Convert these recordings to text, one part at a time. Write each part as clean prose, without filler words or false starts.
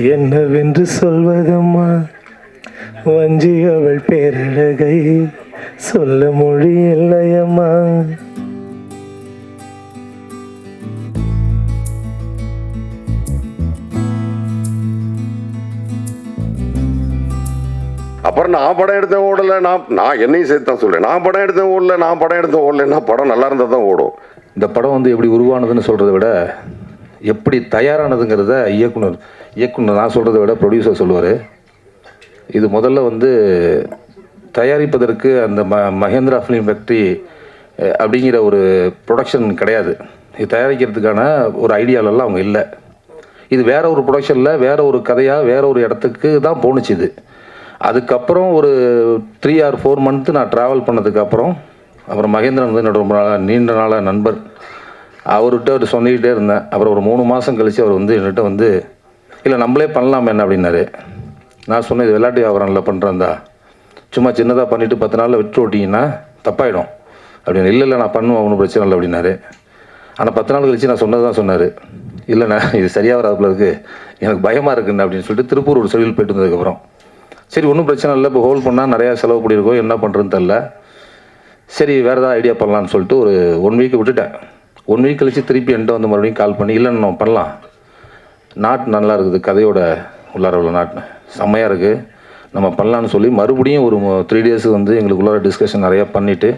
என்னவென்று சொல்வதம்மா வஞ்சி அவள் பேரழகை சொல்ல மொழி இல்லையம்மா. அப்புறம் நான் படம் எடுத்தேன் ஓடலை, நான் என்னையும் சேர்த்து தான் சொல்கிறேன். நான் படம் எடுத்தேன் ஓடல, நான் படம் எடுத்தேன் ஓடலைன்னா படம் நல்லா இருந்தால் தான் ஓடும். இந்த படம் வந்து எப்படி உருவானதுன்னு சொல்கிறத விட எப்படி தயாரானதுங்கிறத இயக்குனர் நான் சொல்கிறத விட ப்ரொடியூசர் சொல்லுவார். இது முதல்ல வந்து தயாரிப்பதற்கு அந்த மகேந்திரா ஃபிலிம் ஃபேக்ட்ரி அப்படிங்கிற ஒரு ப்ரொடக்ஷன் கிடையாது. இது தயாரிக்கிறதுக்கான ஒரு ஐடியாலெல்லாம் அவங்க இல்லை. இது வேற ஒரு ப்ரொடக்ஷனில் வேற ஒரு கதையாக வேற ஒரு இடத்துக்கு தான் போணுச்சு. இது அதுக்கப்புறம் ஒரு 3 or 4 months நான் ட்ராவல் பண்ணதுக்கப்புறம் மகேந்திரன் வந்து என்னோட ரொம்ப நீண்ட நாளாக நண்பர். அவர்கிட்ட சொல்லிக்கிட்டே இருந்தேன். அப்புறம் ஒரு 3 மாதம் கழித்து அவர் வந்து என்கிட்ட வந்து இல்லை நம்மளே பண்ணலாம் என்ன அப்படின்னாரு. நான் சொன்னேன், இது விளையாட்டு வியாபாரம் இல்லை பண்ணுறேன்தா, சும்மா சின்னதாக பண்ணிவிட்டு 10 நாளில் விட்டு ஓட்டிங்கன்னா தப்பாயிடும் அப்படின்னு. இல்லை நான் பண்ணுவேன், ஒன்றும் பிரச்சனை இல்லை அப்படின்னாரு. ஆனால் 10 நாள் கழித்து நான் சொன்னது தான் சொன்னார். இல்லைண்ணா இது சரியாக வராதுல இருக்குது, எனக்கு பயமாக இருக்குண்ணா அப்படின்னு சொல்லிட்டு திருப்பூர் ஒரு செடியில் போயிட்டு வந்ததுக்கப்புறம் சரி ஒன்றும் பிரச்சனை இல்லை, இப்போ ஹோல்ட் பண்ணால் நிறையா செலவு பண்ணியிருக்கோம், என்ன பண்ணுறதுன்னு தெரில, சரி வேறு ஏதாவது ஐடியா பண்ணலான்னு சொல்லிட்டு ஒரு 1 week விட்டுட்டேன். 1 week கழித்து திருப்பி என்கிட்ட வந்து மறுபடியும் கால் பண்ணி இல்லைன்னு நம்ம பண்ணலாம், நாட்டு நல்லா இருக்குது, கதையோட உள்ளார உள்ள நாட்டு செம்மையாக இருக்குது, நம்ம பண்ணலான்னு சொல்லி மறுபடியும் ஒரு 3 days வந்து எங்களுக்குள்ளார டிஸ்கஷன் நிறையா பண்ணிவிட்டு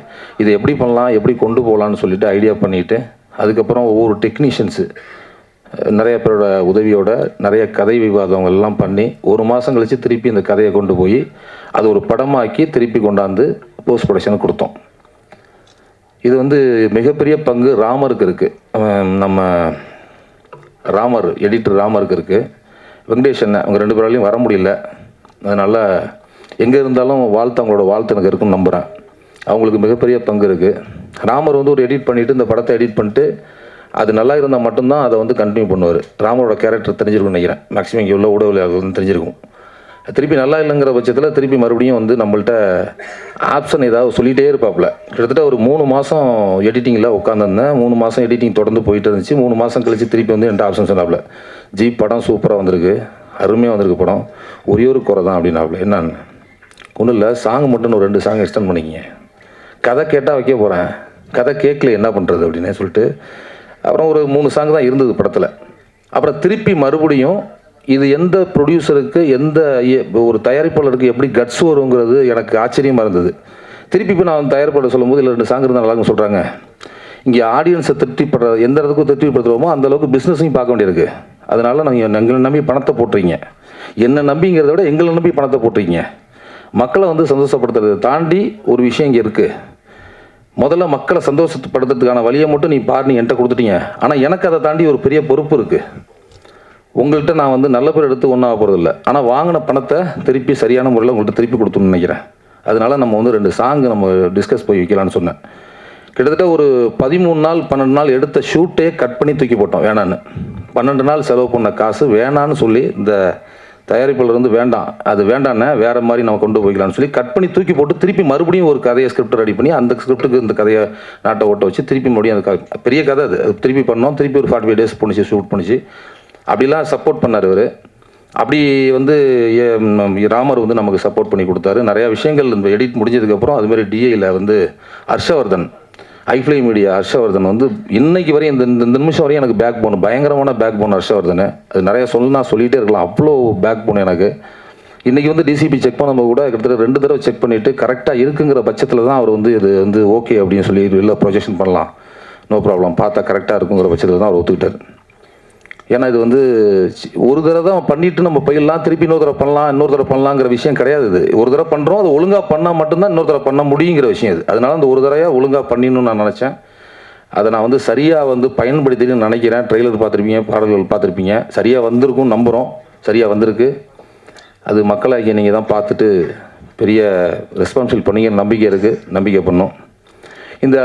இதை எப்படி பண்ணலாம் எப்படி கொண்டு போகலான்னு சொல்லிவிட்டு ஐடியா பண்ணிவிட்டு அதுக்கப்புறம் ஒவ்வொரு டெக்னீஷியன்ஸு நிறைய பேரோட உதவியோட நிறைய கதை விவாதங்கள்லாம் பண்ணி 1 மாதம் கழித்து திருப்பி இந்த கதையை கொண்டு போய் அது ஒரு படமாக்கி திருப்பி கொண்டாந்து போஸ்ட் ப்ரொடக்ஷனுக்கு கொடுத்தோம். இது வந்து மிகப்பெரிய பங்கு ராமருக்கு இருக்குது. நம்ம ராமர் எடிட்டர் ராமருக்கு இருக்குது. வெங்கடேஷ் அண்ணன் அவங்க 2 பேராலையும் வர முடியல. அதனால் எங்கே இருந்தாலும் அவங்களோட வாழ்த்து எனக்கு இருக்குன்னு நம்புகிறேன். அவங்களுக்கு மிகப்பெரிய பங்கு இருக்குது. ராமர் வந்து ஒரு எடிட் பண்ணிவிட்டு இந்த படத்தை எடிட் பண்ணிட்டு அது நல்லா இருந்தால் மட்டும்தான் அதை வந்து கண்டினியூ பண்ணுவார். ராமரோட கேரக்டர் தெரிஞ்சிருக்கும்னு நினைக்கிறேன். மேக்ஸிமம் இங்கே உள்ள உடவுல வந்து தெரிஞ்சிருக்கும். திருப்பி நல்லா இல்லைங்கிற பட்சத்தில் திருப்பி மறுபடியும் வந்து நம்மள்ட்ட ஆப்ஷன் ஏதாவது சொல்லிகிட்டே இருப்பாப்புல. கிட்டத்தட்ட ஒரு 3 மாதம் எடிட்டிங்கில் உட்காந்துருந்தேன். 3 மாதம் எடிட்டிங் தொடர்ந்து போயிட்டு இருந்துச்சு. 3 மாதம் கழித்து திருப்பி வந்து என்கிட்ட ஆப்ஷன் சொன்னாப்புல, ஜி படம் சூப்பராக வந்திருக்கு, அருமையாக வந்திருக்கு படம், ஒரே ஒரு குறை தான் அப்படின்னாப்புல. என்னன்னு ஒன்றும் இல்லை, சாங் மட்டும் ஒரு 2 சாங் எக்ஸ்டெண்ட் பண்ணிக்கிங்க, கதை கேட்டால் வைக்க போகிறேன், கதை கேட்கல என்ன பண்ணுறது அப்படின்னு சொல்லிட்டு அப்புறம் ஒரு 3 சாங் தான் இருந்தது படத்தில். அப்புறம் திருப்பி மறுபடியும் இது எந்த ப்ரொடியூசருக்கு எந்த ஒரு தயாரிப்பாளருக்கு எப்படி கட்ஸ் வருங்கிறது எனக்கு ஆச்சரியமாக இருந்தது. திருப்பி இப்போ நான் தயாரிப்பாளர் சொல்லும்போது இல்லை 2 சாங் இருந்தால் நல்லாங்க சொல்கிறாங்க. இங்கே ஆடியன்ஸை திருப்திப்படுற எந்த இடத்துக்கும் திருப்திப்படுத்துகிறோமோ அந்தளவுக்கு பிஸ்னஸையும் பார்க்க வேண்டியிருக்கு. அதனால் நீங்கள் எங்களை நம்பி பணத்தை போட்டுறீங்க, என்னை நம்பிங்கிறத விட எங்களை நம்பி பணத்தை போட்டுறீங்க. மக்களை வந்து சந்தோஷப்படுத்துறதை தாண்டி ஒரு விஷயம் இங்கே இருக்குது. முதல்ல மக்களை சந்தோஷப்படுத்துறதுக்கான வழியை மட்டும் நீ என்கிட்ட கொடுத்துட்டீங்க. ஆனால் எனக்கு அதை தாண்டி ஒரு பெரிய பொறுப்பு இருக்குது. உங்கள்கிட்ட நான் வந்து நல்ல பேர் எடுத்து ஒன்றும் ஆக போகிறதில்ல, ஆனால் வாங்கின பணத்தை திருப்பி சரியான முறையில் உங்கள்கிட்ட திருப்பி கொடுத்துன்னு நினைக்கிறேன். அதனால் நம்ம வந்து 2 சாங் நம்ம டிஸ்கஸ் போய் வைக்கலான்னு சொன்னேன். கிட்டத்தட்ட ஒரு 13 நாள் 12 நாள் எடுத்த ஷூட்டே கட் பண்ணி தூக்கி போட்டோம் வேணான்னு. 12 நாள் செலவு பண்ண காசு வேணான்னு சொல்லி இந்த தயாரிப்பாளர் வந்து வேண்டாம், அது வேண்டாண்ணே, வேறு மாதிரி நம்ம கொண்டு போய்க்கலாம்னு சொல்லி கட் பண்ணி தூக்கி போட்டு திருப்பி மறுபடியும் ஒரு கதையை ஸ்கிரிப்ட் ரெடி பண்ணி அந்த ஸ்கிரிப்டுக்கு இந்த கதையை நாட்டை ஓட்ட வச்சு திருப்பி மறுபடியும் அந்த பெரிய கதை அது திருப்பி பண்ணோம். திருப்பி ஒரு 45 days போணுச்சு, ஷூட் பண்ணிச்சு. அப்படிலாம் சப்போர்ட் பண்ணார் இவர். அப்படி வந்து ராமர் வந்து நமக்கு சப்போர்ட் பண்ணி கொடுத்தாரு. நிறையா விஷயங்கள் இந்த எடிட் முடிஞ்சதுக்கப்புறம் அதுமாரி டிஐயில் வந்து ஹர்ஷவர்தன், ஐஃப்ளை மீடியா ஹர்ஷவர்தன் வந்து இன்னைக்கு வரையும் இந்த நிமிஷம் வரையும் எனக்கு பேக் போன், பயங்கரமான பேக் போன் ஹர்ஷவர்தன். அது நிறையா சொல்லிகிட்டே இருக்கலாம், அவ்வளோ பேக் போன் எனக்கு. இன்றைக்கி வந்து டிசிபி செக் பண்ணும்போது கூட கிட்டத்தட்ட 2 தடவை செக் பண்ணிவிட்டு கரெக்டாக இருக்குங்கிற பட்சத்தில் தான் அவர் வந்து இது வந்து ஓகே அப்படின்னு சொல்லி இல்லை ப்ரொஜெக்ஷன் பண்ணலாம், நோ ப்ராப்ளம், பார்த்தா கரெக்டாக இருக்குங்கிற பட்சத்தில் தான் அவர் ஒத்துக்கிட்டார். ஏன்னா இது வந்து ஒரு தடவை தான் பண்ணிவிட்டு நம்ம போயிடலாம், திருப்பி இன்னொரு தடவை பண்ணலாங்கிற விஷயம் கிடையாது. இது ஒரு தடவை பண்ணுறோம், அது ஒழுங்காக பண்ணால் மட்டும்தான் இன்னொரு தடவை பண்ண முடியுங்கிற விஷயம் இது. அதனால அந்த ஒரு தடவையாக ஒழுங்காக பண்ணிடணும்னு நான் நினச்சேன். அதை நான் வந்து சரியாக வந்து பயன்படுத்தின்னு நினைக்கிறேன். ட்ரெய்லர் பார்த்துருப்பீங்க, பாடல்கள் பார்த்துருப்பீங்க, சரியாக வந்திருக்கும் நம்புகிறோம். சரியாக வந்திருக்கு. அது மக்களாகிய நீங்கள் தான் பார்த்துட்டு பெரிய ரெஸ்பான்சிபிள் பண்ணீங்கன்னு நம்பிக்கை இருக்குது, நம்பிக்கை பண்ணோம். இந்த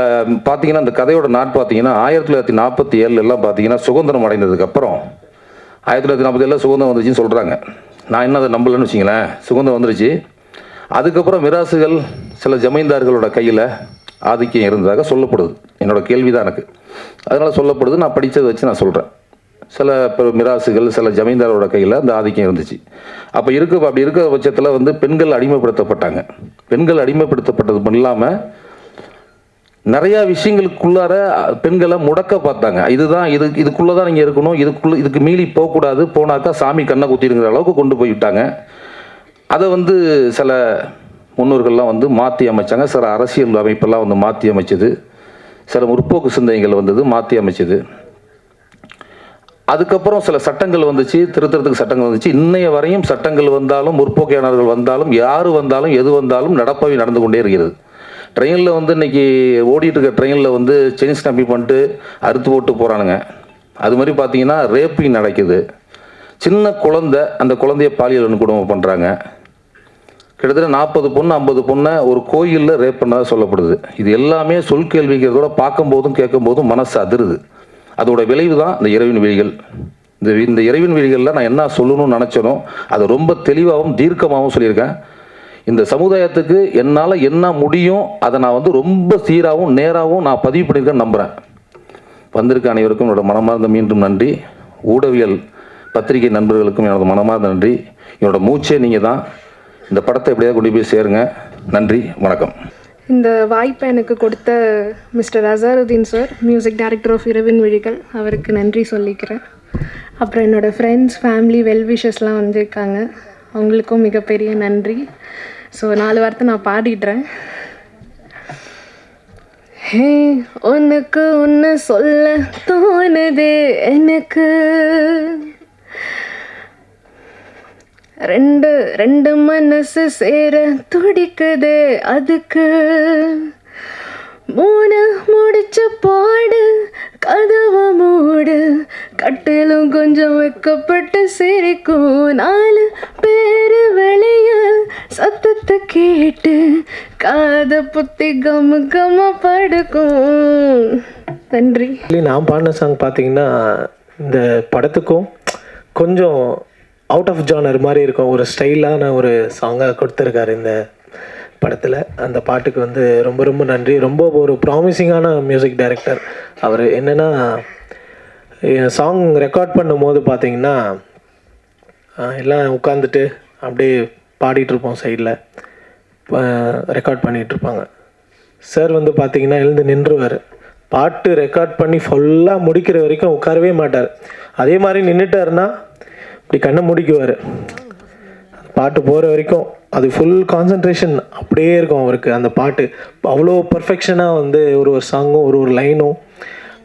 பார்த்தீங்கன்னா இந்த கதையோட நாட் பார்த்தீங்கன்னா 1947 எல்லாம் பார்த்தீங்கன்னா சுதந்திரம் அடைந்ததுக்கப்புறம் 1947 சுதந்திரம் வந்துருச்சுன்னு சொல்கிறாங்க. நான் என்ன அதை நம்பலன்னு வச்சிங்களேன், சுதந்திரம் வந்துருச்சு. அதுக்கப்புறம் மிராசுகள் சில ஜமீன்தார்களோட கையில் ஆதிக்கம் இருந்ததாக சொல்லப்படுது. என்னோடய கேள்வி தான் எனக்கு, அதனால் சொல்லப்படுது. நான் படித்ததை வச்சு நான் சொல்கிறேன். சில மிராசுகள், சில ஜமீன்தாரோட கையில் அந்த ஆதிக்கம் இருந்துச்சு. அப்படி இருக்கிற பட்சத்தில் வந்து பெண்கள் அடிமைப்படுத்தப்பட்டாங்க. பெண்கள் அடிமைப்படுத்தப்பட்டது மட்டும் இல்லாமல் நிறையா விஷயங்களுக்குள்ளார பெண்களை முடக்க பார்த்தாங்க. இதுக்குள்ளே தான் நீங்கள் இருக்கணும், இதுக்கு மீறி போகக்கூடாது, போனாக்கா சாமி கண்ணை குத்திடுங்கிற அளவுக்கு கொண்டு போய்விட்டாங்க. அதை வந்து சில முன்னோர்கள்லாம் வந்து மாற்றி அமைச்சாங்க. சில அரசியல் அமைப்பெல்லாம் வந்து மாற்றி அமைச்சது. சில முற்போக்கு சிந்தனைகள் வந்தது, மாற்றி அமைச்சது. அதுக்கப்புறம் சில சட்டங்கள் வந்துச்சு, திருத்தறதுக்கு சட்டங்கள் வந்துச்சு. இன்னைய வரையும் சட்டங்கள் வந்தாலும், முற்போக்கையாளர்கள் வந்தாலும், யார் வந்தாலும், எது வந்தாலும் நடப்பவை நடந்து கொண்டே இருக்கிறது. ட்ரெயினில் வந்து இன்றைக்கி ஓடிட்டு இருக்க ட்ரெயினில் வந்து செயின் ஸ்டாம்பிங் பண்ணிட்டு அறுத்து போட்டு போகிறானுங்க. அது மாதிரி பார்த்தீங்கன்னா ரேப்பிங் நடக்குது. சின்ன குழந்தை, அந்த குழந்தைய பாலியல் வன்கொடுமை பண்ணுறாங்க. கிட்டத்தட்ட 40 பொண்ணு 50 பொண்ணை ஒரு கோயிலில் ரேப் பண்ணதாக சொல்லப்படுது. இது எல்லாமே சொல் கேள்விக்கிறதோட பார்க்கும்போதும் கேட்கும்போதும் மனசு அதிருது. அதோட விளைவு தான் இந்த இறைவன் விழிகள். இந்த இறைவன் விழிகளில் நான் என்ன சொல்லணும்னு நினச்சனோ அதை ரொம்ப தெளிவாகவும் தீர்க்கமாகவும் சொல்லியிருக்கேன். இந்த சமுதாயத்துக்கு என்னால் என்ன முடியும் அதை நான் வந்து ரொம்ப சீராகவும் நேராகவும் நான் பதிவு பண்ணியிருக்கேன்னு நம்புகிறேன். வந்திருக்க அனைவருக்கும் என்னோட மனமார்ந்த மீண்டும் நன்றி. ஊடகவியல் பத்திரிகை நண்பர்களுக்கும் என்னோட மனமார்ந்த நன்றி. என்னோட மூச்சே நீங்கள் தான். இந்த படத்தை எப்படியாவது கொண்டு போய் சேருங்க. நன்றி, வணக்கம். இந்த வாய்ப்பை எனக்கு கொடுத்த mister Azharuddin sir, music director of Iravin Vizhigal, அவருக்கு நன்றி சொல்லிக்கிறேன். அப்புறம் என்னோடய ஃப்ரெண்ட்ஸ், ஃபேமிலி, வெல்விஷஸ்லாம் வந்திருக்காங்க, அவங்களுக்கும் மிகப்பெரிய நன்றி. ஸோ 4 வார்த்தை நான் பாடிடுறேன். ஹே, உனக்கு ஒன்று சொல்ல தோணுது எனக்கு, ரெண்டு மனசு சேர துடிக்குது அதுக்கு, 3 முடிச்ச பாடு கதவை மூடு, கட்டிலும் கொஞ்சம் வைக்கப்பட்டு சிரிக்கும், 4 பேர் வெளிய சத்தத்தை கேட்டு காதை புத்தி கம படுக்கும். நன்றி. நான் பாடின சாங் பார்த்தீங்கன்னா இந்த படத்துக்கும் கொஞ்சம் அவுட் ஆஃப் ஜானர் மாதிரி இருக்கும். ஒரு ஸ்டைலான ஒரு சாங்காக கொடுத்துருக்காரு இந்த படத்தில். அந்த பாட்டுக்கு வந்து ரொம்ப ரொம்ப நன்றி. ரொம்ப ஒரு ப்ராமிசிங்கான மியூசிக் டைரக்டர் அவர். என்னென்னா சாங் ரெக்கார்ட் பண்ணும்போது பார்த்தீங்கன்னா எல்லாம் உட்காந்துட்டு அப்படியே பாடிட்டுருப்போம், சைடில் ரெக்கார்ட் பண்ணிகிட்ருப்பாங்க. சார் வந்து பார்த்திங்கன்னா எழுந்து நின்றுவார். பாட்டு ரெக்கார்ட் பண்ணி ஃபுல்லாக முடிக்கிற வரைக்கும் உட்காரவே மாட்டார். அதே மாதிரி நின்றுட்டாருன்னா இப்படி கண்ணை முடிக்குவார். பாட்டு போகிற வரைக்கும் அது ஃபுல் கான்சன்ட்ரேஷன் அப்படியே இருக்கும் அவருக்கு. அந்த பாட்டு அவ்வளோ பர்ஃபெக்ஷனாக வந்து ஒரு சாங்கும் ஒரு லைனும்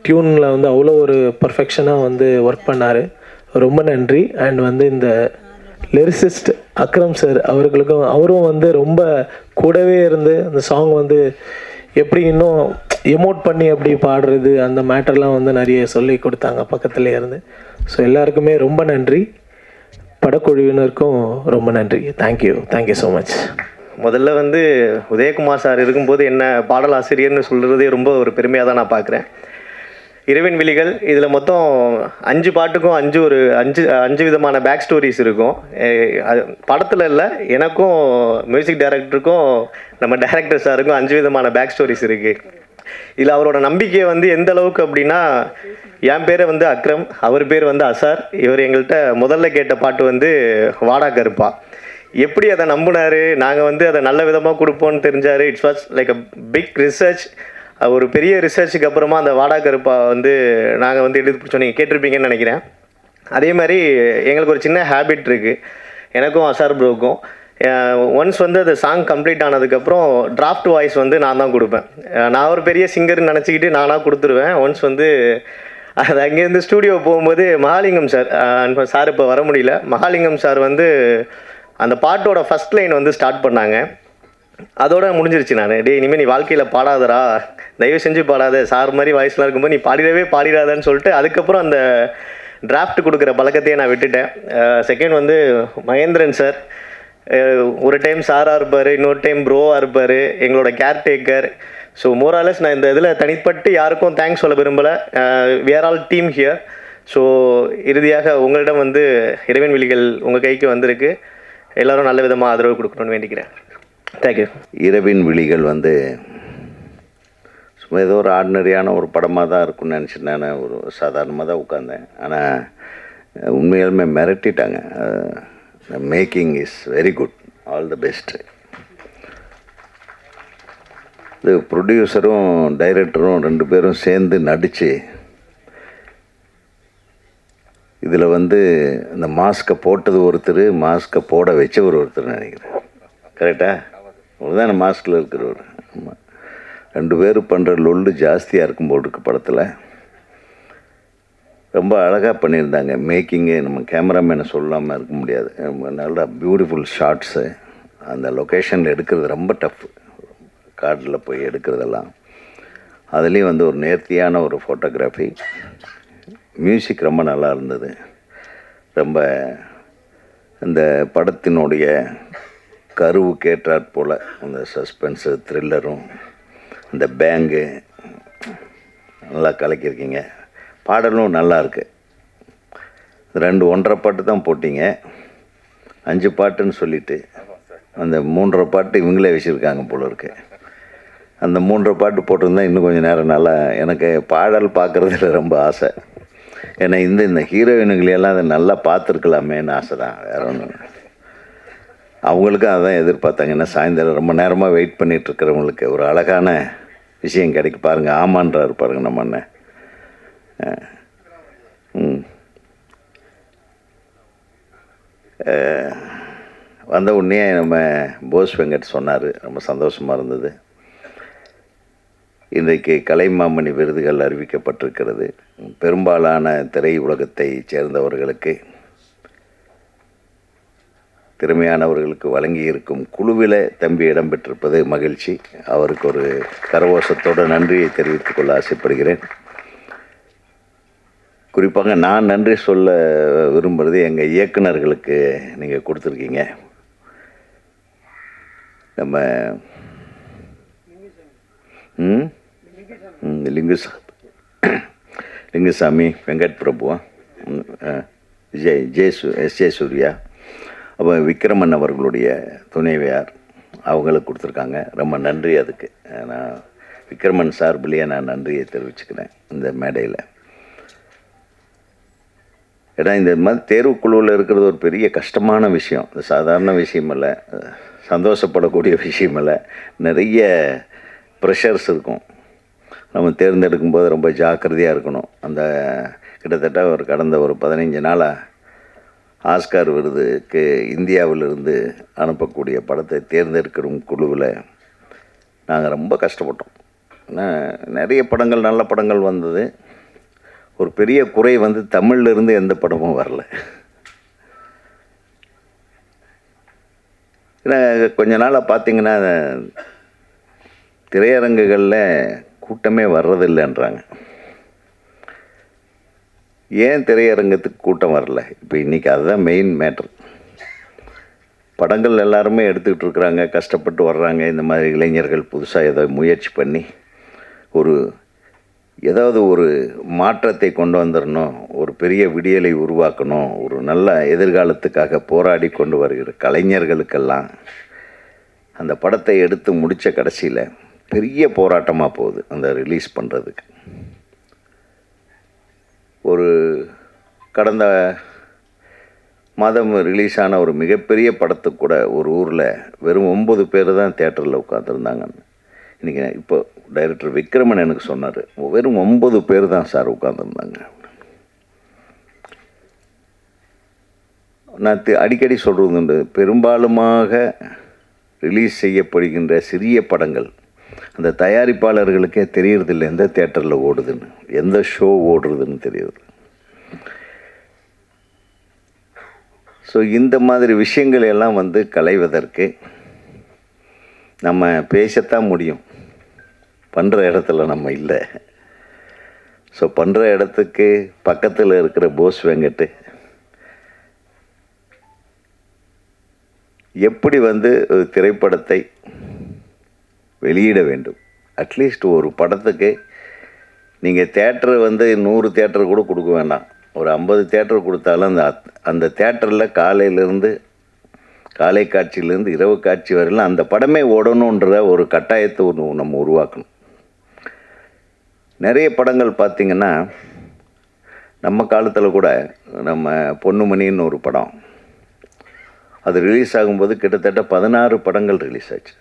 டியூனில் வந்து அவ்வளோ ஒரு பர்ஃபெக்ஷனாக வந்து ஒர்க் பண்ணார். ரொம்ப நன்றி. அண்ட் வந்து இந்த லிரிசிஸ்ட் அக்ரம் சார் அவர்களுக்கும், அவரும் வந்து ரொம்ப கூடவே இருந்து அந்த சாங் வந்து எப்படி இன்னும் எமோட் பண்ணி எப்படி பாடுறது அந்த மேட்டர்லாம் வந்து நிறைய சொல்லி கொடுத்தாங்க பக்கத்துலேயே இருந்து. ஸோ எல்லாருக்குமே ரொம்ப நன்றி. படக்குழுவினருக்கும் ரொம்ப நன்றி. Thank you so much. முதல்ல வந்து உதயகுமார் சார் இருக்கும்போது என்ன பாடலாசிரியர்னு சொல்கிறதே ரொம்ப ஒரு பெருமையாக தான் நான் பார்க்குறேன். இரவின் விழிகள் இதில் மொத்தம் 5 பாட்டுக்கும் 5 விதமான பேக் ஸ்டோரிஸ் இருக்கும். அது படத்தில் இல்லை, எனக்கும் மியூசிக் டைரக்டருக்கும் நம்ம டைரக்டர் சாருக்கும் 5 விதமான பேக் ஸ்டோரிஸ் இருக்குது. இதில் அவரோட நம்பிக்கையை வந்து எந்த அளவுக்கு அப்படின்னா, என் பேரை வந்து அக்ரம், அவர் பேர் வந்து அசார். இவர் எங்கள்கிட்ட முதல்ல கேட்ட பாட்டு வந்து வாடா கருப்பா. எப்படி அதை நம்பினார், நாங்கள் வந்து அதை நல்ல விதமாக கொடுப்போம்னு தெரிஞ்சார். It's was like a big research. ஒரு பெரிய ரிசர்ச்சுக்கு அப்புறமா அந்த வாடா கருப்பா வந்து நாங்கள் வந்து எடுத்து பிடிச்சோம். நீங்கள் கேட்டிருப்பீங்கன்னு நினைக்கிறேன். அதே மாதிரி எங்களுக்கு ஒரு சின்ன ஹேபிட் இருக்குது, எனக்கும் அசார் ப்ரோக்கும். ஒன்ஸ் வந்து அந்த சாங் கம்ப்ளீட் ஆனதுக்கப்புறம் டிராஃப்ட் வாய்ஸ் வந்து நான் தான் கொடுப்பேன். நான் ஒரு பெரிய சிங்கர்னு நினச்சிக்கிட்டு நானாக கொடுத்துருவேன். ஒன்ஸ் வந்து அது அங்கேருந்து ஸ்டூடியோ போகும்போது மகாலிங்கம் சார் இப்போ வர முடியல, மகாலிங்கம் சார் வந்து அந்த பாட்டோட ஃபஸ்ட் லைன் வந்து ஸ்டார்ட் பண்ணாங்க. அதோட முடிஞ்சிருச்சு. நான் இனிமேல் நீ வாழ்க்கையில் பாடாதரா, தயவு செஞ்சு பாடாத, சார் மாதிரி வாய்ஸ்லாம் இருக்கும்போது நீ பாடிடாதான்னு சொல்லிட்டு அதுக்கப்புறம் அந்த டிராஃப்ட் கொடுக்குற பழக்கத்தையே நான் விட்டுட்டேன். செகண்ட் வந்து மகேந்திரன் சார், ஒரு டைம் சாராக இருப்பார், இன்னொரு டைம் ப்ரோவாக இருப்பார், எங்களோட கேர்டேக்கர். ஸோ மோராலஸ் நான் இந்த இதில் தனிப்பட்டு யாருக்கும் தேங்க்ஸ் சொல்ல விரும்பலை. We are all team here. So இறுதியாக உங்களிடம் வந்து இரவின் விழிகள் உங்கள் கைக்கு வந்திருக்கு. எல்லோரும் நல்ல விதமாக ஆதரவு கொடுக்கணும்னு வேண்டிக்கிறேன். தேங்க்யூ. இரவின் விழிகள் வந்து சும்மா ஏதோ ஒரு ஆர்டினரியான ஒரு படமாக தான் இருக்கும்னு நினச்சிட்டு நான் ஒரு சாதாரணமாக தான் உட்காந்தேன். ஆனால் உண்மையாலுமே மிரட்டிட்டாங்க. Making is very good, all the best. இது ப்ரொடியூசரும் டைரக்டரும் 2 பேரும் சேர்ந்து நடித்து இதில் வந்து இந்த மாஸ்கை போட்டது ஒருத்தர், மாஸ்கை போட வச்சவர் ஒருத்தர் நினைக்கிறேன். கரெக்டாக அவர் தான் மாஸ்கில் இருக்கிறவர். ஆமாம், 2 பேரும் பண்ணுற லொல்லு ஜாஸ்தியாக இருக்கும் போல் இருக்கு படத்தில். ரொம்ப அழகாக பண்ணியிருந்தாங்க மேக்கிங்கு. நம்ம கேமராமேனை சொல்லாமல் இருக்க முடியாது. நல்லா பியூட்டிஃபுல் ஷாட்ஸு. அந்த லொக்கேஷனில் எடுக்கிறது ரொம்ப டஃப்பு, காட்டில் போய் எடுக்கிறதெல்லாம். அதுலேயும் வந்து ஒரு நேர்த்தியான ஒரு ஃபோட்டோகிராஃபி. மியூசிக் ரொம்ப நல்லா இருந்தது. ரொம்ப இந்த படத்தினுடைய கருவு கேட்டாற் போல் அந்த சஸ்பென்ஸு, த்ரில்லரும், அந்த பேங்கு நல்லா கலக்கியிருக்கீங்க. பாடலும் நல்லா இருக்குது. 2 1.5 பாட்டு தான் போட்டிங்க, 5 பாட்டுன்னு சொல்லிவிட்டு அந்த 3.5 பாட்டு இவங்களே வச்சுருக்காங்க போல இருக்கு. அந்த 3.5 பாட்டு போட்டிருந்தா இன்னும் கொஞ்சம் நேரம் நல்லா. எனக்கு பாடல் பார்க்குறதுல ரொம்ப ஆசை. ஏன்னா இந்த ஹீரோயினுங்களெல்லாம் அதை நல்லா பார்த்துருக்கலாமேன்னு ஆசை தான், வேற ஒன்றும். அவங்களுக்கும் அதான் எதிர்பார்த்தாங்க. ஏன்னா சாயந்தரம் ரொம்ப நேரமாக வெயிட் பண்ணிகிட்ருக்கிறவங்களுக்கு ஒரு அழகான விஷயம் கிடைக்கு பாருங்கள். ஆமான்றாரு பாருங்க நம்ம அண்ணன். வந்த உடனே நம்ம போஸ் வெங்கட் சொன்னார், ரொம்ப சந்தோஷமாக இருந்தது. இன்றைக்கு கலைமாமணி விருதுகள் அறிவிக்கப்பட்டிருக்கிறது. பெரும்பாலான திரை உலகத்தை சேர்ந்தவர்களுக்கு, திறமையானவர்களுக்கு வழங்கியிருக்கும் குழுவில் தம்பி இடம்பெற்றிருப்பது மகிழ்ச்சி. அவருக்கு ஒரு கரகோஷத்தோட நன்றியை தெரிவித்துக் கொள்ள ஆசைப்படுகிறேன். குறிப்பாக நான் நன்றி சொல்ல விரும்புகிறது எங்கள் இயக்குனர்களுக்கு. நீங்கள் கொடுத்துருக்கீங்க. நம்ம லிங்குசாமி, வெங்கட் பிரபுவா, எஸ்.ஜே. சூர்யா, அப்போ விக்ரமன் அவர்களுடைய துணைவியார், அவங்களுக்கு கொடுத்துருக்காங்க. ரொம்ப நன்றி. அதுக்கு நான் விக்ரமன் சார்பிலேயே நான் நன்றியை தெரிவிச்சுக்கிறேன் இந்த மேடையில். ஏன்னா இந்த மாதிரி தேர்வுக்குழுவில் இருக்கிறது ஒரு பெரிய கஷ்டமான விஷயம். இது சாதாரண விஷயம் இல்லை, சந்தோஷப்படக்கூடிய விஷயம் இல்லை. நிறைய ப்ரெஷர்ஸ் இருக்கும். நம்ம தேர்ந்தெடுக்கும் போது ரொம்ப ஜாக்கிரதையாக இருக்கணும். அந்த கிட்டத்தட்ட கடந்த 15 நாளாக ஆஸ்கார் விருதுக்கு இந்தியாவிலிருந்து அனுப்பக்கூடிய படத்தை தேர்ந்தெடுக்கிற குழுவில் நாங்கள் ரொம்ப கஷ்டப்பட்டோம். ஏன்னா நிறைய படங்கள், நல்ல படங்கள் வந்தது. ஒரு பெரிய குறை வந்து தமிழ்லேருந்து எந்த படமும் வரல. ஏன்னா கொஞ்ச நாளாக பார்த்திங்கன்னா திரையரங்குகளில் கூட்டமே வர்றதில்லைன்றாங்க. ஏன் திரையரங்கத்துக்கு கூட்டம் வரல? இப்போ இன்றைக்கி அதுதான் மெயின் மேட்ரு. படங்கள் எல்லாருமே எடுத்துக்கிட்டு இருக்கிறாங்க, கஷ்டப்பட்டு வர்றாங்க. இந்த மாதிரி இளைஞர்கள் புதுசாக ஏதோ முயற்சி பண்ணி ஏதாவது ஒரு மாற்றத்தை கொண்டு வந்துடணும், ஒரு பெரிய விடியலை உருவாக்கணும், ஒரு நல்ல எதிர்காலத்துக்காக போராடி கொண்டு வருகிற கலைஞர்களுக்கெல்லாம் அந்த படத்தை எடுத்து முடித்த கடைசியில் பெரிய போராட்டமாக போகுது அந்த ரிலீஸ் பண்ணுறதுக்கு. கடந்த மாதம் ரிலீஸ் ஆன ஒரு மிகப்பெரிய படத்துக்கு கூட ஒரு ஊரில் வெறும் 9 பேர் தான் தேட்டரில் உட்காந்துருந்தாங்கன்னு. இன்றைக்கி இப்போ டைரக்டர் விக்ரமன் எனக்கு சொன்னார், வெறும் 9 பேர் தான் சார் உட்காந்துருந்தாங்க. நான் அடிக்கடி சொல்கிறது உண்டு, பெரும்பாலுமாக ரிலீஸ் செய்யப்படுகின்ற சிறிய படங்கள் அந்த தயாரிப்பாளர்களுக்கே தெரியறதில்லை எந்த தேட்டரில் ஓடுதுன்னு, எந்த ஷோ ஓடுறதுன்னு தெரியுது. ஸோ இந்த மாதிரி விஷயங்கள் எல்லாம் வந்து களைவதற்கு நம்ம பேசத்தான் முடியும். பண்ணுற இடத்துல நம்ம இல்லை. ஸோ பண்ணுற இடத்துக்கு பக்கத்தில் இருக்கிற போஸ் வெங்கட்டு எப்படி வந்து திரைப்படத்தை வெளியிட வேண்டும். அட்லீஸ்ட் ஒரு படத்துக்கு நீங்கள் தேட்டரு வந்து 100 தேட்டர் கூட கொடுக்க வேண்டாம், ஒரு 50 தேட்டர் கொடுத்தாலும் அந்த தேட்டரில் காலை காட்சியிலேருந்து இரவு காட்சி வரையிலும் அந்த படமே ஓடணுன்ற ஒரு கட்டாயத்தை நம்ம உருவாக்கணும். நிறைய படங்கள் பார்த்திங்கன்னா நம்ம காலத்தில் கூட நம்ம பொன்னுமணின்னு ஒரு படம் அது ரிலீஸ் ஆகும்போது கிட்டத்தட்ட 16 படங்கள் ரிலீஸ் ஆச்சு.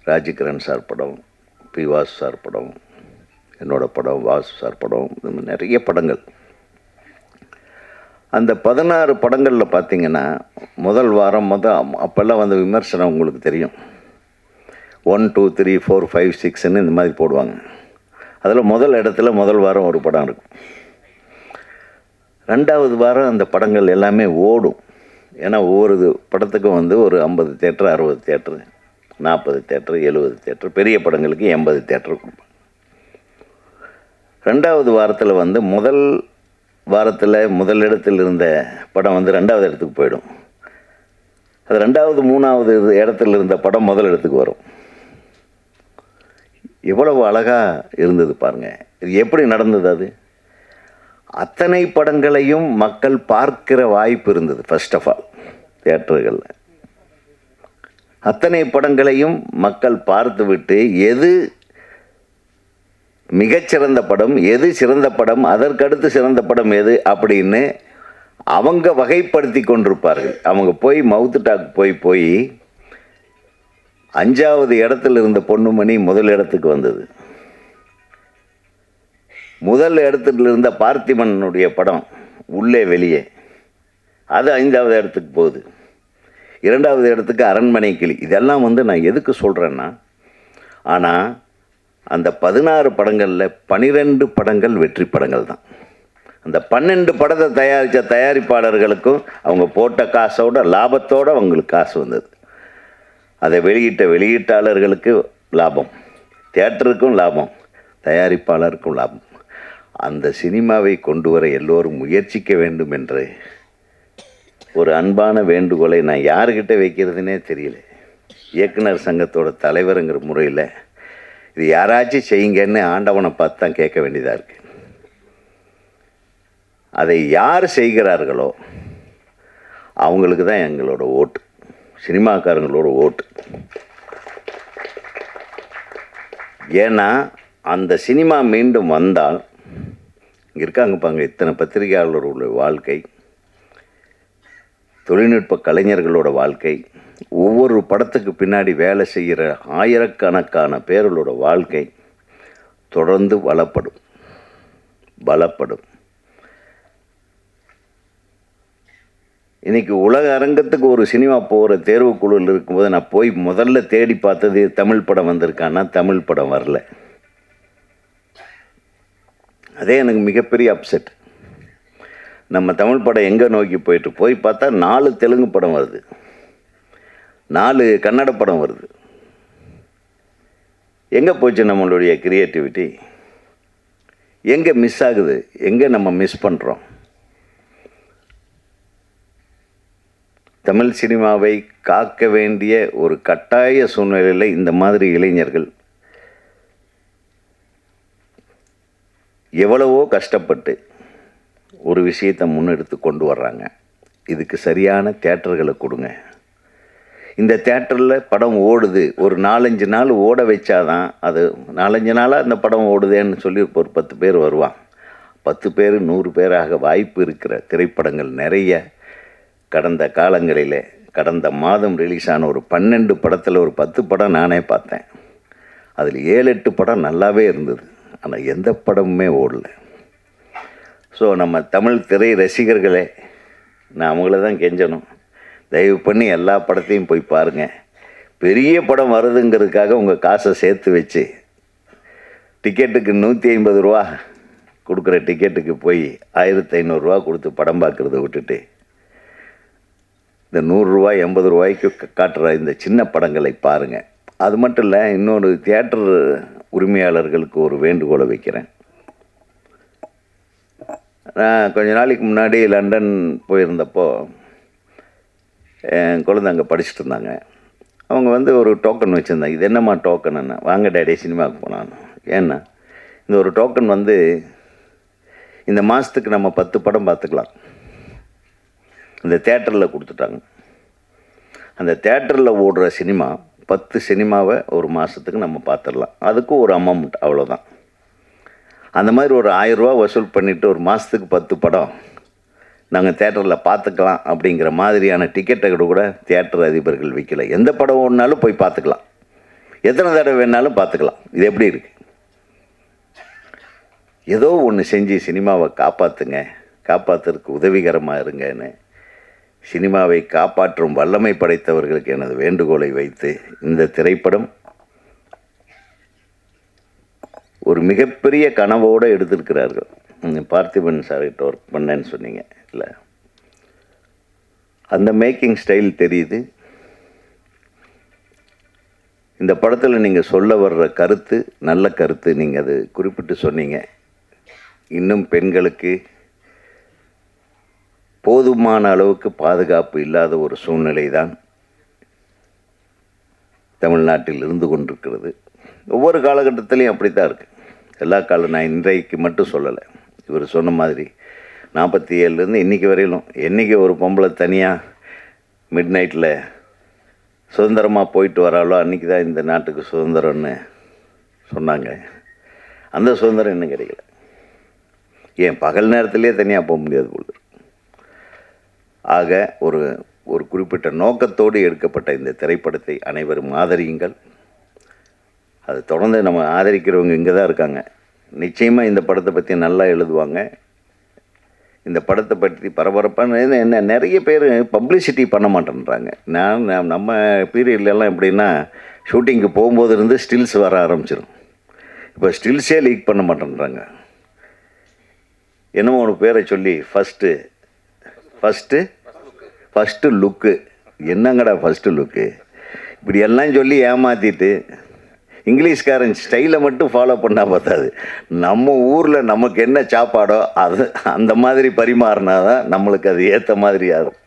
ராஜ்கிரண் சார் படம், பி வாசு சார் படம், என்னோட படம், வாசு சார் படம், இந்த மாதிரி நிறைய படங்கள். அந்த 16 படங்களில் பார்த்திங்கன்னா முதல் வாரம் அப்போல்லாம் வந்து விமர்சனம் உங்களுக்கு தெரியும், 1 2 3 4 5 6ன்னு இந்த மாதிரி போடுவாங்க. அதில் முதல் இடத்துல முதல் வாரம் ஒரு படம் இருக்கும். 2வது வாரம் அந்த படங்கள் எல்லாமே ஓடும். ஏன்னா ஒவ்வொரு படத்துக்கும் வந்து ஒரு 50 தேட்டர், 60 தேட்டர், 40 தேட்டர், 70 தேட்டர், பெரிய படங்களுக்கு 80 தேட்டர் கொடுப்பாங்க. 2வது வாரத்தில் வந்து முதல் வாரத்தில் முதல் இடத்தில் இருந்த படம் வந்து 2வது இடத்துக்கு போயிடும். அது 2வது 3வது இடத்துல இருந்த படம் முதல் இடத்துக்கு வரும். எவ்வளவு அழகாக இருந்தது பாருங்கள். இது எப்படி நடந்தது? அது அத்தனை படங்களையும் மக்கள் பார்க்கிற வாய்ப்பு இருந்தது. ஃபர்ஸ்ட் ஆஃப் ஆல் தியேட்டர்களில் அத்தனை படங்களையும் மக்கள் பார்த்துவிட்டு எது மிகச்சிறந்த படம், எது சிறந்த படம், அதற்கடுத்து சிறந்த படம் எது அப்படின்னு அவங்க வகைப்படுத்தி கொண்டிருப்பார்கள். அவங்க போய் மவுத் டாக் போய் 5வது இடத்துல இருந்த பொன்னுமணி முதல் இடத்துக்கு வந்தது. முதல் இடத்துல இருந்த பார்த்திபனுடைய படம் உள்ளே வெளியே, அது 5வது இடத்துக்கு போகுது. 2வது இடத்துக்கு அரண்மனை கிளி. இதெல்லாம் வந்து நான் எதுக்கு சொல்கிறேன்னா, ஆனால் அந்த 16 படங்களில் 12 படங்கள் வெற்றி படங்கள் தான். அந்த 12 படத்தை தயாரித்த தயாரிப்பாளர்களுக்கும் அவங்க போட்ட காசோட லாபத்தோடு அவங்களுக்கு காசு வந்தது. அதை வெளியிட்ட வெளியீட்டாளர்களுக்கு லாபம், தியேட்டருக்கும் லாபம், தயாரிப்பாளருக்கும் லாபம். அந்த சினிமாவை கொண்டு வர எல்லோரும் முயற்சிக்க வேண்டும் என்று ஒரு அன்பான வேண்டுகோளை நான் யாருக்கிட்ட வைக்கிறதுனே தெரியல. இயக்குனர் சங்கத்தோட தலைவருங்கிற முறையில் இது யாராச்சும் செய்யுங்கன்னு ஆண்டவனை பார்த்து தான் கேட்க வேண்டியதாக இருக்குது. அதை யார் செய்கிறார்களோ அவங்களுக்கு தான் எங்களோட ஓட்டு, சினிமாக்காரங்களோட ஓட்டு. ஏன்னா அந்த சினிமா மீண்டும் வந்தால், இங்கே இருக்காங்க பாங்க இத்தனை பத்திரிகையாளர்களோட வாழ்க்கை, தொழில்நுட்ப கலைஞர்களோட வாழ்க்கை, ஒவ்வொரு படத்துக்கு பின்னாடி வேலை செய்கிற ஆயிரக்கணக்கான பேர்களோட வாழ்க்கை தொடர்ந்து பலப்படும். இன்றைக்கி உலக அரங்கத்துக்கு ஒரு சினிமா போகிற தேர்வுக்குழுவில் இருக்கும்போது நான் போய் முதல்ல தேடி பார்த்தது தமிழ் படம் வந்திருக்கான்னா தமிழ் படம் வரல. அதே எனக்கு மிகப்பெரிய அப்செட். நம்ம தமிழ் படம் எங்கே நோக்கி போய் பார்த்தா 4 தெலுங்கு படம் வருது, 4 கன்னட படம் வருது. எங்கே போச்சு நம்மளுடைய கிரியேட்டிவிட்டி? எங்கே மிஸ் ஆகுது? எங்கே நம்ம மிஸ் பண்ணுறோம்? தமிழ் சினிமாவை காக்க வேண்டிய ஒரு கட்டாய சூழ்நிலையில் இந்த மாதிரி இளைஞர்கள் எவ்வளவோ கஷ்டப்பட்டு ஒரு விஷயத்தை முன்னெடுத்து கொண்டு வர்றாங்க. இதுக்கு சரியான தியேட்டர்களை கொடுங்க. இந்த தியேட்டரில் படம் ஓடுது, ஒரு 4-5 நாள் ஓட வச்சாதான் அது 4-5 நாளாக அந்த படம் ஓடுதேன்னு சொல்லி ஒரு 10 பேர் வருவான். 10 பேர் 100 பேராக வாய்ப்பு இருக்கிற திரைப்படங்கள் நிறைய கடந்த காலங்களில், கடந்த மாதம் ரிலீஸ் ஆன ஒரு 12 படத்தில் ஒரு 10 படம் நானே பார்த்தேன். அதில் 7-8 படம் நல்லாவே இருந்தது. ஆனால் எந்த படமுமே ஓடல. ஸோ நம்ம தமிழ் திரை ரசிகர்களே, நான் அவங்கள தான் கெஞ்சணும், தயவு பண்ணி எல்லா படத்தையும் போய் பாருங்கள். பெரிய படம் வருதுங்கிறதுக்காக உங்கள் காசை சேர்த்து வச்சு டிக்கெட்டுக்கு 150 ரூபா கொடுக்குற டிக்கெட்டுக்கு போய் 1500 ரூபா கொடுத்து படம் பார்க்குறத விட்டுட்டு இந்த 100 ரூபாய் 80 ரூபாய்க்கு காட்டுற இந்த சின்ன படங்களை பாருங்கள். அது மட்டும் இல்லை, இன்னொரு தியேட்டர் உரிமையாளர்களுக்கு ஒரு வேண்டுகோளை வைக்கிறேன். நான் கொஞ்ச நாளைக்கு முன்னாடி லண்டன் போயிருந்தப்போ என் குழந்தை அங்கே படிச்சுட்டு இருந்தாங்க. அவங்க வந்து ஒரு டோக்கன் வச்சுருந்தாங்க. இது என்னம்மா டோக்கன்? வாங்க டேடி சினிமாவுக்கு போனான்னு. ஏன்னா இந்த ஒரு டோக்கன் வந்து இந்த மாதத்துக்கு நம்ம 10 படம் பார்த்துக்கலாம். இந்த தேட்டரில் கொடுத்துட்டாங்க. அந்த தேட்டரில் ஓடுற சினிமா 10 சினிமாவை ஒரு மாதத்துக்கு நம்ம பார்த்துடலாம். அதுக்கும் ஒரு அமௌண்ட் அவ்வளோதான். அந்த மாதிரி ஒரு 1000 ரூபா வசூல் பண்ணிவிட்டு ஒரு மாதத்துக்கு 10 படம் நாங்கள் தேட்டரில் பார்த்துக்கலாம் அப்படிங்கிற மாதிரியான டிக்கெட்டை கூட தியேட்டர் அதிபர்கள் விற்கல. எந்த படம் ஓடினாலும் போய் பார்த்துக்கலாம், எத்தனை தடவை வேணாலும் பார்த்துக்கலாம். இது எப்படி இருக்குது? ஏதோ ஒன்று செஞ்சு சினிமாவை காப்பாற்றுங்க, காப்பாற்றுறதுக்கு உதவிகரமாக இருங்கன்னு சினிமாவை காப்பாற்றும் வல்லமை படைத்தவர்களுக்கு எனது வேண்டுகோளை வைத்து இந்த திரைப்படம் ஒரு மிகப்பெரிய கனவோடு எடுத்திருக்கிறார்கள். பார்த்திபன் சார்கிட்ட ஒர்க் பண்ணேன்னு சொன்னீங்க இல்லை, அந்த மேக்கிங் ஸ்டைல் தெரியுது. இந்த படத்தில் நீங்கள் சொல்ல வர்ற கருத்து நல்ல கருத்து. நீங்கள் அது குறிப்பிட்டு சொன்னீங்க, இன்னும் பெண்களுக்கு போதுமான அளவுக்கு பாதுகாப்பு இல்லாத ஒரு சூழ்நிலை தான் தமிழ்நாட்டில் இருந்து கொண்டிருக்கிறது. ஒவ்வொரு காலகட்டத்திலையும் அப்படி தான் இருக்குது. எல்லா நான் இன்றைக்கு மட்டும் சொல்லலை, இவர் சொன்ன மாதிரி 47லேருந்து இன்றைக்கி வரையிலும் என்றைக்கு ஒரு பொம்பளை தனியாக மிட் நைட்டில் சுதந்திரமாக போயிட்டு வராளோ அன்றைக்கி தான் இந்த நாட்டுக்கு சுதந்திரம்னு சொன்னாங்க. அந்த சுதந்திரம் இன்னும் கிடைக்கல. ஏன் பகல் நேரத்துலேயே தனியாக போக முடியாது போல. ஆக ஒரு குறிப்பிட்ட நோக்கத்தோடு எடுக்கப்பட்ட இந்த திரைப்படத்தை அனைவரும் ஆதரியுங்கள். அது தொடர்ந்து நம்ம ஆதரிக்கிறவங்க இங்கே தான் இருக்காங்க. நிச்சயமாக இந்த படத்தை பற்றி நல்லா எழுதுவாங்க. இந்த படத்தை பற்றி பரபரப்பான என்ன நிறைய பேர் பப்ளிசிட்டி பண்ண மாட்டேன்றாங்க. நம்ம பீரியட்லலாம் எப்படின்னா ஷூட்டிங்க்கு போகும்போது இருந்து ஸ்டில்ஸ் வர ஆரம்பிச்சிடும். இப்போ ஸ்டில்ஸே லீக் பண்ண மாட்டேன்றாங்க. என்னமோ ஒரு பேரை சொல்லி ஃபஸ்ட்டு லுக்கு. என்னங்கடா ஃபஸ்ட்டு லுக்கு? இப்படி எல்லாம் சொல்லி ஏமாற்றிட்டு இங்கிலீஷ்காரன் ஸ்டைலை மட்டும் ஃபாலோ பண்ணால் பார்த்தாது. நம்ம ஊரில் நமக்கு என்ன சாப்பாடோ அது அந்த மாதிரி பரிமாறினா தான் நம்மளுக்கு அது ஏற்ற மாதிரி ஆகும்.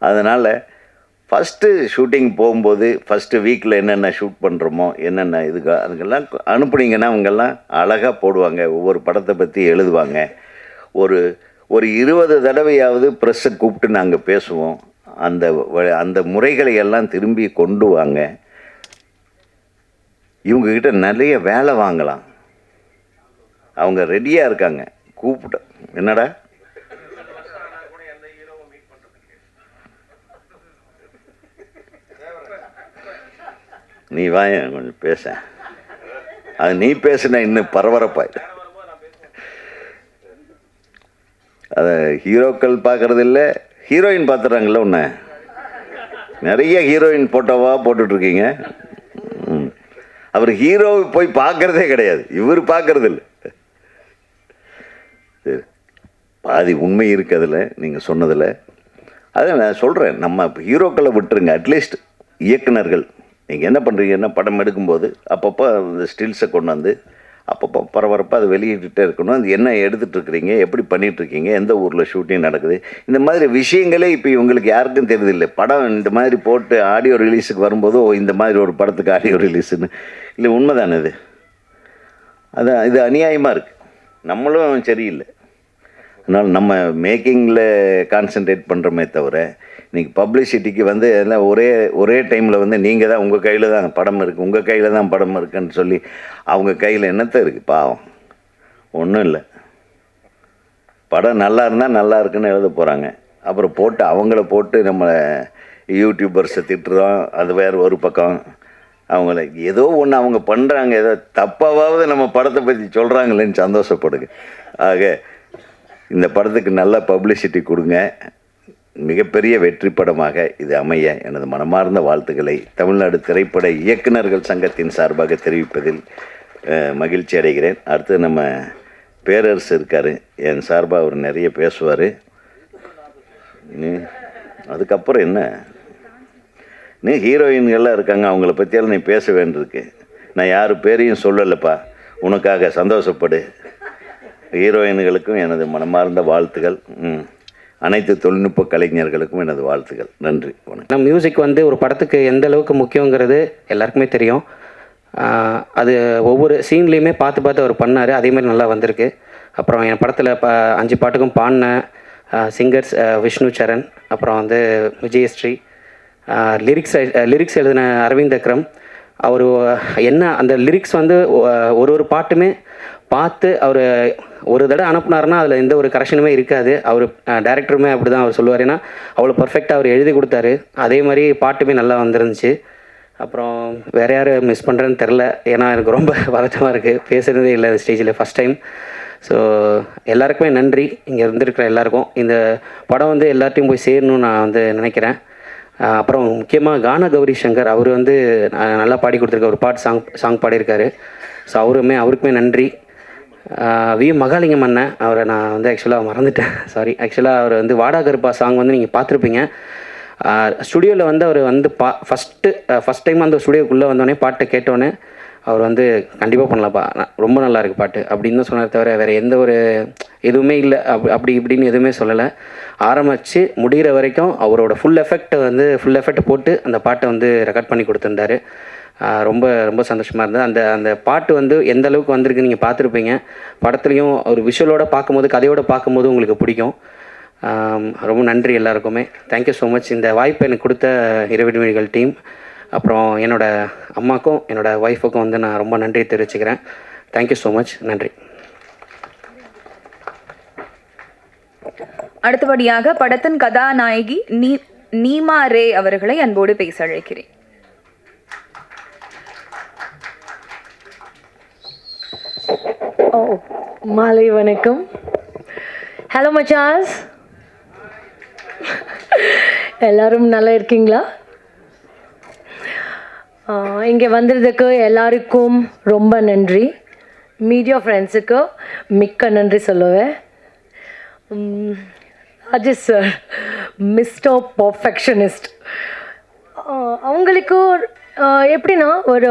அதனால் ஃபஸ்ட்டு ஷூட்டிங் போகும்போது ஃபஸ்ட்டு வீக்கில் என்னென்ன ஷூட் பண்ணுறோமோ என்னென்ன அதுக்கெல்லாம் அனுப்புனீங்கன்னா அவங்கெல்லாம் அழகாக போடுவாங்க. ஒவ்வொரு படத்தை பற்றி எழுதுவாங்க. ஒரு 20 தடவையாவது ப்ரெஸ்ஸை கூப்பிட்டு நாங்கள் பேசுவோம். அந்த முறைகளை எல்லாம் திரும்பி கொண்டு வாங்க. இவங்கக்கிட்ட நிறைய வேலை வாங்கலாம். அவங்க ரெடியாக இருக்காங்க. கூப்பிட்ட என்னடா நீ வாய கொஞ்சம் பேச, அது நீ பேசுனா இன்னும் பரபரப்பாய். அதை ஹீரோக்கள் பார்க்குறது இல்லை, ஹீரோயின் பார்த்துறாங்கள. ஒன்று நிறைய ஹீரோயின் ஃபோட்டோவாக போட்டுட்ருக்கீங்க. அவர் ஹீரோவை போய் பார்க்குறதே கிடையாது, இவர் பார்க்குறது இல்லை. சரி, பாதி உண்மை இருக்குது அதில் நீங்கள் சொன்னதில். அதை நான் சொல்கிறேன், நம்ம ஹீரோக்களை விட்டுருங்க. அட்லீஸ்ட் இயக்குனர்கள் நீங்கள் என்ன பண்ணுறீங்கன்னா படம் எடுக்கும்போது அப்பப்போ அந்த ஸ்டில்ஸை கொண்டு வந்து அப்பப்போ பரபரப்பாக அதை வெளியிட்டுட்டே இருக்கணும். அது என்ன எடுத்துகிட்ருக்குறீங்க, எப்படி பண்ணிகிட்ருக்கீங்க, எந்த ஊரில் ஷூட்டிங் நடக்குது, இந்த மாதிரி விஷயங்களே இப்போ இவங்களுக்கு யாருக்கும் தெரியுதில்லை. படம் இந்த மாதிரி போட்டு ஆடியோ ரிலீஸுக்கு வரும்போது இந்த மாதிரி ஒரு படத்துக்கு ஆடியோ ரிலீஸுன்னு இல்லை. உண்மைதானே இது? அதான் இது அநியாயமாக இருக்குது. நம்மளும் சரியில்லை. அதனால் நம்ம மேக்கிங்கில் கான்சன்ட்ரேட் பண்ணுறோமே தவிர இன்றைக்கி பப்ளிசிட்டிக்கு வந்து எல்லாம் ஒரே டைமில் வந்து நீங்கள் தான் உங்கள் கையில் தான் படம் இருக்குது, உங்கள் கையில் தான் படம் இருக்குன்னு சொல்லி அவங்க கையில் என்னத்த இருக்குது? பாவம், ஒன்றும் இல்லை. படம் நல்லா இருந்தால் நல்லா இருக்குன்னு எழுத போகிறாங்க. அப்புறம் அவங்கள போட்டு நம்ம யூடியூபர்ஸை திட்டுறோம். அது வேறு ஒரு பக்கம். அவங்கள ஏதோ ஒன்று அவங்க பண்ணுறாங்க, ஏதோ தப்பாவது நம்ம படத்தை பற்றி சொல்கிறாங்களேன்னு சந்தோஷப்படுங்க. ஆக இந்த படத்துக்கு நல்ல பப்ளிசிட்டி கொடுங்க. மிகப்பெரிய வெற்றி படமாக இது அமைய எனது மனமார்ந்த வாழ்த்துக்களை தமிழ்நாடு திரைப்பட இயக்குநர்கள் சங்கத்தின் சார்பாக தெரிவிப்பதில் மகிழ்ச்சி அடைகிறேன். அடுத்து நம்ம பேரரசு இருக்கார், என் சார்பாக அவர் நிறைய பேசுவார். அதுக்கப்புறம் என்ன, நீ ஹீரோயின்கள்லாம் இருக்காங்க, அவங்கள பற்றியாலும் நீ பேச வேண்டியிருக்கு. நான் யார் பேரையும் சொல்லலைப்பா, உனக்காக சந்தோஷப்படு. ஹீரோயின்களுக்கும் எனது மனமார்ந்த வாழ்த்துக்கள். அனைத்து தொழில்நுட்ப கலைஞர்களுக்கும் எனது வாழ்த்துக்கள். நன்றி, வணக்கம். மியூசிக் வந்து ஒரு படத்துக்கு எந்த அளவுக்கு முக்கியங்கிறது எல்லாருக்குமே தெரியும். அது ஒவ்வொரு சீன்லேயுமே பார்த்து அவர் பண்ணார். அதேமாதிரி நல்லா வந்திருக்கு. அப்புறம் என் படத்தில் 5 பாட்டுக்கும் பாடின சிங்கர்ஸ் விஷ்ணு சரண், அப்புறம் வந்து விஜயஸ்ரீ, லிரிக்ஸ் எழுதின அரவிந்த் அக்ரம். அவர் என்ன அந்த லிரிக்ஸ் வந்து ஒரு பாட்டுமே பார்த்து அவர் ஒரு தடவை அனுப்புனாருன்னா அதில் எந்த ஒரு கரெக்ஷனுமே இருக்காது. அவர் டைரக்டருமே அப்படி தான் அவர் சொல்லுவார். ஏன்னா அவ்வளோ பர்ஃபெக்டாக அவர் எழுதி கொடுத்தாரு. அதே மாதிரி பாட்டுமே நல்லா வந்துருந்துச்சு. அப்புறம் வேறு யார் மிஸ் பண்ணுறேன்னு தெரில. ஏன்னா எனக்கு ரொம்ப வருத்தமாக இருக்குது, பேசுகிறதே இல்லை ஸ்டேஜில் ஃபஸ்ட் டைம். ஸோ எல்லாருக்குமே நன்றி, இங்கே இருந்திருக்கிற எல்லாருக்கும். இந்த படம் வந்து எல்லார்ட்டையும் போய் சேரணும்னு நான் வந்து நினைக்கிறேன். அப்புறம் முக்கியமாக கான கௌரி சங்கர், அவர் வந்து நல்லா பாடி கொடுத்துருக்க ஒரு பாட்டு சாங் பாடியிருக்காரு. ஸோ அவருக்குமே நன்றி. வி மகாலிங்கம் அண்ணன், அவரை நான் வந்து ஆக்சுவலாக மறந்துட்டேன், சாரி. ஆக்சுவலாக அவர் வந்து வாடா கருப்பா சாங் வந்து நீங்கள் பார்த்துருப்பீங்க. ஸ்டுடியோவில் வந்து அவர் வந்து ஃபஸ்ட் டைம் அந்த ஸ்டுடியோக்குள்ளே வந்தோடனே பாட்டை கேட்டோன்னே அவர் வந்து கண்டிப்பாக பண்ணலாம்ப்பா, ரொம்ப நல்லா இருக்குது பாட்டு அப்படின்னு தான் சொன்னார். தவிர வேறு எந்த ஒரு எதுவுமே இல்லை, அப்படி இப்படின்னு எதுவுமே சொல்லலை. ஆரம்பித்து முடிகிற வரைக்கும் அவரோட ஃபுல் எஃபெக்ட் போட்டு அந்த பாட்டை வந்து ரெக்கார்ட் பண்ணி கொடுத்துருந்தாரு. ரொம்ப ரொம்ப சந்தோஷமாக இருந்தது. அந்த பாட்டு வந்து எந்த அளவுக்கு வந்திருக்கு நீங்கள் பார்த்துருப்பீங்க. படத்துலையும் ஒரு விஷுவலோடு பார்க்கும்போது, கதையோடு பார்க்கும்போது உங்களுக்கு பிடிக்கும். ரொம்ப நன்றி எல்லாருக்குமே. Thank you so much. இந்த வாய்ப்பை எனக்கு கொடுத்த இரவின் விழிகள் டீம், அப்புறம் என்னோடய அம்மாக்கும் என்னோடய ஒய்ஃபுக்கும் வந்து நான் ரொம்ப நன்றி தெரிவிச்சுக்கிறேன். Thank you so much. நன்றி. அடுத்தபடியாக படத்தின் கதாநாயகி நீமா ரே அவர்களை அன்போடு பேச அழைக்கிறேன். மாலை வணக்கம். ஹலோ மச்சாஸ், எல்லாரும் நல்லா இருக்கீங்களா? இங்கே வந்ததுக்கு எல்லாருக்கும் ரொம்ப நன்றி. மீடியா ஃப்ரெண்ட்ஸுக்கு மிக்க நன்றி சொல்லுவேன். Rajesh sir, mister perfectionist. அவங்களுக்கு எப்படின்னா ஒரு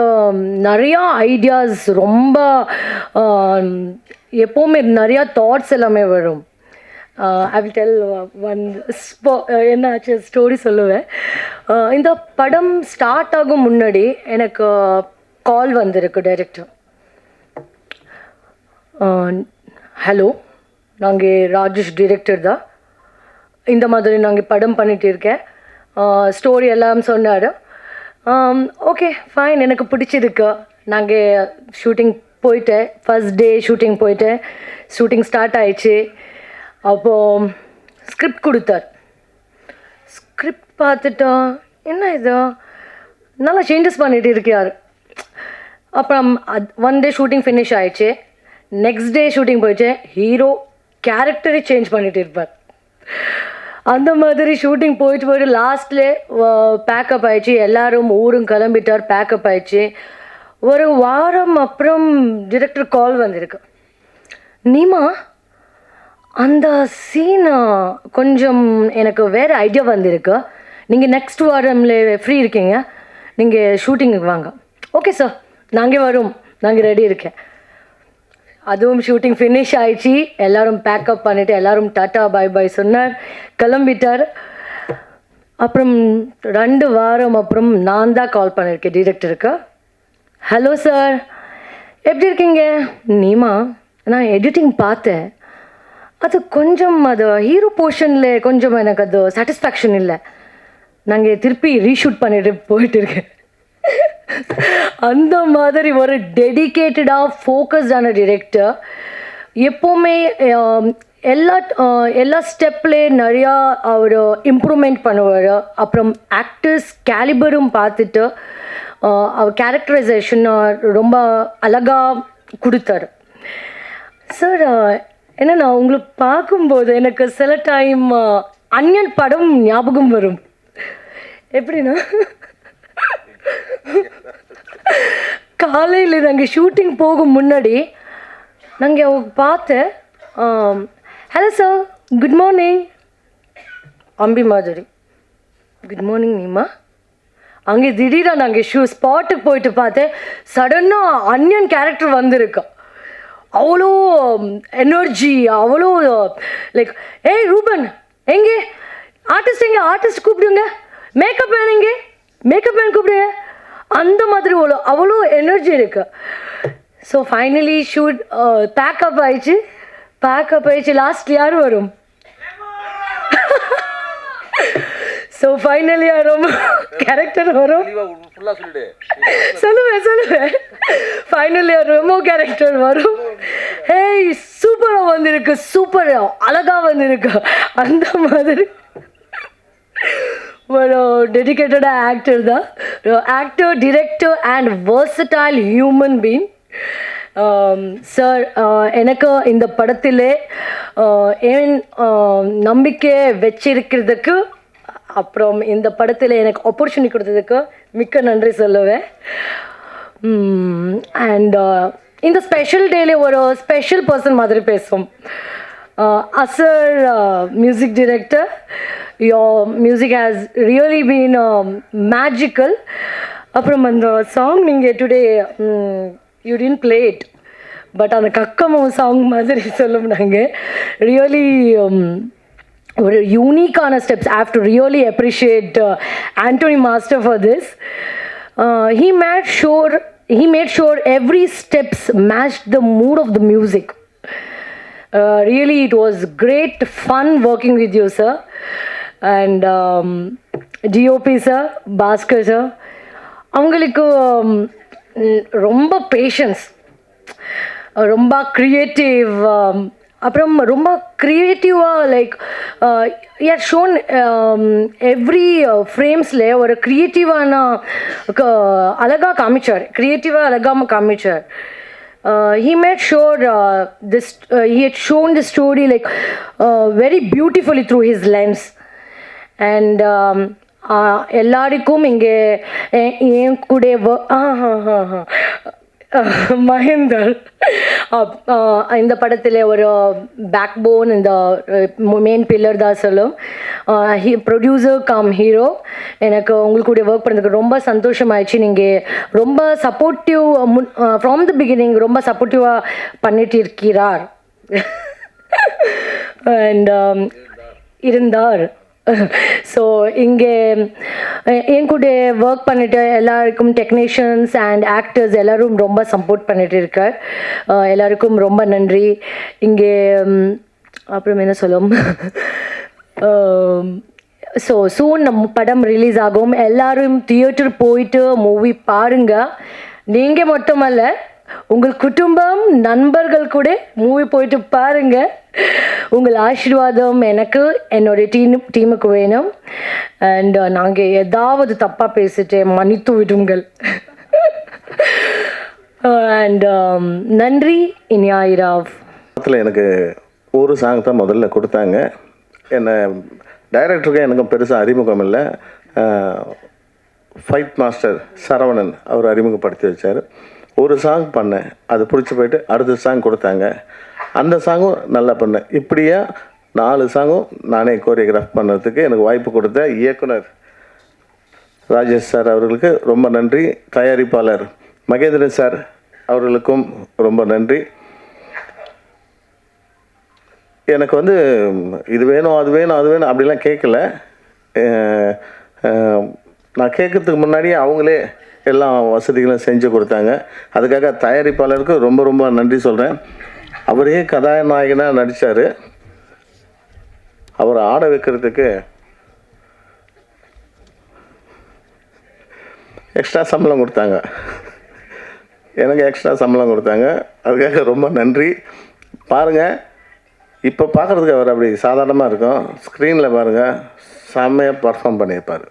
நிறையா ஐடியாஸ், ரொம்ப எப்போவுமே நிறையா தாட்ஸ் எல்லாமே வரும். ஐ வில் டெல் ஒன் என்ன ஆச்சு ஸ்டோரி சொல்லுவேன். இந்த படம் ஸ்டார்ட் ஆகும் முன்னாடி எனக்கு கால் வந்திருக்கு டைரக்டர். ஹலோ, நாங்கள் ராஜேஷ் டிரெக்டர் தான், இந்த மாதிரி நாங்கள் படம் பண்ணிகிட்டு இருக்கேன், ஸ்டோரி எல்லாம் சொன்னார். ஓகே ஃபைன், எனக்கு பிடிச்சிருக்கு. நாங்கள் ஷூட்டிங் போயிட்டேன், ஃபஸ்ட் டே ஷூட்டிங் போயிட்டேன். ஷூட்டிங் ஸ்டார்ட் ஆயிடுச்சு. அப்போது ஸ்கிரிப்ட் கொடுத்தார். ஸ்கிரிப்ட் பார்த்துட்டா என்ன இது நல்லா சேஞ்சஸ் பண்ணிகிட்டு இருக்கார். அப்புறம் ஒன் டே ஷூட்டிங் ஃபினிஷ் ஆயிடுச்சு. நெக்ஸ்ட் டே ஷூட்டிங் போயிடுச்சு. ஹீரோ கேரக்டரை சேஞ்ச் பண்ணிகிட்டு இருப்பார். அந்த மாதிரி ஷூட்டிங் போயிட்டு லாஸ்ட்லேயே பேக்கப் ஆயிடுச்சு. எல்லோரும் ஊரும் கிளம்பிட்டார், பேக்கப் ஆயிடுச்சு. ஒரு வாரம் அப்புறம் டிரெக்டர் கால் வந்திருக்கு. நீமா, அந்த சீனை கொஞ்சம் எனக்கு வேறு ஐடியா வந்திருக்கு, நீங்கள் நெக்ஸ்ட் வாரம்ல ஃப்ரீ இருக்கீங்க, நீங்கள் ஷூட்டிங்குக்கு வாங்க. ஓகே சார், நாங்கள் வரோம், நாங்கள் ரெடி இருக்கேன். அதுவும் ஷூட்டிங் ஃபினிஷ் ஆயிடுச்சு. எல்லோரும் பேக்கப் பண்ணிவிட்டு எல்லோரும் டாட்டா பாய் பாய் சொன்னார், கிளம்பிட்டார். அப்புறம் 2 வாரம் அப்புறம் நான் தான் கால் பண்ணியிருக்கேன் டிரெக்டருக்கு. ஹலோ சார், எப்படி இருக்கீங்க? நீமா, நான் எடிட்டிங் பார்த்தேன், அது கொஞ்சம் அது ஹீரோ போர்ஷனில் கொஞ்சம் எனக்கு அது சாட்டிஸ்ஃபேக்ஷன் இல்லை, நாங்கள் திருப்பி ரீஷூட் பண்ணிட்டு போயிட்டு இருக்கேன். அந்த மாதிரி ஒரு டெடிக்கேட்டடாக ஃபோக்கஸ்டான டிரெக்டர். எப்போவுமே எல்லா ஸ்டெப்லே நிறையா அவர் இம்ப்ரூவ்மெண்ட் பண்ணுவார். அப்புறம் ஆக்டர்ஸ் கேலிபரும் பார்த்துட்டு அவர் கேரக்டரைசேஷன் ரொம்ப அழகாக கொடுத்தாரு. சார், என்னன்னா உங்களுக்கு பார்க்கும்போது எனக்கு சில டைம் அன்யன் படம் ஞாபகம் வரும். எப்படின்னா, காலையில் நாங்கள் ஷூட்டிங் போகும் முன்னாடி நாங்கள் பார்த்தேன். Hello sir, good morning. Ambi மாதிரி, குட் மார்னிங் நீமா. அங்கே திடீராக நாங்கள் ஸ்பாட்டுக்கு போயிட்டு பார்த்தேன், சடனாக அன்யன் கேரக்டர் வந்திருக்கு. அவ்வளோ எனர்ஜி, அவ்வளோ லைக், ஏய் ரூபன் எங்கே ஆர்டிஸ்ட், எங்கே ஆர்டிஸ்ட் கூப்பிடுங்க, மேக்கப் மேன் எங்கே மேக்கப் மேன் கூப்பிடுங்க, அந்த மாதிரி அவ்வளோ எனர்ஜி இருக்கு. ஸோ ஃபைனலி ஷூட் பேக்கப் ஆயிடுச்சு. லாஸ்ட் யார் வரும்? ஸோ ஃபைனலியாக ரொம்ப கேரக்டர் வரும். சொல்லுவேன் ஃபைனலியாக ரொம்ப கேரக்டர் வரும். ஹேய் சூப்பராக வந்திருக்கு, சூப்பர் அழகாக வந்திருக்கு. அந்த மாதிரி ஒரு டெடிக்கேட்டடாக ஆக்டர் தான். Actor, director and versatile human being. Sir எனக்கு இந்த படத்திலே என் நம்பிக்கை வச்சிருக்கிறதுக்கு, அப்புறம் இந்த படத்தில் எனக்கு ஆப்பர்ச்சுனிட்டி கொடுத்ததுக்கு மிக்க நன்றி சொல்லுவேன். அண்ட் இந்த ஸ்பெஷல் டேலே ஒரு ஸ்பெஷல் பர்சன் மாதிரி பேசும். அசர் music director, your music has really been magical. அப்புறம் அந்த சாங் நீங்கள் today you didn't play it, but அந்த கக்கமோ சாங் மாதிரி சொல்லும்னாங்க. ரியலி ஒரு யூனிக்கான steps. I have to really appreciate Anthony Master for this. He made sure every steps matched the mood of the music. Really it was great fun working with you, sir. And DOP sir, Bhaskar sir, அவங்களுக்கு ரொம்ப patience, ரொம்ப creative, அப்புறம் ரொம்ப க்ரியேட்டிவாக like யார் shown every ஃப்ரேம்ஸில் ஒரு க்ரியேட்டிவான அழகாக காமிச்சார். He made sure he had shown the story like very beautifully through his lens. And எல்லாருக்கும் இங்கே என் கூட மகேந்தர் இந்த படத்தில் ஒரு பேக் போன், இந்த மெயின் பில்லர் தான் சொல்லும். Producer cum hero. எனக்கு உங்களுக்கு கூட ஒர்க் பண்ணுறதுக்கு ரொம்ப சந்தோஷமாயிடுச்சு. நீங்கள் ரொம்ப சப்போர்ட்டிவ் ஃப்ரம் த பிகினிங், ரொம்ப சப்போர்ட்டிவாக பண்ணிட்டு இருக்கிறார் அண்ட் இருந்தார். ஸோ இங்கே என் கூட ஒர்க் பண்ணிட்டு எல்லாருக்கும் டெக்னீஷியன்ஸ் அண்ட் ஆக்டர்ஸ் எல்லோரும் ரொம்ப சப்போர்ட் பண்ணிட்டு இருக்கார். எல்லாருக்கும் ரொம்ப நன்றி. இங்கே அப்புறம் என்ன சொல்லும், ஸோ சூன் நம்ம படம் ரிலீஸ் ஆகும். எல்லோரும் தியேட்டர் போயிட்டு மூவி பாருங்கள். நீங்கள் மட்டுமல்ல, உங்கள் குடும்பம் நண்பர்கள் கூட மூவி போயிட்டு பாருங்கள். உங்கள் ஆசீர்வாதம் எனக்கு என்னுடைய டீமுக்கு வேணும். அண்ட் நாங்கள் ஏதாவது தப்பாக பேசிட்டு மன்னித்து விடுங்கள். அண்ட் நன்றி. இனியாயிராவ் எனக்கு ஒரு சாங் தான் முதல்ல கொடுத்தாங்க. என்னை டைரக்டருக்கு எனக்கும் பெருசாக அறிமுகம் இல்லை. ஃபைட் மாஸ்டர் சரவணன் அவர் அறிமுகப்படுத்தி வச்சார். ஒரு சாங் பண்ணேன், அது பிடிச்சி போயிட்டு அடுத்த சாங் கொடுத்தாங்க. அந்த சாங்கும் நல்லா பண்ணேன். இப்படியா 4 சாங்கும் நானே கோரியோகிராஃப் பண்ணுறதுக்கு எனக்கு வாய்ப்பு கொடுத்த இயக்குனர் ராஜேஷ் சார் அவர்களுக்கு ரொம்ப நன்றி. தயாரிப்பாளர் மகேந்திரன் சார் அவர்களுக்கும் ரொம்ப நன்றி. எனக்கு வந்து இது வேணும் அது வேணும் அது வேணும் அப்படிலாம் கேட்கல. நான் கேட்கறதுக்கு முன்னாடியே அவங்களே எல்லா வசதிகளும் செஞ்சு கொடுத்தாங்க. அதுக்காக தயாரிப்பாளருக்கு ரொம்ப ரொம்ப நன்றி சொல்கிறேன். அவரே கதாநாயகனாக நடித்தார். அவரை ஆட வைக்கிறதுக்கு எக்ஸ்ட்ரா சம்பளம் கொடுத்தாங்க. எனக்கு எக்ஸ்ட்ரா சம்பளம் கொடுத்தாங்க. அதுக்காக ரொம்ப நன்றி. பாருங்கள், இப்போ பார்க்குறதுக்கு அவர் அப்படி சாதாரணமாக இருக்கும். ஸ்க்ரீனில் பாருங்கள், செம்மையாக பர்ஃபார்ம் பண்ணியிருப்பார்.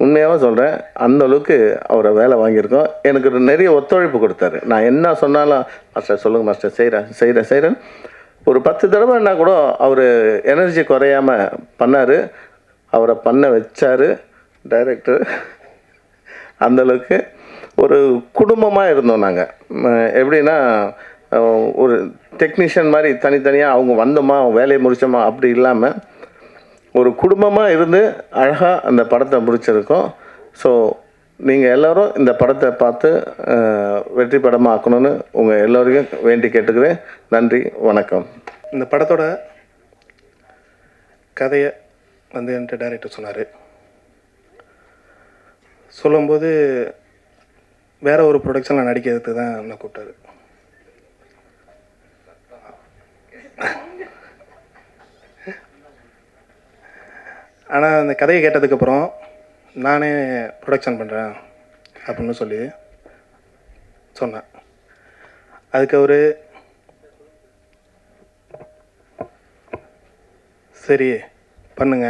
உண்மையாக சொல்கிறேன், அந்தளவுக்கு அவரை வேலை வாங்கியிருக்கோம். எனக்கு நிறைய ஒத்துழைப்பு கொடுத்தாரு. நான் என்ன சொன்னாலும் மாஸ்டர் சொல்லுங்கள் மாஸ்டர், செய்கிறேன் ஒரு 10 தடவைன்னா கூட அவர் எனர்ஜி குறையாமல் பண்ணார். அவரை பண்ண வச்சார் டைரக்டர். அந்தளவுக்கு ஒரு குடும்பமாக இருந்தோம் நாங்கள். எப்படின்னா ஒரு டெக்னீஷியன் மாதிரி தனித்தனியாக அவங்க வந்தோமா வேலையை முடித்தோமா அப்படி இல்லாமல் ஒரு குடும்பமாக இருந்து அழகாக அந்த படத்தை முடிச்சிருக்கோம். ஸோ நீங்கள் எல்லோரும் இந்த படத்தை பார்த்து வெற்றி படமாக ஆக்கணும்னு உங்கள் எல்லோரையும் வேண்டி கேட்டுக்கிறேன். நன்றி, வணக்கம். இந்த படத்தோட கதையை வந்து என்கிட்ட டைரக்டர் சொன்னார். சொல்லும்போது வேற ஒரு ப்ரொடக்ஷனில் நடிக்கிறதுக்கு தான் என்னை கூப்பிட்டாரு. ஆனால் அந்த கதையை கேட்டதுக்கப்புறம் நானே ப்ரொடக்ஷன் பண்ணுறேன் அப்படின்னு சொல்லி சொன்னேன். அதுக்கு அவர் சரி பண்ணுங்க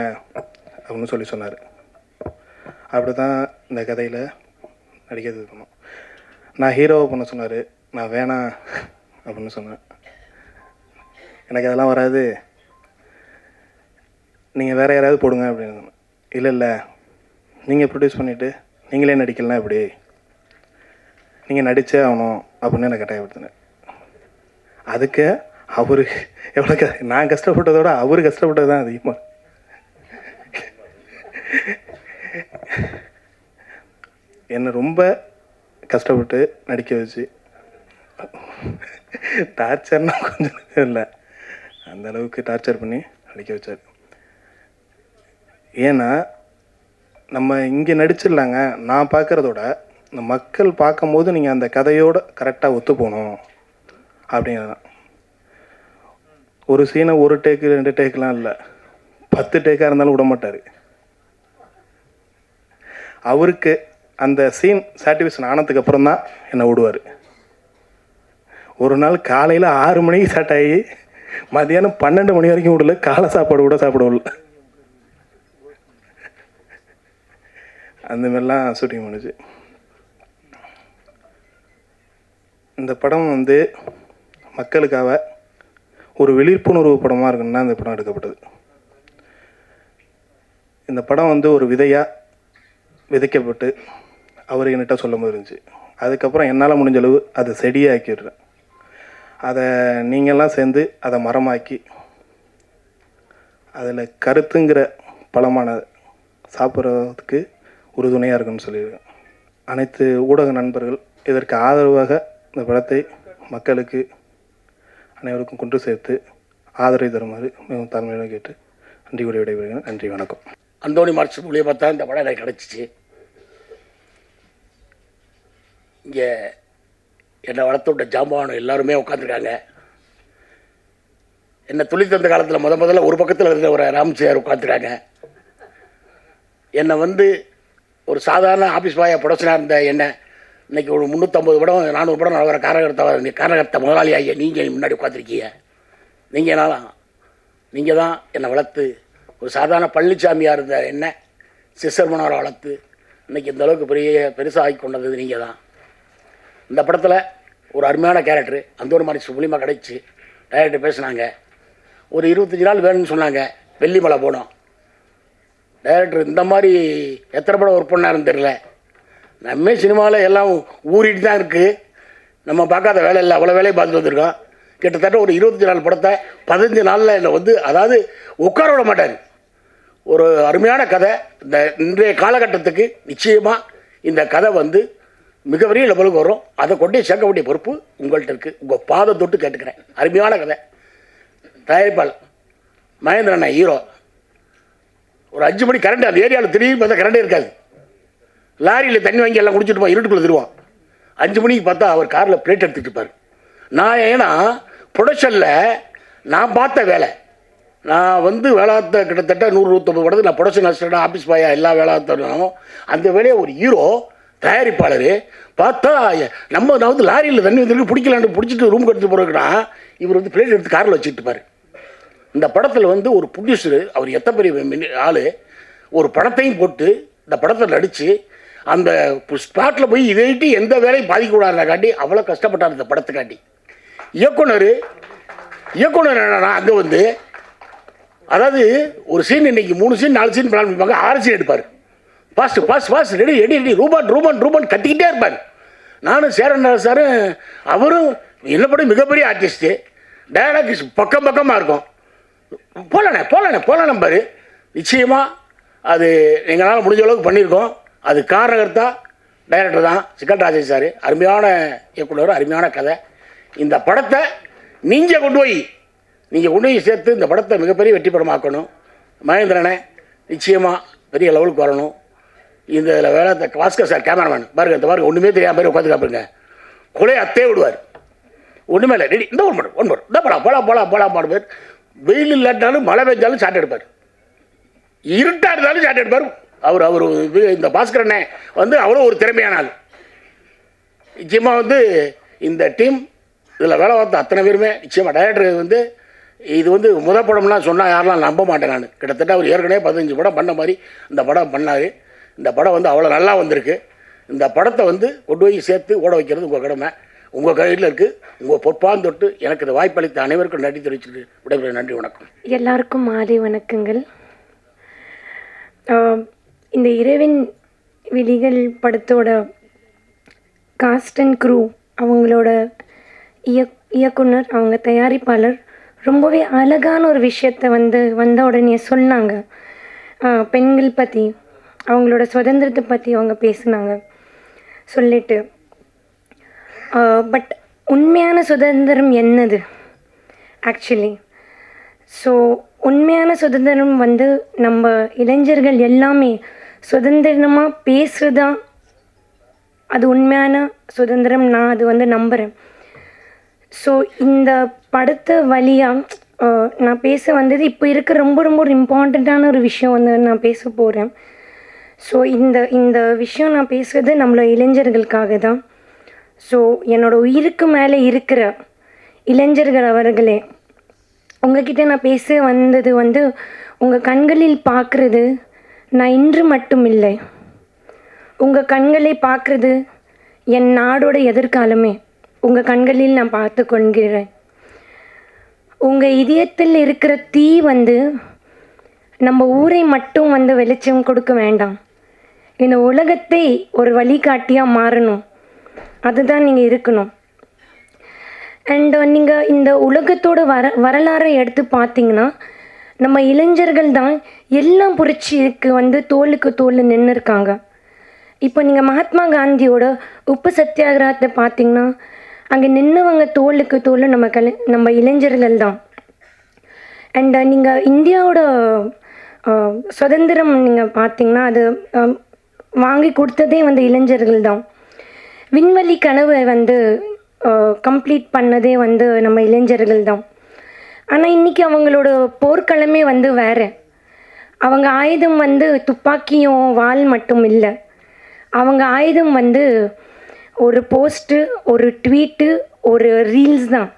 அப்படின்னு சொல்லி சொன்னார். அப்படி தான் இந்த கதையில் நடிக்கிறது இருக்கணும். நான் ஹீரோவை பண்ண சொன்னார், நான் வேணாம் அப்படின்னு சொன்னேன். எனக்கு அதெல்லாம் வராது, நீங்கள் வேறு யாராவது போடுங்க அப்படின்னு. இல்லை நீங்கள் ப்ரொடியூஸ் பண்ணிவிட்டு நீங்களே நடிக்கலாம் எப்படி, நீங்கள் நடித்தே ஆகணும் அப்படின்னு எனக்கு கட்டாயப்படுத்தினேன். அதுக்கு அவர் எவ்வளோ நான் கஷ்டப்பட்டதோட அவர் கஷ்டப்பட்டது தான் அதிகமாக. என்னை ரொம்ப கஷ்டப்பட்டு நடிக்க வச்சு, டார்ச்சர்னா கொஞ்சம் இல்லை, அந்த அளவுக்கு டார்ச்சர் பண்ணி நடிக்க வச்சார். ஏன்னா நம்ம இங்கே நடிச்சிடலாங்க, நான் பார்க்குறதோட இந்த மக்கள் பார்க்கும்போது நீங்கள் அந்த கதையோடு கரெக்டாக ஒத்து போகணும் அப்படின்னா. ஒரு சீனை ஒரு டேக்கு 2 டேக்கெலாம் இல்லை, 10 டேக்காக இருந்தாலும் விட மாட்டார். அவருக்கு அந்த சீன் சாட்டிஸ்ஃபேக்ஷன் ஆனதுக்கு அப்புறம் தான் என்னை விடுவார். ஒரு நாள் காலையில் 6 மணிக்கு ஸ்டார்ட் ஆகி மதியானம் 12 மணி வரைக்கும் விடல, காலை சாப்பாடு கூட சாப்பிட விடல. அந்த மாதிரிலாம் ஷூட்டிங் பண்ணுச்சு. இந்த படம் வந்து மக்களுக்காக ஒரு விழிப்புணர்வு படமாக இருக்குன்னா இந்த படம் எடுக்கப்பட்டது. இந்த படம் வந்து ஒரு விதையாக விதைக்கப்பட்டு அவர் என்கிட்ட சொல்லும் போது இருந்துச்சு. அதுக்கப்புறம் என்னால் முடிஞ்ச அளவு அதை செடியாக ஆக்கிடுறேன். அதை நீங்கள்லாம் சேர்ந்து அதை மரமாக்கி அதில் கருத்துங்கிற பழமான சாப்பிட்றதுக்கு உறுதுணையாக இருக்குன்னு சொல்லியிருக்கேன். அனைத்து ஊடக நண்பர்கள் இதற்கு ஆதரவாக இந்த படத்தை மக்களுக்கு அனைவருக்கும் கொண்டு சேர்த்து ஆதரவு தருமாறு மிகவும் தாழ்மையாக கேட்டு நன்றி கூறி விடைபெறுகிறேன். நன்றி, வணக்கம். அந்தோணி மார்க்ஸ் மூலியமாக தான் இந்த படம் எனக்கு கிடச்சிச்சு. இங்கே என்னை வளர்த்து விட்ட ஜாம்பவானம் எல்லாருமே உட்காந்துருக்காங்க. என்னை துளி தந்த காலத்தில் முதல்ல ஒரு பக்கத்தில் இருந்த ஒரு ராம்சியார் உட்காந்துருக்காங்க. என்னை வந்து ஒரு சாதாரண ஆஃபீஸ் பாயாக ப்ரொடக்ஷனாக இருந்த என்னை இன்றைக்கி ஒரு 350 படம் 400 படம் வர காரகர்த்த முதலாளி ஆகிய நீங்கள் முன்னாடி உட்காந்துருக்கீங்க. நீங்கள் தான் என்னை வளர்த்து ஒரு சாதாரண பழனிசாமியாக இருந்த என்ன சிஸ்டர் மனோரை வளர்த்து இன்றைக்கி இந்த அளவுக்கு பெருசாக ஆகி கொண்டது நீங்கள் தான். இந்த படத்தில் ஒரு அருமையான கேரக்டரு அந்தோணி மார்க்ஸ் மூலியமாக கிடைச்சி டைரக்டர் பேசினாங்க. ஒரு 25 நாள் வேணும்னு சொன்னாங்க. வெள்ளிமலை போனோம். டைரக்டர் இந்த மாதிரி எத்தனை படம் ஒர்க் பண்ணாருன்னு தெரில. நம்ம சினிமாவில் எல்லாம் ஊறிட்டு தான் இருக்குது, நம்ம பார்க்காத வேலை இல்லை, அவ்வளோ வேலையை பார்த்துட்டு வந்திருக்கோம். கிட்டத்தட்ட ஒரு 25 நாள் படத்தை 15 நாளில் என்னை வந்து அதாவது உட்கார விட மாட்டார். ஒரு அருமையான கதை. இந்த இன்றைய காலகட்டத்துக்கு நிச்சயமாக இந்த கதை வந்து மிகப்பெரிய லெவலுக்கு வரும். அதை கொண்டே சேர்க்க வேண்டிய பொறுப்பு உங்கள்கிட்ட இருக்குது. உங்கள் பாதை தொட்டு கேட்டுக்கிறேன். அருமையான கதை. தயாரிப்பாளர் மகேந்திரண்ணா ஹீரோ. ஒரு 5 மணி கரண்ட் அந்த ஏரியாவில் திரும்பி பார்த்தா கரண்டே இருக்காது. லாரியில் தண்ணி வாங்கி எல்லாம் குடிச்சிட்டு இருட்டுக்குள்ளே தருவான். 5 மணிக்கு பார்த்தா அவர் காரில் பிளேட் எடுத்துகிட்டு இருப்பார். நான் ஏன்னா ப்ரொடக்ஷனில் நான் பார்த்த வேலை, நான் வந்து வேளாத்த கிட்டத்தட்ட 100-150 படத்துக்கு நான் ப்ரொடக்ஷன் அசிஸ்டன்ட் ஆஃபீஸ் பாயா எல்லா வேளாத்தனும் அந்த வேலையை ஒரு ஹீரோ தயாரிப்பாளர் பார்த்தா நான் வந்து லாரியில் தண்ணி வந்துருக்கு பிடிக்கலான்னு பிடிச்சிட்டு ரூம் எடுத்து போகிறதுக்குன்னா இவர் வந்து பிளேட் எடுத்து காரில் வச்சுட்டு இருப்பார். இந்த படத்தில் வந்து ஒரு ப்ரொடியூசரு அவர் எத்தனை பெரிய ஆள் ஒரு படத்தையும் போட்டு இந்த படத்தை நடித்து அந்த ஸ்பாட்டில் போய் இதைட்டு எந்த வேலையும் பாதிக்கக்கூடாதுனாக்காண்டி அவ்வளோ கஷ்டப்பட்டார் இந்த படத்துக்காண்டி. இயக்குனர் என்னன்னா அங்கே வந்து அதாவது ஒரு சீன் இன்னைக்கு 3 சீன் 4 சீன் பிளான் பண்ணிப்பாங்க, 6 சீன் எடுப்பார். ஃபாஸ்ட் ரெடி ரூபான் கத்திக்கிட்டே இருப்பார். நானும் சேரன் சாரும் அவரும் என்ன படம் மிகப்பெரிய ஆர்டிஸ்ட்டு. டைலாக்ஸ் பக்கமாக இருக்கும். போகலானே பாரு. நிச்சயமாக அது எங்களால் முடிஞ்ச அளவுக்கு பண்ணியிருக்கோம். அது காரணகர்த்தா டைரக்டர் தான் சிக்கல் ராஜேஷ் சார். அருமையான இயக்குனர், அருமையான கதை. இந்த படத்தை நீங்கள் கொண்டு போய் சேர்த்து இந்த படத்தை மிகப்பெரிய வெற்றி படமாக்கணும். மகேந்திரனை நிச்சயமாக பெரிய லெவலுக்கு வரணும். இந்த வேலை பாஸ்கர் சார் கேமராமேன் பாருங்க, இந்த பாருங்க ஒன்றுமே தெரியாம பேர் உட்காந்து காப்பிருங்க. கொலையை அத்தே விடுவார். ஒன்றுமே இல்லை, ரெடி இந்த ஒன் இந்த போலாம் பேர். வெயில் இல்லாட்டாலும் மழை பெஞ்சாலும் சாட்டை எடுப்பார். இருட்டாக இருந்தாலும் ஷாட் எடுப்பார். அவர் இந்த பாஸ்கரண்ணே வந்து அவ்வளோ ஒரு திறமையான ஆள். நிச்சயமாக வந்து இந்த டீம் இதில் வேலை பார்த்த அத்தனை பேருமே நிச்சயமாக டைரக்டர் வந்து இது வந்து முதல் படம்லாம் சொன்னால் யாரெல்லாம் நம்ப மாட்டேன் நான். கிட்டத்தட்ட அவர் ஏற்கனவே 15 படம் பண்ண மாதிரி இந்த படம் பண்ணார். இந்த படம் வந்து அவ்வளோ நல்லா வந்திருக்கு. இந்த படத்தை வந்து கொண்டு போய் சேர்த்து ஓட வைக்கிறது உங்கள் கடமை, உங்கள் கையில் இருக்குது. உங்கள் பொற்பான் தொட்டு எனக்கு இந்த வாய்ப்பளித்த அனைவருக்கும் நன்றி தெரிவிச்சுட்டு விடைபெற. நன்றி, வணக்கம். எல்லாருக்கும் மாலை வணக்கங்கள். இந்த இரவின் விழிகள் படத்தோட காஸ்ட் அண்ட் க்ரூ, அவங்களோட இயக்குனர், அவங்க தயாரிப்பாளர் ரொம்பவே அழகான ஒரு விஷயத்தை வந்த உடனே சொன்னாங்க. பெண்கள் பற்றி, அவங்களோட சுதந்திரத்தை பற்றி அவங்க பேசினாங்க. சொல்லிட்டு பட் உண்மையான சுதந்திரம் என்னது ஆக்சுவலி? ஸோ உண்மையான சுதந்திரம் நம்ம இளைஞர்கள் எல்லாமே சுதந்திரமாக பேசுகிறதா அது உண்மையான சுதந்திரம். நான் அது நம்புகிறேன். ஸோ இந்த படத்தை வழியாக நான் பேச வந்தது இப்போ இருக்க ரொம்ப ரொம்ப ஒரு இம்பார்ட்டண்ட்டான ஒரு விஷயம் நான் பேச போகிறேன். ஸோ இந்த விஷயம் நான் பேசுகிறது நம்மளோட இளைஞர்களுக்காக தான். ஸோ என்னோடய உயிருக்கு மேலே இருக்கிற இளைஞர்கள் அவர்களே, உங்ககிட்ட நான் பேச வந்தது உங்கள் கண்களில் பார்க்குறது நான் இன்று மட்டும் இல்லை, உங்கள் கண்களை பார்க்குறது என் நாடோட எதிர்காலமே உங்கள் கண்களில் நான் பார்த்து கொள்கிறேன். உங்கள் இதயத்தில் இருக்கிற தீ நம்ம ஊரை மட்டும் வெளிச்சம் கொடுக்க வேண்டாம், இந்த உலகத்தை ஒரு வழிகாட்டியாக மாறணும். அதுதான் நீங்கள் இருக்கணும். அண்ட் நீங்கள் இந்த உலகத்தோட வரலாறை எடுத்து பார்த்தீங்கன்னா நம்ம இளைஞர்கள் தான் எல்லாம் புரட்சிக்கு தோளுக்கு தோல் நின்று இருக்காங்க. இப்போ நீங்கள் மகாத்மா காந்தியோட உப்பு சத்தியாகிரகத்தை பார்த்தீங்கன்னா அங்கே நின்னவங்க தோளுக்கு தோல் நம்ம இளைஞர்கள் தான். அண்ட் நீங்கள் இந்தியாவோட சுதந்திரம் நீங்கள் பார்த்தீங்கன்னா அது வாங்கி கொடுத்ததே இளைஞர்கள் தான். விண்வெளி கனவை கம்ப்ளீட் பண்ணதே நம்ம இளைஞர்கள் தான். ஆனால் இன்றைக்கி அவங்களோட போர்க்களமே வேறு. அவங்க ஆயுதம் துப்பாக்கியும் வாள் மட்டும் இல்லை, அவங்க ஆயுதம் ஒரு போஸ்ட்டு, ஒரு ட்வீட்டு, ஒரு ரீல்ஸ் தான்.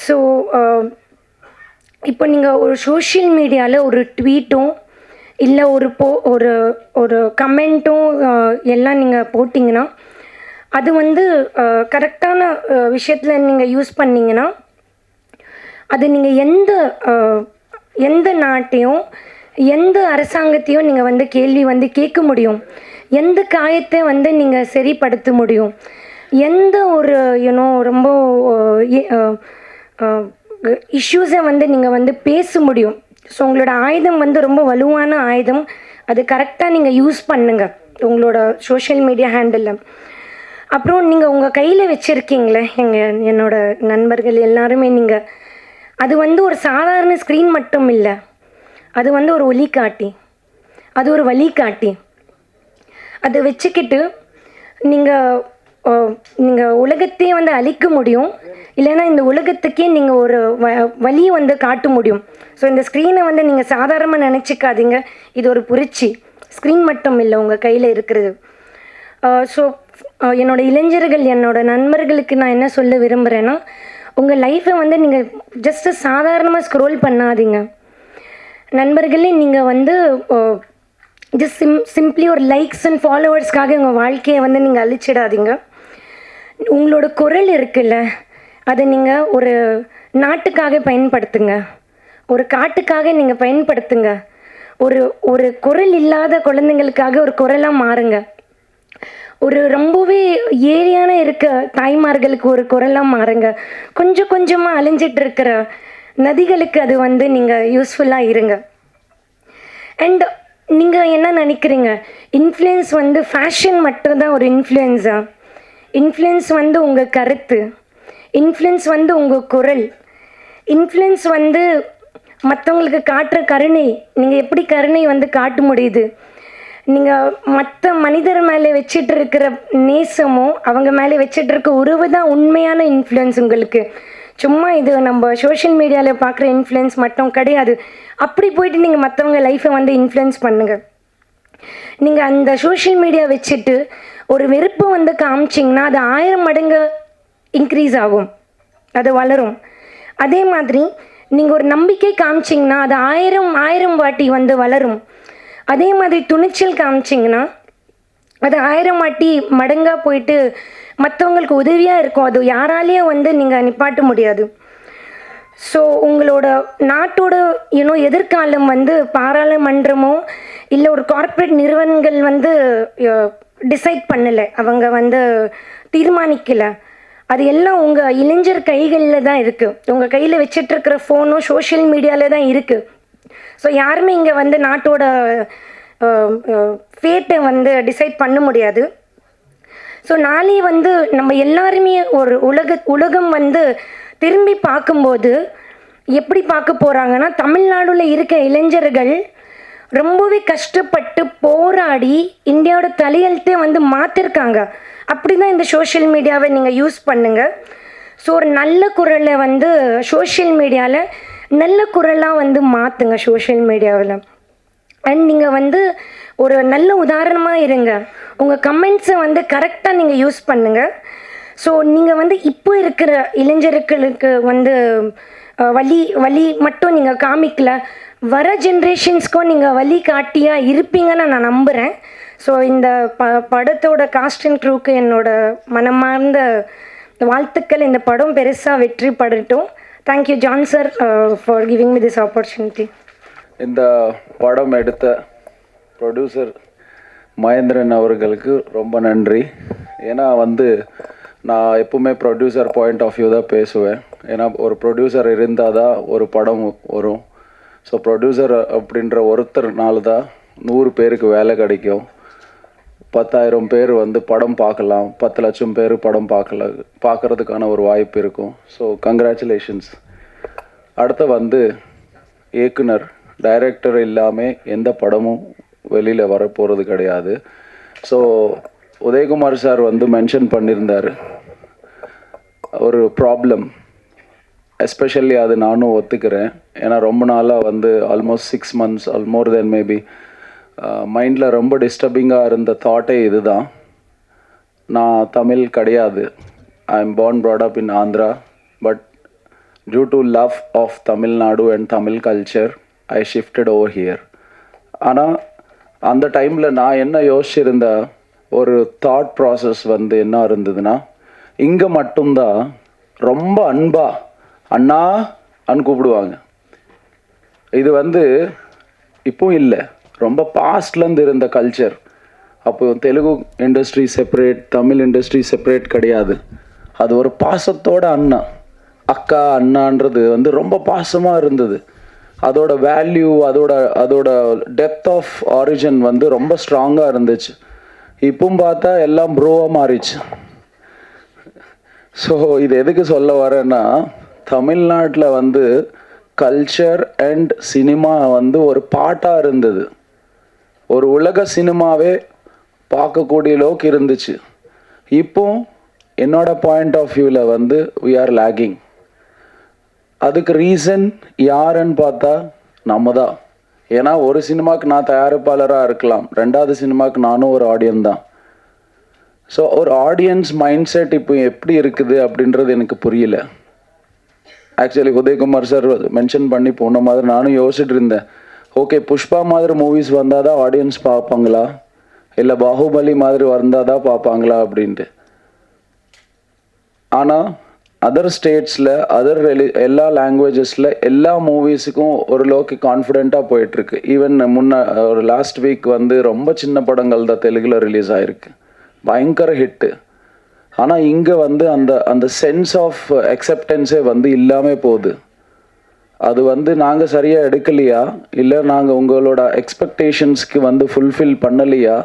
ஸோ இப்போ நீங்கள் ஒரு சோஷியல் மீடியாவில் ஒரு ட்வீட்டும் இல்லை ஒரு கமெண்ட்டும் எல்லாம் நீங்கள் போட்டிங்கன்னா அது கரெக்டான விஷயத்தில் நீங்கள் யூஸ் பண்ணிங்கன்னா அது நீங்கள் எந்த நாட்டையும் எந்த அரசாங்கத்தையும் நீங்கள் கேள்வி கேட்க முடியும், எந்த காயத்தை நீங்கள் சரிப்படுத்த முடியும், எந்த ஒரு ரொம்ப இஷ்யூஸை நீங்கள் பேச முடியும். ஸோ உங்களோட ஆயுதம் ரொம்ப வலுவான ஆயுதம். அது கரெக்டாக நீங்கள் யூஸ் பண்ணுங்கள் உங்களோட சோஷியல் மீடியா ஹேண்டில். அப்புறம் நீங்கள் உங்கள் கையில் வச்சுருக்கீங்களே என்னோட நண்பர்கள் எல்லாருமே, நீங்கள் அது ஒரு சாதாரண ஸ்க்ரீன் மட்டும் இல்லை, அது ஒரு ஒளிக்காட்டி, அது ஒரு வழிகாட்டி. அதை வச்சுக்கிட்டு நீங்கள் உலகத்தையே அழிக்க முடியும், இல்லைன்னா இந்த உலகத்துக்கே நீங்கள் ஒரு வழியை காட்ட முடியும். ஸோ இந்த ஸ்க்ரீனை நீங்கள் சாதாரணமாக நினச்சிக்காதீங்க, இது ஒரு புரட்சி. ஸ்க்ரீன் மட்டும் இல்லை உங்கள் கையில் இருக்கிறது. ஸோ என்னோடய இளைஞர்கள், என்னோடய நண்பர்களுக்கு நான் என்ன சொல்ல விரும்புகிறேன்னா, உங்கள் லைஃப்பை நீங்கள் ஜஸ்ட்டு சாதாரணமாக ஸ்க்ரோல் பண்ணாதீங்க. நண்பர்களே, நீங்கள் ஜஸ்ட் சிம்பிளி ஒரு லைக்ஸ் அண்ட் ஃபாலோவர்ஸ்க்காக உங்கள் வாழ்க்கையை நீங்கள் அழிச்சிடாதீங்க. உங்களோட குரல் இருக்குல்ல, அதை நீங்கள் ஒரு நாட்டுக்காக பயன்படுத்துங்க, ஒரு காட்டுக்காக நீங்கள் பயன்படுத்துங்க. ஒரு குரல் இல்லாத குழந்தைங்களுக்காக ஒரு குரலாக மாறுங்க. ஒரு ரொம்பவே ஏரியான இருக்க தாய்மார்களுக்கு ஒரு குரலாக மாறுங்க. கொஞ்சம் கொஞ்சமாக அழிஞ்சிட்டு இருக்கிற நதிகளுக்கு அது நீங்கள் யூஸ்ஃபுல்லாக இருங்க. அண்ட் நீங்கள் என்ன நினைக்கிறீங்க, இன்ஃப்ளூயன்ஸ் ஃபேஷன் மட்டும்தான் ஒரு இன்ஃப்ளூயன்ஸா? இன்ஃப்ளூயன்ஸ் உங்கள் கருத்து, இன்ஃப்ளூயன்ஸ் உங்கள் குரல், இன்ஃப்ளூயன்ஸ் மற்றவங்களுக்கு காட்டுற கருணை. நீங்கள் எப்படி கருணை காட்ட முடியுது? நீங்கள் மற்ற மனிதர் மேலே வச்சிட்டு இருக்கிற நேசமோ அவங்க மேலே வச்சிட்டு இருக்க உறவு தான் உண்மையான இன்ஃப்ளூயன்ஸ் உங்களுக்கு. சும்மா இது நம்ம சோஷியல் மீடியாவில் பார்க்குற இன்ஃப்ளூயன்ஸ் மட்டும் கிடையாது. அப்படி போயிட்டு நீங்கள் மற்றவங்க லைஃப்பை வந்து இன்ஃப்ளூயன்ஸ் பண்ணுங்கள். நீங்கள் அந்த சோஷியல் மீடியா வச்சுட்டு ஒரு வெறுப்பு வந்து காமிச்சிங்கன்னா அது 1000 மடங்கு இன்க்ரீஸ் ஆகும், அது வளரும். அதே மாதிரி நீங்கள் ஒரு நம்பிக்கை காமிச்சிங்கன்னா அது 1000 வாட்டி வந்து வளரும். அதே மாதிரி துணிச்சல் காமிச்சிங்கன்னா அது 1000 வாட்டி மடங்காக போயிட்டு மற்றவங்களுக்கு உதவியாக இருக்கும். அது யாராலேயும் வந்து நீங்கள் நிப்பாட்ட முடியாது. ஸோ உங்களோட நாட்டோட எதிர்காலம் வந்து பாராளுமன்றமோ இல்லை ஒரு கார்ப்பரேட் நிறுவனங்கள் வந்து டிசைட் பண்ணலை, அவங்க வந்து தீர்மானிக்கலை. அது எல்லாம் உங்கள் இளைஞர் கைகளில் தான் இருக்குது. உங்கள் கையில் வச்சிட்ருக்கிற ஃபோனும் சோஷியல் மீடியாவில் தான் இருக்குது. ஸோ யாருமே இங்கே வந்து நாட்டோட ஃபேட்டை வந்து டிசைட் பண்ண முடியாது. ஸோ நாளை வந்து நம்ம எல்லாருமே ஒரு உலகம் வந்து திரும்பி பார்க்கும்போது எப்படி பார்க்க போகிறாங்கன்னா, தமிழ்நாடுல இருக்க இளைஞர்கள் ரொம்பவே கஷ்டப்பட்டு போராடி இந்தியாவோட தலையெழுத்தே வந்து மாற்றிருக்காங்க. அப்படி தான் இந்த சோஷியல் மீடியாவை நீங்கள் யூஸ் பண்ணுங்கள். ஸோ ஒரு நல்ல குரலை வந்து சோஷியல் மீடியாவில் நல்ல குரலாக வந்து மாற்றுங்க சோஷியல் மீடியாவில். அண்ட் நீங்கள் வந்து ஒரு நல்ல உதாரணமாக இருங்க. உங்கள் கமெண்ட்ஸை வந்து கரெக்டாக நீங்கள் யூஸ் பண்ணுங்கள். ஸோ நீங்கள் வந்து இப்போ இருக்கிற இளைஞர்களுக்கு வந்து வழி மட்டும் நீங்கள் காமிக்கல, வர ஜென்ரேஷன்ஸ்க்கும் நீங்கள் வழி காட்டியாக இருப்பீங்கன்னு நான் நம்புகிறேன். ஸோ இந்த படத்தோட காஸ்ட் அண்ட் க்ரூக்கு என்னோட மனமார்ந்த வாழ்த்துக்கள். இந்த படம் பெருசாக வெற்றி படட்டும். Thank you John sir for giving me this opportunity. இந்த படம் எடுத்த ப்ரொடியூசர் மகேந்திரன் அவர்களுக்கு ரொம்ப நன்றி. ஏன்னா வந்து நான் எப்பவுமே ப்ரொடியூசர் பாயிண்ட் ஆஃப் வியூ தான் பேசுவேன். ஏன்னா ஒரு ப்ரொடியூசர் இருந்தால் தான் ஒரு படம் வரும். ஸோ ப்ரொடியூசர் அப்படின்ற ஒருத்தர்னால தான் 100 பேருக்கு வேலை கிடைக்கும், 10,000 பேர் வந்து படம் பார்க்கலாம், 10 லட்சம் பேர் படம் பார்க்கறதுக்கான ஒரு வாய்ப்பு இருக்கும். So congratulations. அடுத்து வந்து இயக்குனர் டைரக்டர் இல்லாமல் எந்த படமும் வெளியில் வரப்போகிறது கிடையாது. ஸோ உதயகுமார் சார் வந்து மென்ஷன் பண்ணியிருந்தார் ஒரு ப்ராப்ளம், எஸ்பெஷலி அது நானும் ஒத்துக்கிறேன். ஏன்னா ரொம்ப நாளாக வந்து ஆல்மோஸ்ட் 6 months ஆல் மோர் தென் மேபி மைண்டில் ரொம்ப டிஸ்டர்பிங்காக இருந்த தாட்டே இது தான். நான் தமிழ் கிடையாது, I am born brought up in Andhra, but due to love of Tamil Nadu and Tamil culture I shifted over here. ஆனால் அந்த டைமில் நான் என்ன யோசிச்சிருந்த ஒரு தாட் ப்ராசஸ் வந்து என்ன இருந்ததுன்னா, இங்கே மட்டும்தான் ரொம்ப அன்பா அண்ணா கூப்பிடுவாங்க. இது வந்து இப்போ இல்லை, ரொம்ப பாஸ்ட்லேருந்து இருந்த கல்ச்சர். அப்போ Telugu industry separate, Tamil industry separate கிடையாது. அது ஒரு பாசத்தோட அண்ணா அக்கா அண்ணான்றது வந்து ரொம்ப பாசமாக இருந்தது. அதோட வேல்யூ, அதோட டெப்த் ஆஃப் ஆரிஜின் வந்து ரொம்ப ஸ்ட்ராங்காக இருந்துச்சு. இப்பவும் பார்த்தா எல்லாம் ப்ரோவாக மாறிச்சு. ஸோ இது எதுக்கு சொல்ல வரேன்னா, தமிழ்நாட்டில் வந்து கல்ச்சர் அண்ட் சினிமா வந்து ஒரு பாட்டாக இருந்தது. ஒரு உலக சினிமாவே பார்க்கக்கூடிய அளவுக்கு இருந்துச்சு. இப்போ என்னோட பாயிண்ட் ஆஃப் வியூவில் வந்து we are lagging. அதுக்கு ரீசன் யாருன்னு பார்த்தா நம்ம தான். ஏன்னா ஒரு சினிமாவுக்கு நான் தயாரிப்பாளராக இருக்கலாம், 2வது சினிமாவுக்கு நானும் ஒரு ஆடியன்ஸ் தான். ஸோ ஒரு ஆடியன்ஸ் மைண்ட் செட் இப்போ எப்படி இருக்குது அப்படின்றது எனக்கு புரியல. ஆக்சுவலி உதயகுமார் சார் மென்ஷன் பண்ணி போன மாதிரி நானும் யோசிச்சுட்டு இருந்தேன். ஓகே, புஷ்பா மாதிரி மூவிஸ் வந்தால் தான் ஆடியன்ஸ் பார்ப்பாங்களா, இல்லை பாகுபலி மாதிரி வந்தால் தான் பார்ப்பாங்களா அப்படின்ட்டு. ஆனால் அதர் ஸ்டேட்ஸில் எல்லா லாங்குவேஜஸில் எல்லா மூவிஸுக்கும் ஓரளவுக்கு கான்ஃபிடெண்ட்டாக போயிட்டுருக்கு. ஈவன் ஒரு லாஸ்ட் வீக் வந்து ரொம்ப சின்ன படங்கள் தான் தெலுங்கில் ரிலீஸ் ஆகிருக்கு, பயங்கர ஹிட்டு. ஆனால் இங்கே வந்து அந்த சென்ஸ் ஆஃப் அக்செப்டன்ஸே வந்து இல்லாமல் போகுது. அது வந்து நாங்கள் சரியாக எடுக்கலையா, இல்லை நாங்கள் உங்களோட எக்ஸ்பெக்டேஷன்ஸ்க்கு வந்து ஃபுல்ஃபில் பண்ணலையா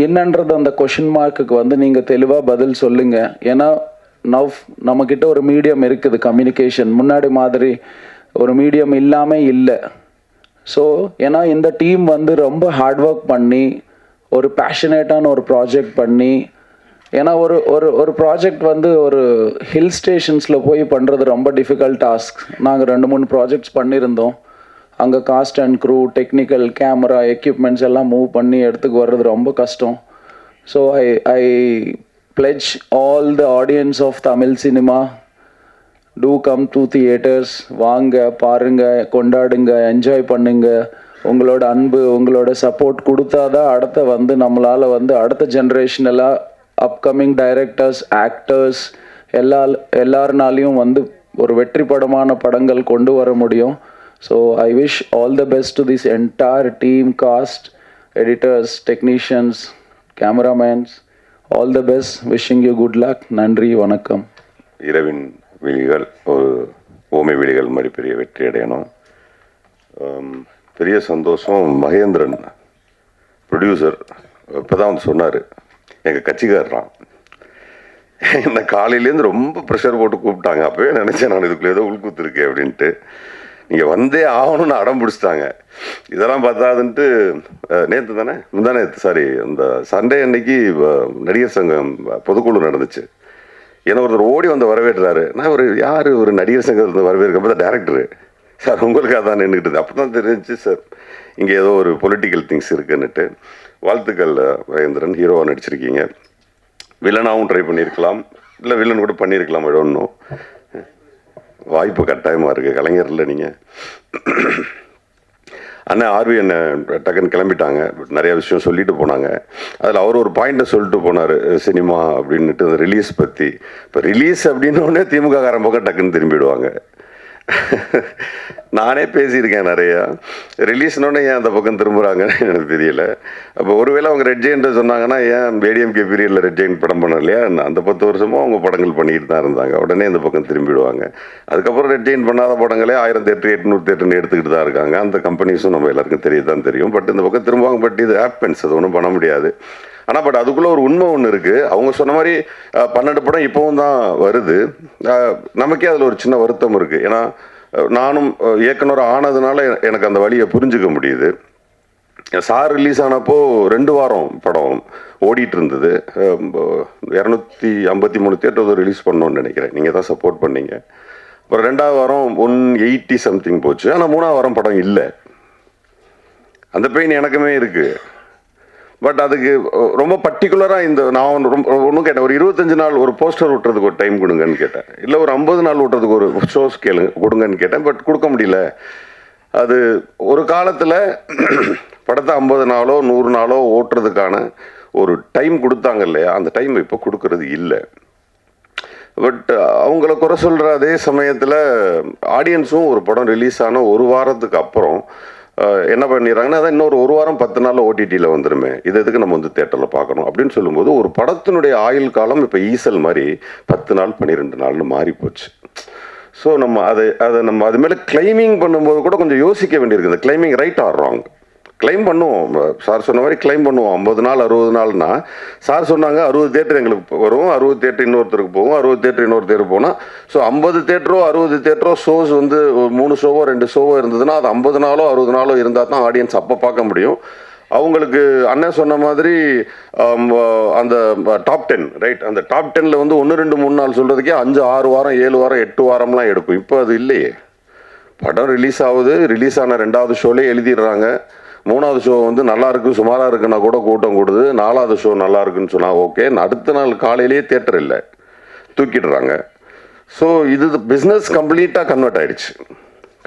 என்னன்றது அந்த கொஷின் மார்க்குக்கு வந்து நீங்கள் தெளிவாக பதில் சொல்லுங்கள். ஏன்னா நம்மக்கிட்ட ஒரு மீடியம் இருக்குது, கம்யூனிகேஷன். முன்னாடி மாதிரி ஒரு மீடியம் இல்லாமல் இல்லை. ஸோ ஏன்னா இந்த டீம் வந்து ரொம்ப ஹார்ட் ஒர்க் பண்ணி ஒரு பேஷனேட்டான ஒரு ப்ராஜெக்ட் பண்ணி ஏன்னா ஒரு ஒரு ஒரு ப்ராஜெக்ட் வந்து ஒரு ஹில் ஸ்டேஷன்ஸில் போய் பண்ணுறது ரொம்ப டிஃபிகல்ட் டாஸ்க். நாங்கள் 2-3 ப்ராஜெக்ட்ஸ் பண்ணியிருந்தோம். அங்கே cast and crew, technical, camera, equipments எல்லாம் மூவ் பண்ணி எடுத்துக்கு வர்றது ரொம்ப கஷ்டம். So I pledge all the audience of Tamil cinema, do come to theaters, வாங்க, பாருங்க, கொண்டாடுங்க, என்ஜாய் பண்ணுங்க. உங்களோட அன்பு, உங்களோட சப்போர்ட் கொடுத்தாதான் அடுத்த வந்து நம்மளால் வந்து அடுத்த ஜென்ரேஷன் எல்லாம் அப்கமிங் டைரக்டர்ஸ், ஆக்டர்ஸ் எல்லாருனாலையும் வந்து ஒரு வெற்றி படமான படங்கள் கொண்டு வர முடியும். So I wish all the best to this entire team, cost, editors, technicians, cameramen, all the best. Wishing you good luck. நன்றி, வணக்கம். இரவின் விழிகள் ஒரு ஓமை விழிகள் மாதிரி பெரிய வெற்றி அடையணும். பெரிய சந்தோஷம். மகேந்திரன் ப்ரொடியூசர் இப்போ தான் வந்து சொன்னார், எங்கள் கட்சிக்காரரான். என்னை காலையிலேருந்து ரொம்ப ப்ரெஷர் போட்டு கூப்பிட்டாங்க. அப்போவே நினச்சேன் நான் இதுக்குள்ளே ஏதோ உள்கூத்துருக்கேன் அப்படின்ட்டு. நீங்கள் வந்தே ஆகணும்னு அடம் பிடிச்சிட்டாங்க. இதெல்லாம் பார்த்தாதுன்ட்டு நேற்று தானே நேற்று சாரி அந்த சண்டே அன்னைக்கு நடிகர் சங்கம் பொதுக்குழு நடந்துச்சு. ஏன்னா ஒருத்தர் ஓடி வந்து வரவேற்றாரு. நான் யார் ஒரு நடிகர் சங்கத்தில் வரவேற்கிறப்ப தான் டேரக்டரு சார் உங்களுக்காக தான் நின்றுக்கிட்டு. அப்போ தான் தெரிஞ்சு சார் இங்கே ஏதோ ஒரு பொலிட்டிக்கல் திங்ஸ் இருக்குன்னுட்டு. வாழ்த்துக்கள் மகேந்திரன், ஹீரோவாக நடிச்சிருக்கீங்க. வில்லனாகவும் ட்ரை பண்ணியிருக்கலாம், இல்லை வில்லன் கூட பண்ணியிருக்கலாம். ஒன்றும் வாய்ப்பு கட்டாயமாக இருக்குது. கலைஞரில் நீங்கள் அண்ணன் ஆர்வி என்ன டக்குன்னு கிளம்பிட்டாங்க. நிறைய விஷயம் சொல்லிட்டு போனாங்க. அதில் அவர் ஒரு பாயிண்ட்டை சொல்லிட்டு போனார், சினிமா அப்படின்ட்டு அந்த ரிலீஸ் பற்றி. இப்போ ரிலீஸ் அப்படின்னோடனே திமுக காரன் பக்கம் டக்குன்னு திரும்பிடுவாங்க. நானே பேசியிருக்கேன் நிறையா. ரிலீஸ்னோடனே ஏன் அந்த பக்கம் திரும்புகிறாங்கன்னு எனக்கு தெரியல. அப்போ ஒருவேளை அவங்க ரெட் ஜெயின்ட்டு சொன்னாங்கன்னா ஏன் ஏடிஎம்கே பீரியடில் ரெட் ஜெயின் படம் பண்ண இல்லையா? அந்த 10 வருஷமும் அவங்க படங்கள் பண்ணிக்கிட்டு தான் இருந்தாங்க. உடனே இந்த பக்கம் திரும்பிடுவாங்க. அதுக்கப்புறம் ரெட் ஜெயின் பண்ணாத படங்களே 1000 தேட்டர் 800 தேட்டர்னு எடுத்துக்கிட்டு தான் இருக்காங்க. அந்த கம்பெனிஸும் நம்ம எல்லாருக்கும் தெரியதான் தெரியும். பட் இந்த பக்கம் திரும்புவாங்க. பட் இது ஆப்பன்ஸ், அது ஒன்றும் பண்ண முடியாது. ஆனால் பட் அதுக்குள்ளே ஒரு உண்மை ஒன்று இருக்குது. அவங்க சொன்ன மாதிரி 12 படம் இப்போவும் தான் வருது. நமக்கே அதில் ஒரு சின்ன வருத்தம் இருக்குது. ஏன்னா நானும் இயக்குனர் ஆனதுனால எனக்கு அந்த வழியை புரிஞ்சுக்க முடியுது. சார் ரிலீஸ் ஆனப்போ 2 வாரம் படம் ஓடிட்டு இருந்தது. 253 தேட்டர் ரிலீஸ் பண்ணோன்னு நினைக்கிறேன். நீங்கள் தான் சப்போர்ட் பண்ணீங்க. அப்புறம் 2வது வாரம் 180 சம்திங் போச்சு. ஆனால் 3வது வாரம் படம் இல்லை. அந்த பெயின் எனக்குமே இருக்குது. பட் அதுக்கு ரொம்ப பர்டிகுலராக இந்த நான் ஒன்றும் கேட்டேன், ஒரு 25 நாள் ஒரு போஸ்டர் விட்டுறதுக்கு ஒரு டைம் கொடுங்கன்னு கேட்டேன். இல்லை ஒரு 50 நாள் விட்டுறதுக்கு ஒரு ஷோஸ் கொடுங்கன்னு கேட்டேன். பட் கொடுக்க முடியல. அது ஒரு காலத்தில் படத்தை 50 நாளோ 100 நாளோ ஓட்டுறதுக்கான ஒரு டைம் கொடுத்தாங்க இல்லையா? அந்த டைம் இப்போ கொடுக்கறது இல்லை. பட் அவங்கள குறை சொல்கிற அதே சமயத்தில் ஆடியன்ஸும் ஒரு படம் ரிலீஸ் ஆன ஒரு வாரத்துக்கு அப்புறம் என்ன பண்ணிடுறாங்கன்னா, அதான் இன்னொரு 1 வாரம் 10 நாளில் ஓடிடியில் வந்துடுமே, இது எதுக்கு நம்ம வந்து தேட்டரில் பார்க்கணும் அப்படின்னு சொல்லும்போது ஒரு படத்தினுடைய ஆயுள் காலம் இப்போ ஈசல் மாதிரி 10 நாள் 12 நாள்னு மாறி போச்சு. ஸோ நம்ம அதை நம்ம அது மேலே கிளைமிங் பண்ணும்போது கூட கொஞ்சம் யோசிக்க வேண்டியிருக்கு. இந்த claiming right or wrong? Claim பண்ணுவோம். சார் சொன்ன மாதிரி கிளைம் பண்ணுவோம். 50 நாள் 60 நாள்னா சார் சொன்னாங்க 60 தேட்டர் எங்களுக்கு வரும், 60 தேட்டர் இன்னொருத்தருக்கு போகும், 60 தேட்டர் இன்னொரு தேட்டர் போனால் ஸோ 50 தேட்டரோ 60 தேட்டரோ ஷோஸ் வந்து 3 ஷோவோ 2 ஷோவோ இருந்ததுன்னா அது 50 நாளோ 60 நாளோ இருந்தால் தான் ஆடியன்ஸ் அப்போ பார்க்க முடியும். அவங்களுக்கு அண்ணன் சொன்ன மாதிரி அந்த டாப் 10 ரைட், அந்த டாப் 10ல் வந்து 1 2 3 நாள் சொல்கிறதுக்கே 5 6 வாரம் 7 வாரம் 8 வாரம்லாம் எடுக்கும். இப்போ அது இல்லையே. படம் ரிலீஸ் ஆகுது, ரிலீஸ் ஆன 2வது ஷோலே எழுதிடுறாங்க. 3வது ஷோ வந்து நல்லா இருக்கு சுமாராக இருக்குன்னா கூட கூட்டம் கூடுது. 4வது ஷோ நல்லா இருக்குன்னு சொன்னால் ஓகே, அடுத்த நாள் காலையிலேயே தேட்டர் இல்லை, தூக்கிடுறாங்க. ஸோ இது பிஸ்னஸ் கம்ப்ளீட்டாக கன்வெர்ட் ஆகிடுச்சு,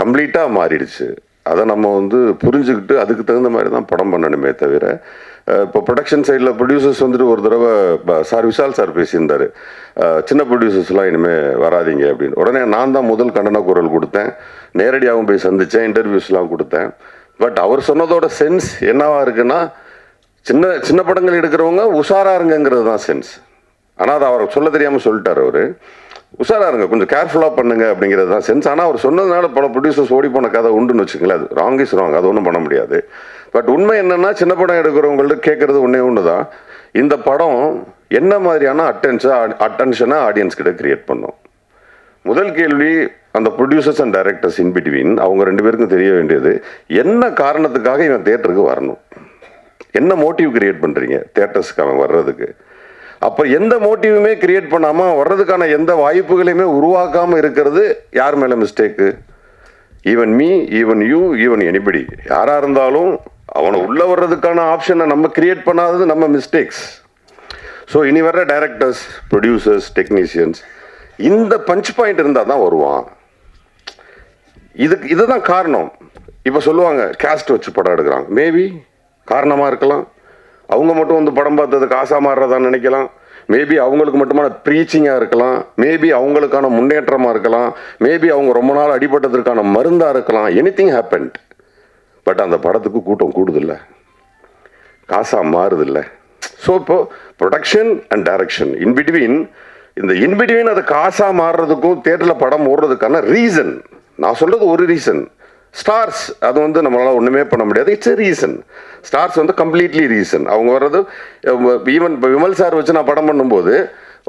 கம்ப்ளீட்டாக மாறிடுச்சு. அதை நம்ம வந்து புரிஞ்சுக்கிட்டு அதுக்கு தகுந்த மாதிரி தான் படம் பண்ணணுமே தவிர, இப்போ ப்ரொடக்ஷன் சைடில் ப்ரொடியூசர்ஸ் வந்துட்டு ஒரு தடவை சார் விஷால் சார் பேசியிருந்தார், சின்ன ப்ரொடியூசர்ஸ்லாம் இனிமேல் வராதிங்க அப்படின்னு. உடனே நான் தான் முதல் கண்டன குரல் கொடுத்தேன், நேரடியாகவும் போய் சந்தித்தேன், இன்டர்வியூஸ்லாம் கொடுத்தேன். பட் அவர் சொன்னதோட சென்ஸ் என்னவா இருக்குன்னா, சின்ன சின்ன படங்கள் எடுக்கிறவங்க உஷாராக இருங்கிறது தான் சென்ஸ். ஆனால் அதை அவர் சொல்ல தெரியாமல் சொல்லிட்டார். அவர் உஷாராக இருங்க, கொஞ்சம் கேர்ஃபுல்லாக பண்ணுங்க அப்படிங்கிறது தான் சென்ஸ். ஆனால் அவர் சொன்னதுனால பல ப்ரொடியூசர்ஸ் ஓடி போன கதை உண்டுன்னு வச்சுங்களேன். அது ராங் இஸ் ராங், அது ஒன்றும் பண்ண முடியாது. பட் உண்மை என்னென்னா, சின்ன படம் எடுக்கிறவங்கள்ட்ட கேட்குறது ஒன்று தான், இந்த படம் என்ன மாதிரியான அட்டென்ஷனை ஆடியன்ஸ் கிட்ட கிரியேட் பண்ணும். முதல் கேள்வி, அந்த producers and directors in between அவங்க 2 பேருக்கும் தெரிய வேண்டியது, என்ன காரணத்துக்காக இவன் தேட்டருக்கு வரணும், என்ன மோட்டிவ் கிரியேட் பண்ணுறீங்க தேட்டர்ஸ்க்கு அவன் வர்றதுக்கு. அப்புறம் எந்த மோட்டிவுமே கிரியேட் பண்ணாமல் வர்றதுக்கான எந்த வாய்ப்புகளையுமே உருவாக்காமல் இருக்கிறது யார் மேலே mistake? Even me, even you, even anybody, யாராக இருந்தாலும் அவனை உள்ளே வர்றதுக்கான ஆப்ஷனை நம்ம கிரியேட் பண்ணாதது நம்ம மிஸ்டேக்ஸ். ஸோ இனி வர்ற டைரக்டர்ஸ், ப்ரொடியூசர்ஸ், டெக்னீஷியன்ஸ் இந்த பஞ்ச் பாயிண்ட் இருந்தால் தான் வருவான். இதுதான் காரணம். இப்போ சொல்லுவாங்க கேஸ்ட் வச்சு படம் எடுக்கிறாங்க. மேபி காரணமாக இருக்கலாம். அவங்க மட்டும் வந்து படம் பார்த்தது காசாக மாறுறதான்னு நினைக்கலாம். மேபி அவங்களுக்கு மட்டுமான ப்ரீச்சிங்காக இருக்கலாம். மேபி அவங்களுக்கான முன்னேற்றமாக இருக்கலாம். மேபி அவங்க ரொம்ப நாள் அடிபட்டதற்கான மருந்தாக இருக்கலாம். Anything happened. பட் அந்த படத்துக்கு கூட்டம் கூடுதில்லை, காசாக மாறுதில்லை. ஸோ இப்போ ப்ரொடக்ஷன் அண்ட் டைரக்ஷன் இன்பிட்வீன், இந்த இன்பிட்வீன் அது காசாக மாறுறதுக்கும் தேட்டரில் படம் ஓடுறதுக்கான ரீசன், நான் சொல்கிறது ஒரு ரீசன். ஸ்டார்ஸ் அது வந்து நம்மளால் ஒன்றுமே பண்ண முடியாது. It's a reason. ஸ்டார்ஸ் வந்து கம்ப்ளீட்லி ரீசன். அவங்க வர்றது ஈவன் இப்போ விமல் சார் வச்சு நான் படம் பண்ணும்போது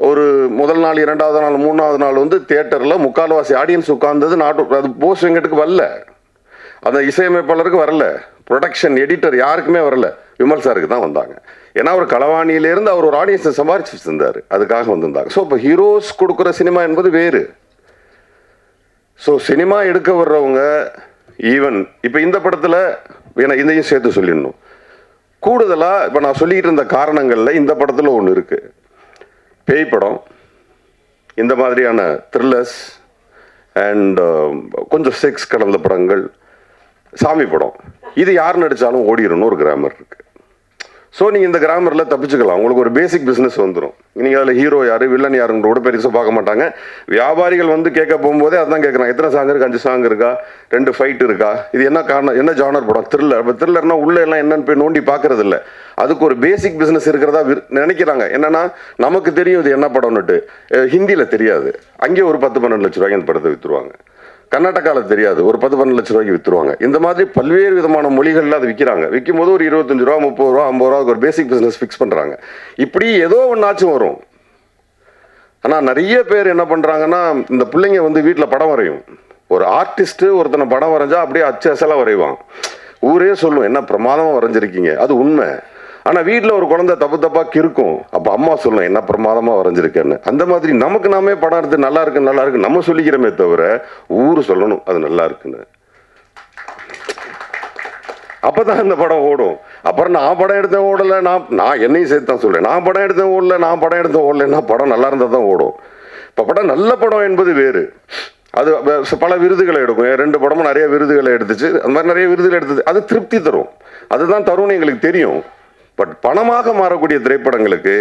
ஒரு முதல் நாள், 2வது நாள், 3வது நாள் வந்து தியேட்டரில் முக்கால்வாசி ஆடியன்ஸ் உட்கார்ந்தது அது போஸ் வெங்கட்டுக்கு வரல, அந்த இசையமைப்பாளருக்கு வரல, ப்ரொடக்ஷன் எடிட்டர் யாருக்குமே வரல, விமல் சாருக்கு தான் வந்தாங்க. ஏன்னா அவர் களவாணியிலேருந்து அவர் ஒரு ஆடியன்ஸை சம்பாரிச்சு வச்சிருந்தார், அதுக்காக வந்திருந்தாங்க. ஸோ இப்போ ஹீரோஸ் கொடுக்குற சினிமா என்பது வேறு. ஸோ சினிமா எடுக்க வர்றவங்க ஈவன் இப்போ இந்த படத்தில் இதையும் சேர்த்து சொல்லிடணும். கூடுதலாக இப்போ நான் சொல்லிக்கிட்டு இருந்த காரணங்களில் இந்த படத்தில் ஒன்று இருக்குது. பேய் படம், இந்த மாதிரியான த்ரில்லர்ஸ் அண்ட் கொஞ்சம் செக்ஸ் கலந்த படங்கள், சாமி படம், இது யார் நடித்தாலும் ஓடிடணும்னு ஒரு கிராமர் இருக்குது. ஸோ நீங்கள் இந்த கிராமரில் தப்பிச்சுக்கலாம். உங்களுக்கு ஒரு பேசிக் பிஸ்னஸ் வந்துடும். நீங்கள் அதில் ஹீரோ யார், வில்லன் யாருன்னு கூட பெருசாக பார்க்க மாட்டாங்க. வியாபாரிகள் வந்து கேட்க போகும்போதே அதான் கேட்குறாங்க, எத்தனை சாங் இருக்கா, 5 சாங் இருக்கா, 2 ஃபைட் இருக்கா, இது என்ன காரணம், என்ன ஜானர் படம், த்ரில்லர். இப்போ த்ரில்லர்னா உள்ளே எல்லாம் என்னன்னு போய் நோண்டி பார்க்கறது இல்லை. அதுக்கு ஒரு பேசிக் பிஸ்னஸ் இருக்கிறதா நினைக்கிறாங்க. என்னன்னா நமக்கு தெரியும் இது என்ன படம்னுட்டு. ஹிந்தியில் தெரியாது, அங்கே ஒரு 10-12 லட்ச ரூபாய்க்கு அந்த படத்தை விற்றுருவாங்க. கர்நாடகாவில் தெரியாது, ஒரு 10-12 லட்ச ரூபாய்க்கு விற்றுருவாங்க. இந்த மாதிரி பல்வேறு விதமான மொழிகளில் அது விற்கிறாங்க. விற்கும் போது ஒரு 25 ரூபா, 30 ரூபா, 50 ரூபாய்க்கு ஒரு பேசிக் பிஸ்னஸ் ஃபிக்ஸ் பண்ணுறாங்க. இப்படி ஏதோ ஒன்றாச்சும் வரும். ஆனால் நிறைய பேர் என்ன பண்ணுறாங்கன்னா, இந்த பிள்ளைங்க வந்து வீட்டில் படம் வரையும். ஒரு ஆர்டிஸ்ட்டு ஒருத்தனை படம் வரைஞ்சா அப்படியே அச்சு அசலாக வரைவான். ஊரே சொல்லும் என்ன பிரமாதமாக வரைஞ்சிருக்கீங்க, அது உண்மை. ஆனால் வீட்டில் ஒரு குழந்தை தப்பாக கிறுக்கும். அப்போ அம்மா சொல்லணும் என்ன பிரமாதமாக வரைஞ்சிருக்கேன்னு. அந்த மாதிரி நமக்கு நாமே படம் எடுத்து நல்லா இருக்கு நம்ம சொல்லிக்கிறோமே தவிர ஊர் சொல்லணும் அது நல்லா இருக்குன்னு. அப்போ தான் இந்த படம் ஓடும். அப்புறம் நான் படம் எடுத்தேன் ஓடலை, நான் என்னையும் சேர்த்து தான் சொல்கிறேன், நான் படம் எடுத்தேன் ஓடலைன்னா படம் நல்லா இருந்தால் தான் ஓடும். இப்போ படம் நல்ல படம் என்பது வேறு. அது பல விருதுகளை எடுக்கும். 2 படமும் நிறைய விருதுகளை எடுத்துச்சு. அந்த மாதிரி நிறைய விருதுகள் எடுத்துச்சு. அது திருப்தி தரும். அதுதான் தரும்னு எங்களுக்கு தெரியும். பட் பணமாக மாறக்கூடிய திரைப்படங்களுக்கு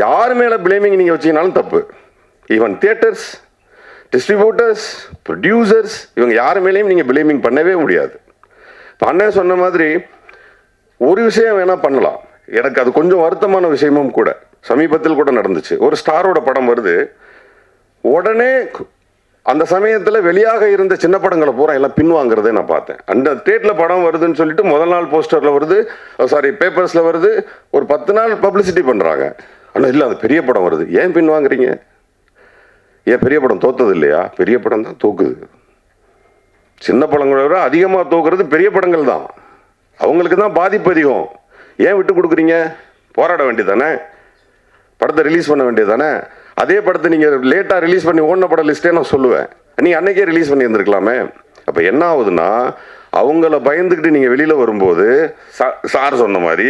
யார் மேலே பிளேமிங் நீங்கள் வச்சிங்கனாலும் தப்பு. ஈவன் தியேட்டர்ஸ், டிஸ்ட்ரிபியூட்டர்ஸ், ப்ரொடியூசர்ஸ், இவங்க யார் மேலேயும் நீங்கள் பிளேமிங் பண்ணவே முடியாது. இப்போ அண்ணன் சொன்ன மாதிரி ஒரு விஷயம் வேணால் பண்ணலாம். எனக்கு அது கொஞ்சம் வருத்தமான விஷயமும் கூட. சமீபத்தில் கூட நடந்துச்சு. ஒரு ஸ்டாரோட படம் வருது, உடனே அந்த சமயத்தில் வெளியாக இருந்த சின்ன படங்களை பூரா எல்லாம் பின்வாங்கிறதே நான் பார்த்தேன். அந்த ஸ்டேட்டில் படம் வருதுன்னு சொல்லிட்டு முதல் நாள் போஸ்டரில் வருது, பேப்பர்ஸில் வருது, ஒரு 10 நாள் பப்ளிசிட்டி பண்ணுறாங்க. ஆனால் இல்லை அது பெரிய படம் வருது, ஏன் பின்வாங்குறீங்க? ஏன் பெரிய படம் தோத்தது இல்லையா? பெரிய படம் தான் தோக்குது. சின்ன படங்களை விட அதிகமாக தோக்குறது பெரிய படங்கள் தான். அவங்களுக்கு தான் பாதிப்பு அதிகம். ஏன் விட்டு கொடுக்குறீங்க? போராட வேண்டியதானே, படத்தை ரிலீஸ் பண்ண வேண்டியதானே. அதே படத்தை நீங்கள் லேட்டாக ரிலீஸ் பண்ணி ஓடின படம் லிஸ்ட்டே நான் சொல்லுவேன், நீங்கள் அன்னைக்கே ரிலீஸ் பண்ணி இருந்திருக்கலாமே. அப்போ என்ன ஆகுதுன்னா, அவங்கள பயந்துக்கிட்டு நீங்கள் வெளியில் வரும்போது சார் சொன்ன மாதிரி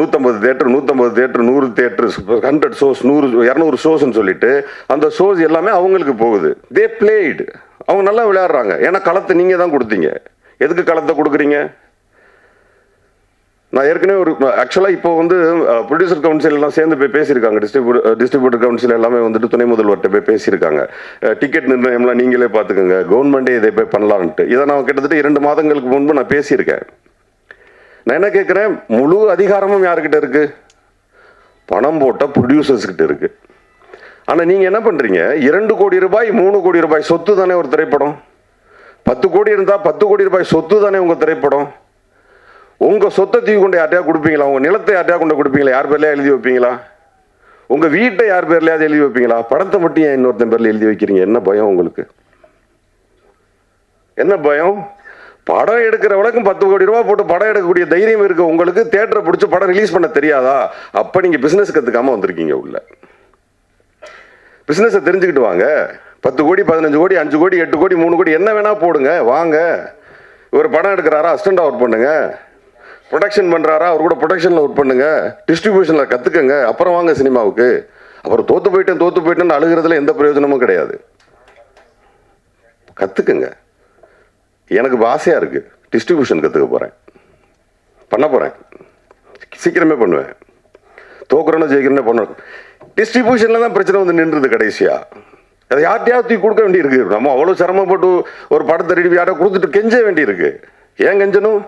150 தேட்டர் 100 தேட்டர் 100 ஷோஸ் 100-200 ஷோஸ்ன்னு சொல்லிட்டு அந்த ஷோஸ் எல்லாமே அவங்களுக்கு போகுது. தே பிளேடு, அவங்க நல்லா விளையாடுறாங்க. ஏன்னா களத்தை நீங்கள் தான் கொடுத்தீங்க. எதுக்கு களத்தை கொடுக்குறீங்க? நான் ஏற்கனவே ஒரு ஆக்சுவலாக இப்போ வந்து ப்ரொடியூசர் கவுன்சில் எல்லாம் சேர்ந்து போய் பேசியிருக்காங்க. டிஸ்ட்ரிபியூட்டர் கவுன்சில் எல்லாமே வந்துட்டு துணை முதல்வர்கிட்ட போய் பேசியிருக்காங்க. டிக்கெட் நிர்ணயம்லாம் நீங்களே பார்த்துக்கோங்க, கவர்மெண்ட்டே இதை போய் பண்ணலான்ட்டு. இதை நான் கிட்டத்தட்ட 2 மாதங்களுக்கு முன்பு நான் பேசியிருக்கேன். நான் என்ன கேட்குறேன், முழு அதிகாரமும் யாருக்கிட்ட இருக்குது? பணம் போட்ட ப்ரொடியூசர்ஸ்கிட்ட இருக்குது. ஆனால் நீங்கள் என்ன பண்ணுறீங்க, 2 கோடி ரூபாய் 3 கோடி ரூபாய் சொத்து தானே ஒரு திரைப்படம். 10 கோடி இருந்தால் 10 கோடி ரூபாய் சொத்து தானே உங்கள் திரைப்படம். உங்கள் சொத்தை தூக்கி கொண்டு யார்ட்டையா கொடுப்பீங்களா? உங்கள் நிலத்தை யார்ட்டையா கொண்டு கொடுப்பீங்களா? யார் பேர்லையா எழுதி வைப்பீங்களா? உங்கள் வீட்டை யார் பேர்லையாவது எழுதி வைப்பீங்களா? படத்தை மட்டும் ஏன் இன்னொருத்தன் பேரில் எழுதி வைக்கிறீங்க? என்ன பயம் உங்களுக்கு? என்ன பயம்? படம் எடுக்கிறவளுக்கும் 10 கோடி ரூபா போட்டு படம் எடுக்கக்கூடிய தைரியம் இருக்கு உங்களுக்கு. தியேட்டரை பிடிச்சி படம் ரிலீஸ் பண்ண தெரியாதா? அப்போ நீங்கள் பிஸ்னஸ் கற்றுக்காமல் வந்திருக்கீங்க உள்ள. பிஸ்னஸை தெரிஞ்சுக்கிட்டு வாங்க. 10 கோடி 15 கோடி 5 கோடி 8 கோடி 3 கோடி என்ன வேணால் போடுங்க, வாங்க. ஒரு படம் எடுக்கிறாரா அசிஸ்டண்டாக ஒர்க் பண்ணுங்க, ப்ரொடக்ஷன் பண்ணுறாரா அவர் கூட ப்ரொடக்ஷனில் ஒர்க் பண்ணுங்க, டிஸ்ட்ரிபியூஷனில் கற்றுக்குங்க, அப்புறம் வாங்க சினிமாவுக்கு. அப்புறம் தோற்று போயிட்டேன்னு அழுகிறதுல எந்த பிரயோஜனமும் கிடையாது. கற்றுக்குங்க. எனக்கு ஆசையாக இருக்குது, டிஸ்ட்ரிபியூஷன் கற்றுக்க போகிறேன், பண்ண போகிறேன், சீக்கிரமே பண்ணுவேன். தோக்குறோன்னு ஜெயிக்கிறேன்னு பண்ணணும். டிஸ்ட்ரிபியூஷனில் தான் பிரச்சனை வந்து நின்றுது கடைசியாக. அதை யார்ட்டையாவது தூக்கி கொடுக்க வேண்டியிருக்கு. நம்ம அவ்வளோ சிரமப்பட்டு ஒரு படத்தை ரெடி யாரை கொடுத்துட்டு கெஞ்ச வேண்டியிருக்கு. ஏன் கெஞ்சணும்?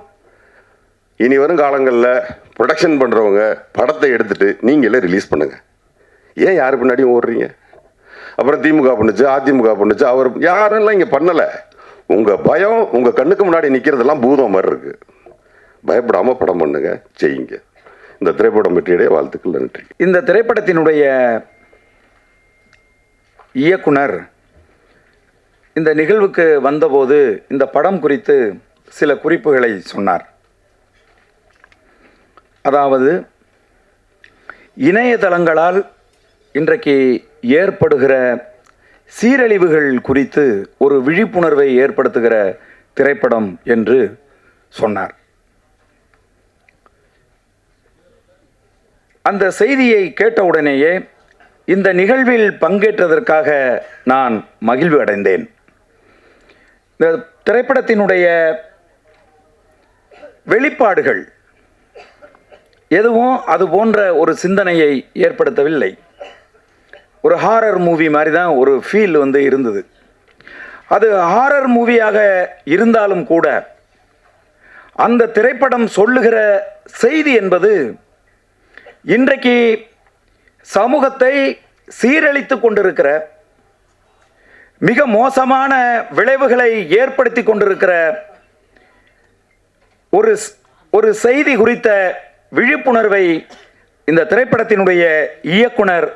இனி வரும் காலங்களில் ப்ரொடக்ஷன் பண்ணுறவங்க படத்தை எடுத்துகிட்டு நீங்களே ரிலீஸ் பண்ணுங்கள். ஏன் யார் பின்னாடியும் ஓடுறீங்க? அப்புறம் திமுக பண்ணுச்சு, அதிமுக பண்ணுச்சு, அவர் யாரெல்லாம் இங்கே பண்ணலை. உங்கள் பயம் உங்கள் கண்ணுக்கு முன்னாடி நிற்கிறதெல்லாம் பூதம் மாதிரி இருக்குது. பயப்படாமல் படம் பண்ணுங்க, செய்யுங்க. இந்த திரைப்படம் வெற்றியுடைய வாழ்த்துக்கள். நன்றி. இந்த திரைப்படத்தினுடைய இயக்குனர் இந்த நிகழ்வுக்கு வந்தபோது இந்த படம் குறித்து சில குறிப்புகளை சொன்னார். அதாவது இணையதளங்களால் இன்றைக்கு ஏற்படுகிற சீரழிவுகள் குறித்து ஒரு விழிப்புணர்வை ஏற்படுத்துகிற திரைப்படம் என்று சொன்னார். அந்த செய்தியை கேட்டவுடனேயே இந்த நிகழ்வில் பங்கேற்றதற்காக நான் மகிழ்வு அடைந்தேன். இந்த திரைப்படத்தினுடைய வெளிப்பாடுகள் எதுவும் அது போன்ற ஒரு சிந்தனையை ஏற்படுத்தவில்லை. ஒரு ஹாரர் மூவி மாதிரி தான் ஒரு ஃபீல் இருந்தது. அது ஹாரர் மூவியாக இருந்தாலும் கூட அந்த திரைப்படம் சொல்லுகிற செய்தி என்பது இன்றைக்கு சமூகத்தை சீரழித்து கொண்டிருக்கிற, மிக மோசமான விளைவுகளை ஏற்படுத்தி கொண்டிருக்கிற ஒரு செய்தி குறித்த விழிப்புணர்வை இந்த திரைப்படத்தினுடைய இயக்குனர்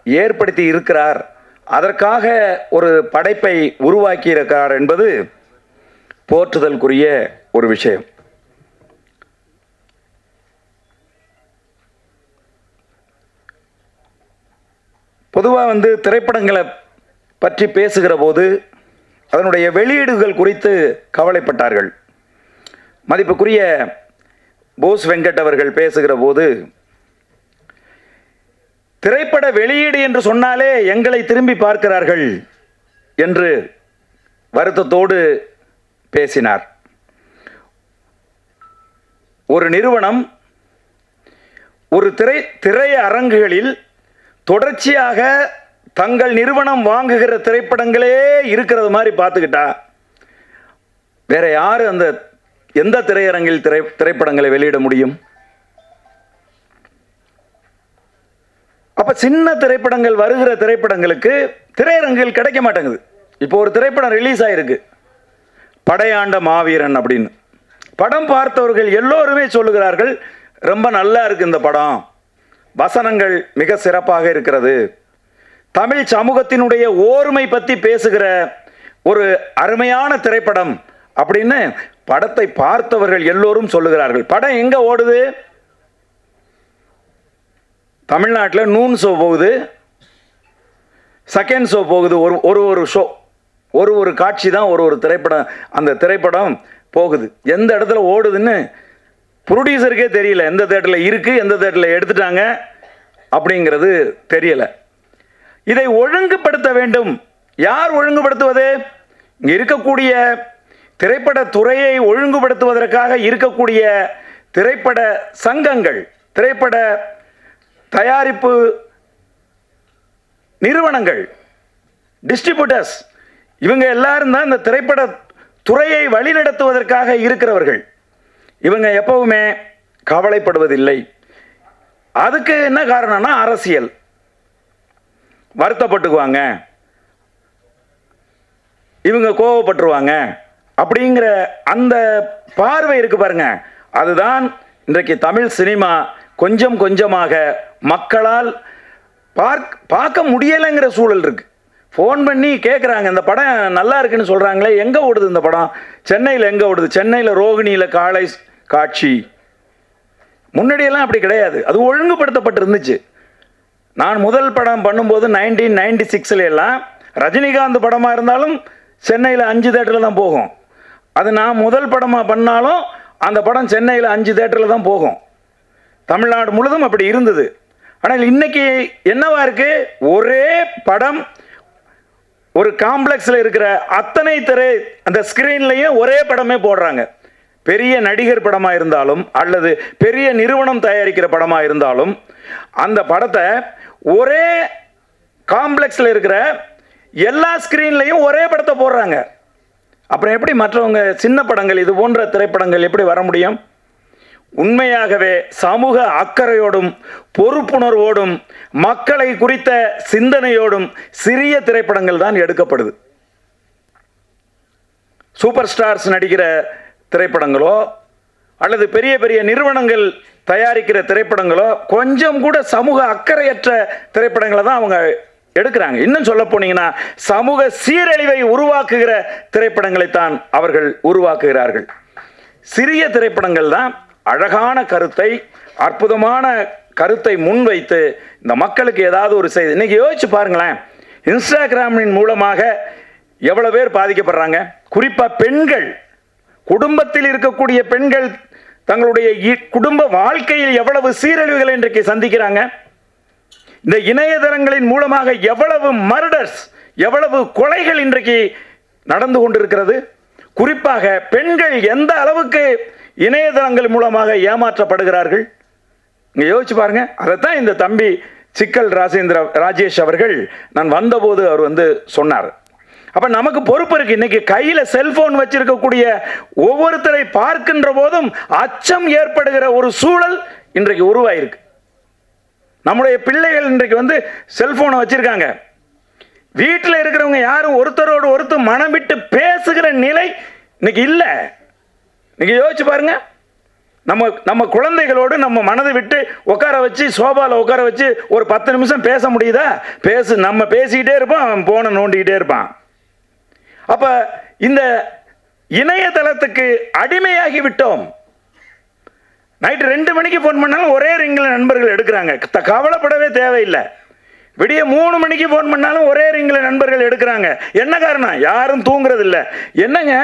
ஏற்படுத்தி இருக்கிறார். அதற்காக ஒரு படைப்பை உருவாக்கி இருக்கிறார் என்பது போற்றுதலுக்குரிய ஒரு விஷயம். பொதுவாக திரைப்படங்களை பற்றி பேசுகிற போது அதனுடைய வெளியீடுகள் குறித்து கவலைப்பட்டார்கள். மதிப்புக்குரிய போஸ் வெங்கட் அவர்கள் பேசுகிற போது திரைப்பட வெளியீடு என்று சொன்னாலே எங்களை திரும்பி பார்க்கிறார்கள் என்று வருத்தத்தோடு பேசினார். ஒரு நிறுவனம் ஒரு திரையரங்குகளில் தொடர்ச்சியாக தங்கள் நிறுவனம் வாங்குகிற திரைப்படங்களே இருக்கிறது மாதிரி பார்த்துக்கிட்டா வேற யாரு எந்த திரையரங்கில் திரைப்படங்களை வெளியிட முடியும்? அப்ப சின்ன திரைப்படங்கள் வருகிற திரைப்படங்களுக்கு திரையரங்கில் கிடைக்க மாட்டேங்குது. இப்போ ஒரு திரைப்படம் ரிலீஸ் ஆயிருக்கு, படையாண்ட மாவீரன் அப்படின்னு. படம் பார்த்தவர்கள் எல்லோருமே சொல்லுகிறார்கள், ரொம்ப நல்லா இருக்கு இந்த படம், வசனங்கள் மிக சிறப்பாக இருக்கிறது, தமிழ் சமூகத்தினுடைய ஓர்மை பற்றி பேசுகிற ஒரு அருமையான திரைப்படம் அப்படின்னு படத்தை பார்த்தவர்கள் எல்லோரும் சொல்லுகிறார்கள். படம் எங்க ஓடுது? தமிழ்நாட்டில் நூன் ஷோ போகுது, செகண்ட் ஷோ போகுது, ஒரு ஷோ, ஒரு காட்சி தான் ஒரு திரைப்படம். அந்த திரைப்படம் போகுது, எந்த இடத்துல ஓடுதுன்னு ப்ரொடியூசருக்கே தெரியல. எந்த தேட்டரில் இருக்குது, எந்த தேட்டரில் எடுத்துட்டாங்க அப்படிங்கிறது தெரியல. இதை ஒழுங்குபடுத்த வேண்டும். யார் ஒழுங்குபடுத்துவது? இங்கே இருக்கக்கூடிய திரைப்பட துறையை ஒழுங்குபடுத்துவதற்காக இருக்கக்கூடிய திரைப்பட சங்கங்கள், திரைப்பட தயாரிப்பு நிறுவனங்கள், டிஸ்ட்ரிபியூட்டர்ஸ், இவங்க எல்லாரும் தான் இந்த திரைப்பட துறையை வழிநடத்துவதற்காக இருக்கிறவர்கள். இவங்க எப்பவுமே கவலைப்படுவதில்லை. அதுக்கு என்ன காரணம்னா அரசியல். வருத்தப்பட்டுக்குவாங்க, இவங்க கோவப்பட்டுருவாங்க அப்படிங்கிற அந்த பார்வை இருக்கு பாருங்க. அதுதான் இன்றைக்கு தமிழ் சினிமா கொஞ்சம் கொஞ்சமாக மக்களால் பார்க்க முடியலைங்கிற சூழல் இருக்கு. ஃபோன் பண்ணி கேட்குறாங்க, இந்த படம் நல்லா இருக்குன்னு சொல்கிறாங்களே, எங்கே ஓடுது இந்த படம்? சென்னையில் எங்கே ஓடுது? சென்னையில் ரோகிணியில் காலை காட்சி. முன்னாடியெல்லாம் அப்படி கிடையாது, அது ஒழுங்குபடுத்தப்பட்டிருந்துச்சு. நான் முதல் படம் பண்ணும்போது 1996 எல்லாம் ரஜினிகாந்த் படமாக இருந்தாலும் சென்னையில் 5 தேட்டரில் தான் போகும். அது நான் முதல் படமாக பண்ணாலும் அந்த படம் சென்னையில் 5 தேட்டரில் தான் போகும். தமிழ்நாடு முழுதும் அப்படி இருந்தது. ஆனால் இன்னைக்கு என்னவா இருக்கு, ஒரே படம் ஒரு காம்ப்ளெக்ஸில் இருக்கிற அத்தனை அந்த ஸ்கிரீன்லையும் ஒரே படமே போடுறாங்க. பெரிய நடிகர் படமாக இருந்தாலும் அல்லது பெரிய நிறுவனம் தயாரிக்கிற படமாக இருந்தாலும் அந்த படத்தை ஒரே காம்ப்ளெக்ஸில் இருக்கிற எல்லா ஸ்கிரீன்லையும் ஒரே படத்தை போடுறாங்க. அப்புறம் எப்படி மற்றவங்க சின்ன படங்கள் இது போன்ற திரைப்படங்கள் எப்படி வர முடியும்? உண்மையாகவே சமூக அக்கறையோடும் பொறுப்புணர்வோடும் மக்களை குறித்த சிந்தனையோடும் சிறிய திரைப்படங்கள் தான் எடுக்கப்படுது. சூப்பர் ஸ்டார்ஸ் நடிக்கிற திரைப்படங்களோ அல்லது பெரிய பெரிய நிறுவனங்கள் தயாரிக்கிற திரைப்படங்களோ கொஞ்சம் கூட சமூக அக்கறையற்ற திரைப்படங்களை தான் அவங்க எடுக்கிறாங்க. இன்னும் சொல்ல போனீங்கன்னா சமூக சீரழிவை உருவாக்குகிற திரைப்படங்களைத்தான் அவர்கள் உருவாக்குகிறார்கள். சிறிய திரைப்படங்கள் தான் அழகான கருத்தை, அற்புதமான கருத்தை முன்வைத்து இந்த மக்களுக்கு ஏதாவது ஒரு செய்தி. இன்னைக்கு யோசிச்சு பாருங்களேன், இன்ஸ்டாகிராமின் மூலமாக எவ்வளவு பேர் பாதிக்கப்படுறாங்க. குறிப்பா பெண்கள், குடும்பத்தில் இருக்கக்கூடிய பெண்கள் தங்களுடைய குடும்ப வாழ்க்கையில் எவ்வளவு சீரழிவுகளை இன்றைக்கு சந்திக்கிறாங்க. இந்த இணையதளங்களின் மூலமாக எவ்வளவு மர்டர்ஸ், எவ்வளவு கொலைகள் இன்றைக்கு நடந்து கொண்டிருக்கிறது. குறிப்பாக பெண்கள் எந்த அளவுக்கு இணையதளங்கள் மூலமாக ஏமாற்றப்படுகிறார்கள் இங்க யோசிச்சு பாருங்க. அதைத்தான் இந்த தம்பி சிக்கல் ராஜேஷ் அவர்கள் நான் வந்தபோது அவர் சொன்னார். அப்ப நமக்கு பொறுப்பு இருக்கு. இன்னைக்கு கையில செல்போன் வச்சிருக்கக்கூடிய ஒவ்வொருத்தரை பார்க்கின்ற போதும் அச்சம் ஏற்படுகிற ஒரு சூழல் இன்றைக்கு உருவாயிருக்கு. நம்முடைய பிள்ளைகள் இன்றைக்கு செல்போனை வச்சிருக்காங்க. வீட்டில் இருக்கிறவங்க யாரும் ஒருத்தரோடு ஒருத்தர் மனம் விட்டு பேசுகிற நிலை இன்னைக்கு இல்லை. இன்னைக்கு யோசிச்சு பாருங்க, நம்ம குழந்தைகளோடு நம்ம மனதை விட்டு உட்கார வச்சு சோபாவில் உட்கார வச்சு ஒரு 10 நிமிஷம் பேச முடியுதா? நம்ம பேசிக்கிட்டே இருப்போம், அவன் போனை நோண்டிக்கிட்டே இருப்பான். அப்ப இந்த இணையதளத்துக்கு அடிமையாகி விட்டோம். நைட்டு 2 மணிக்கு போன் பண்ணாலும் ஒரே ரிங்கில் நண்பர்கள் எடுக்கிறாங்க. கவலைப்படவே தேவையில்லை. விடிய 3 மணிக்கு போன் பண்ணாலும் ஒரே ரிங்கில் நண்பர்கள் எடுக்கிறாங்க. என்ன காரணம்? யாரும் தூங்குறது இல்லை. என்னங்க,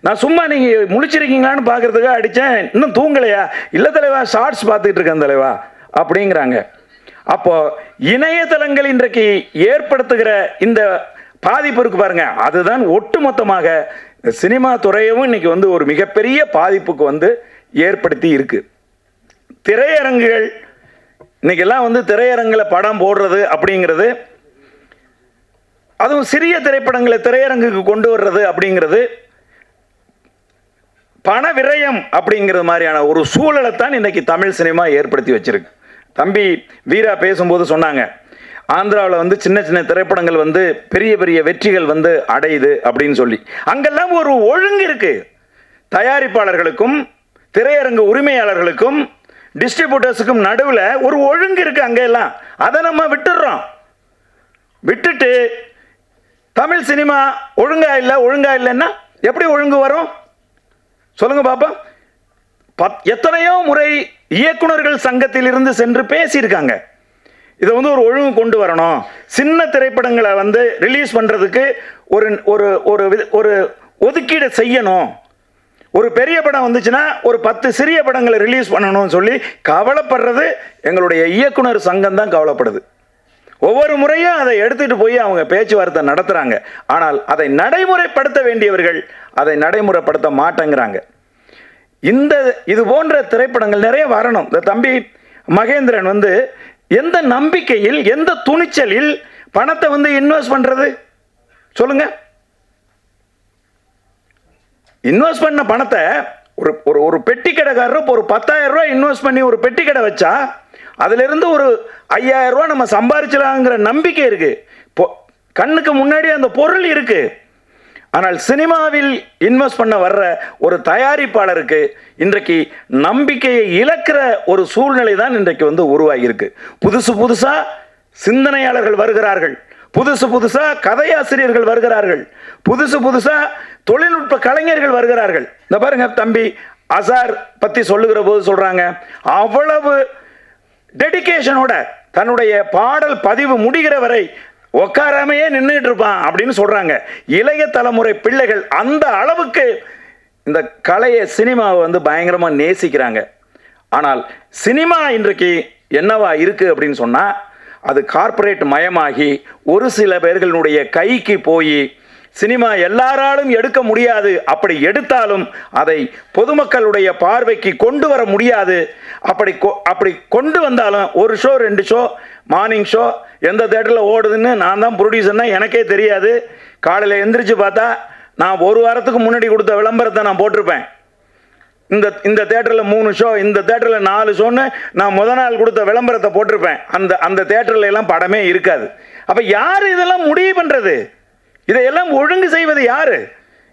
நான் சும்மா நீங்க முழிச்சிருக்கீங்களான்னு பார்க்கறதுக்காக அடித்தேன், இன்னும் தூங்கலையா? இல்லை தலைவா, ஷார்ட்ஸ் பார்த்துட்டு இருக்கேன் தலைவா அப்படிங்கிறாங்க. அப்போ இணையதளங்கள் இன்றைக்கு ஏற்படுத்துகிற இந்த பாதிப்பு இருக்கு பாருங்க, அதுதான் ஒட்டுமொத்தமாக சினிமா துறையவும் இன்னைக்கு ஒரு மிகப்பெரிய பாதிப்புக்கு ஏற்படுத்தி இருக்கு. திரையரங்குகள் இன்னைக்கெல்லாம் திரையரங்கில் படம் போடுறது அப்படிங்கிறது, அதுவும் சிறிய திரைப்படங்களை திரையரங்குக்கு கொண்டு வர்றது அப்படிங்கிறது பண விரயம் அப்படிங்கிறது மாதிரியான ஒரு சூழலை தான் இன்னைக்கு தமிழ் சினிமா ஏற்படுத்தி வச்சிருக்கு. தம்பி வீரா பேசும்போது சொன்னாங்க, ஆந்திராவில் சின்ன சின்ன திரைப்படங்கள் பெரிய பெரிய வெற்றிகள் அடையுது அப்படின்னு சொல்லி. அங்கெல்லாம் ஒரு ஒழுங்கு இருக்கு. தயாரிப்பாளர்களுக்கும் திரையரங்கு உரிமையாளர்களுக்கும் டிஸ்ட்ரிபியூட்டர்ஸுக்கும் நடுவில் ஒரு ஒழுங்கு இருக்கு அங்கெல்லாம். அதை நம்ம விட்டுடுறோம். விட்டுட்டு தமிழ் சினிமா ஒழுங்கா இல்லைன்னா எப்படி ஒழுங்கு வரும் சொல்லுங்க பாப்பா. எத்தனையோ முறை இயக்குனர்கள் சங்கத்தில் இருந்து சென்று பேசியிருக்காங்க. இதை ஒரு ஒழுங்கு கொண்டு வரணும். சின்ன திரைப்படங்களை ரிலீஸ் பண்றதுக்கு ஒரு ஒரு ஒரு ஒதுக்கீடு செய்யணும். ஒரு பெரிய படம் வந்துச்சுன்னா ஒரு 10 சிறிய படங்களை ரிலீஸ் பண்ணணும்னு சொல்லி கவலைப்படுறது எங்களுடைய இயக்குனர் சங்கம் தான் கவலைப்படுது. ஒவ்வொரு முறையும் அதை எடுத்துட்டு போய் அவங்க பேச்சுவார்த்தை நடத்துறாங்க. ஆனால் அதை நடைமுறைப்படுத்த வேண்டியவர்கள் அதை நடைமுறைப்படுத்த மாட்டேங்கிறாங்க. இது போன்ற திரைப்படங்கள் நிறைய வரணும். இந்த தம்பி மகேந்திரன் எந்த நம்பிக்கையில், எந்த துணிச்சலில் பணத்தை இன்வெஸ்ட் பண்றது சொல்லுங்க. இன்வெஸ்ட் பண்ண பணத்தை ஒரு பெட்டி கடைக்காரர் ஒரு 10,000 ரூபாய் இன்வெஸ்ட் பண்ணி ஒரு பெட்டி கடை வச்சா அதுல இருந்து ஒரு 5,000 ரூபாய் நம்ம சம்பாதிச்சலாங்கிற நம்பிக்கை இருக்கு. கண்ணுக்கு முன்னாடி அந்த பொருள் இருக்கு. ஆனால் சினிமாவில் இன்வெஸ்ட் பண்ண வர்ற ஒரு தயாரிப்பாளருக்கு இன்றைக்கு நம்பிக்கையை இழக்கிற ஒரு சூழ்நிலை தான் இன்றைக்கு உருவாகி இருக்கு. புதுசா சிந்தனையாளர்கள் வருகிறார்கள், புதுசா கதையாசிரியர்கள் வருகிறார்கள், புதுசா தொழில்நுட்ப கலைஞர்கள் வருகிறார்கள். இந்த பாருங்க, தம்பி அசார் பத்தி சொல்லுகிற போது சொல்றாங்க, அவ்வளவு டெடிகேஷனோட தன்னுடைய பாடல் பதிவு முடிகிற வரை உட்காராமையே நின்றுட்டு இருப்பான் அப்படின்னு சொல்கிறாங்க. இளைய தலைமுறை பிள்ளைகள் அந்த அளவுக்கு இந்த கலையை சினிமாவை வந்து பயங்கரமாக நேசிக்கிறாங்க. ஆனால் சினிமா இன்றைக்கு என்னவா இருக்குது அப்படின்னு சொன்னால், அது கார்ப்பரேட் மயமாகி ஒரு சில பேர்களுடைய கைக்கு போய் சினிமா எல்லாராலும் எடுக்க முடியாது. அப்படி எடுத்தாலும் அதை பொதுமக்களுடைய பார்வைக்கு கொண்டு வர முடியாது. அப்படி கொண்டு வந்தாலும் ஒரு ஷோ 2 ஷோ மார்னிங் ஷோ எந்த தேட்டரில் ஓடுதுன்னு நான் தான் ப்ரொடியூசர்னா எனக்கே தெரியாது. காலையில் எந்திரிச்சு பார்த்தா நான் ஒரு வாரத்துக்கு முன்னாடி கொடுத்த விளம்பரத்தை நான் போட்டிருப்பேன். இந்த தேட்டரில் 3 ஷோ, இந்த தேட்டரில் 4 ஷோன்னு நான் முத நாள் கொடுத்த விளம்பரத்தை போட்டிருப்பேன். அந்த தேட்டரில் எல்லாம் படமே இருக்காது. அப்போ யார் இதெல்லாம் முடிவு பண்ணுறது? இதையெல்லாம் ஒழுங்கு செய்வது யார்?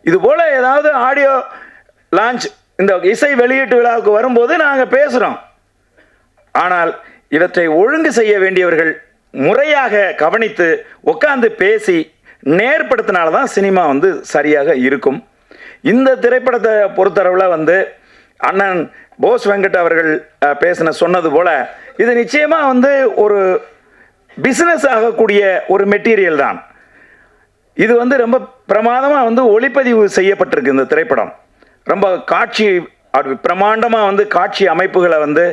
இது போல் ஏதாவது ஆடியோ லான்ச், இந்த இசை வெளியீட்டு விழாவுக்கு வரும்போது நாங்கள் பேசுகிறோம். ஆனால் இவற்றை ஒழுங்கு செய்ய வேண்டியவர்கள் முறையாக கவனித்து உட்காந்து பேசி நேர்படுத்தினால தான் சினிமா வந்து சரியாக இருக்கும். இந்த திரைப்படத்தை பொறுத்தளவில் வந்து அண்ணன் போஸ் வெங்கட் அவர்கள் சொன்னது போல் இது நிச்சயமாக வந்து ஒரு பிஸ்னஸ் ஆகக்கூடிய ஒரு மெட்டீரியல் தான். இது வந்து ரொம்ப பிரமாதமாக வந்து ஒளிப்பதிவு செய்யப்பட்டிருக்கு. இந்த திரைப்படம் ரொம்ப காட்சி பிரமாண்டமாக வந்து காட்சி அமைப்புகளை வந்து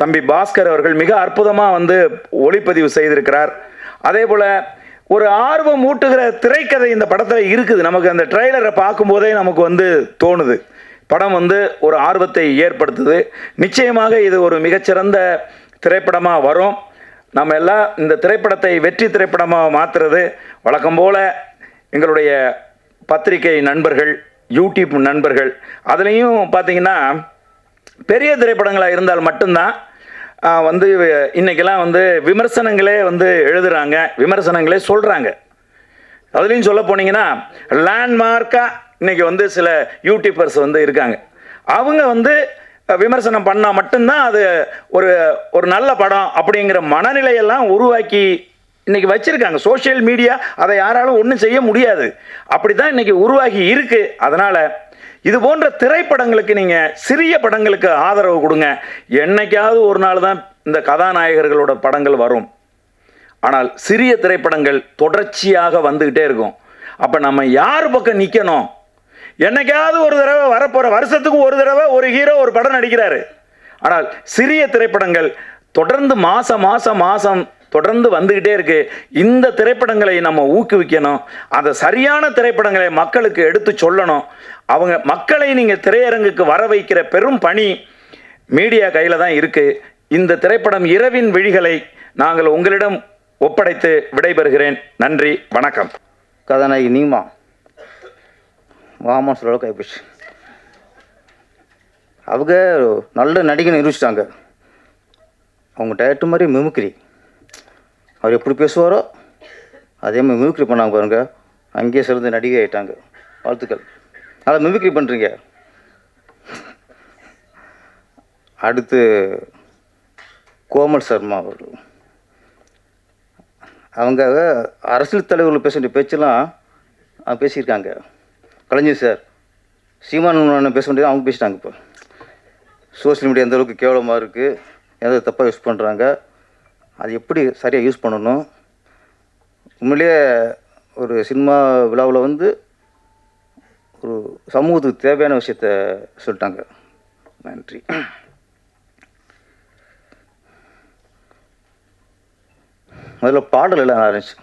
தம்பி பாஸ்கர் அவர்கள் மிக அற்புதமாக வந்து ஒளிப்பதிவு செய்திருக்கிறார். அதே போல் ஒரு ஆர்வம் ஊட்டுகிற திரைக்கதை இந்த படத்தில் இருக்குது. நமக்கு அந்த ட்ரெய்லரை பார்க்கும்போதே நமக்கு வந்து தோணுது. படம் வந்து ஒரு ஆர்வத்தை ஏற்படுத்துது. நிச்சயமாக இது ஒரு மிகச்சிறந்த திரைப்படமாக வரும். நம்ம எல்லாம் இந்த திரைப்படத்தை வெற்றி திரைப்படமாக மாற்றுறது வழக்கம் போல் எங்களுடைய பத்திரிகை நண்பர்கள், யூடியூப் நண்பர்கள், அதுலேயும் பார்த்திங்கன்னா பெரிய திரைப்படங்களாக இருந்தால் மட்டும்தான் வந்து இன்றைக்கெல்லாம் வந்து விமர்சனங்களே வந்து எழுதுகிறாங்க, விமர்சனங்களே சொல்கிறாங்க. அதுலேயும் சொல்ல போனீங்கன்னா லேண்ட்மார்க்காக இன்றைக்கி வந்து சில யூடியூபர்ஸ் வந்து இருக்காங்க. அவங்க வந்து விமர்சனம் பண்ணால் மட்டும்தான் அது ஒரு நல்ல படம் அப்படிங்கிற மனநிலையெல்லாம் உருவாக்கி இன்றைக்கி வச்சுருக்காங்க. சோஷியல் மீடியா அதை யாராலும் ஒன்றும் செய்ய முடியாது. அப்படி தான் இன்றைக்கி உருவாகி இருக்குது. அதனால் இது போன்ற திரைப்படங்களுக்கு நீங்கள் சிறிய படங்களுக்கு ஆதரவு கொடுங்க. என்னைக்காவது ஒரு நாள் தான் இந்த கதாநாயகர்களோட படங்கள் வரும். ஆனால் சிறிய திரைப்படங்கள் தொடர்ச்சியாக வந்துக்கிட்டே இருக்கும். அப்போ நம்ம யார் பக்கம் நிற்கணும்? என்னைக்காவது ஒரு தடவை வரப்போகிற வருஷத்துக்கு ஒரு தடவை ஒரு ஹீரோ ஒரு படம் நடிக்கிறாரு. ஆனால் சிறிய திரைப்படங்கள் தொடர்ந்து மாதம் தொடர்ந்து வந்துக்கிட்டே இருக்கு. இந்த திரைப்படங்களை நம்ம ஊக்குவிக்கணும். அதை சரியான திரைப்படங்களை மக்களுக்கு எடுத்து சொல்லணும். அவங்க மக்களை நீங்கள் திரையரங்குக்கு வர வைக்கிற பெரும் பணி மீடியா கையில் தான் இருக்குது. இந்த திரைப்படம் இரவின் விழிகளை நாங்கள் உங்களிடம் ஒப்படைத்து விடைபெறுகிறேன். நன்றி, வணக்கம். கதாநாயகி நீமா வாமா சொல்ல கைப்பிடிச்சு அவங்க நல்ல நடிகை நிரூபிச்சிட்டாங்க. அவங்க டேரக்டர் மாதிரி மிமிக்ரி, அவர் எப்படி பேசுவாரோ அதே மாதிரி மிமிக்ரி பண்ணாங்க பாருங்க. அங்கேயே சிறந்த நடிகை ஆகிட்டாங்க. வாழ்த்துக்கள். நல்லா மிமிக்ரி பண்ணுறீங்க. அடுத்து கோமல் சர்மா அவர்கள், அவங்க அரசியல் தலைவர்கள் பேச வேண்டிய பேச்செல்லாம் பேசியிருக்காங்க. கலைஞர் சார், சீமான் பேச வேண்டியது அவங்க பேசிட்டாங்க. இப்போ சோஷியல் மீடியா எந்த அளவுக்கு கேவலமாக இருக்குது, எதாவது தப்பாக யூஸ் பண்ணுறாங்க, அது எப்படி சரியாக யூஸ் பண்ணணும். உண்மையிலேயே ஒரு சினிமா விழாவில் வந்து ஒரு சமூகத்துக்கு தேவையான விஷயத்த சொல்லிட்டாங்க. நன்றி. முதல்ல பாடல் எல்லாம் நல்லா இருந்துச்சு.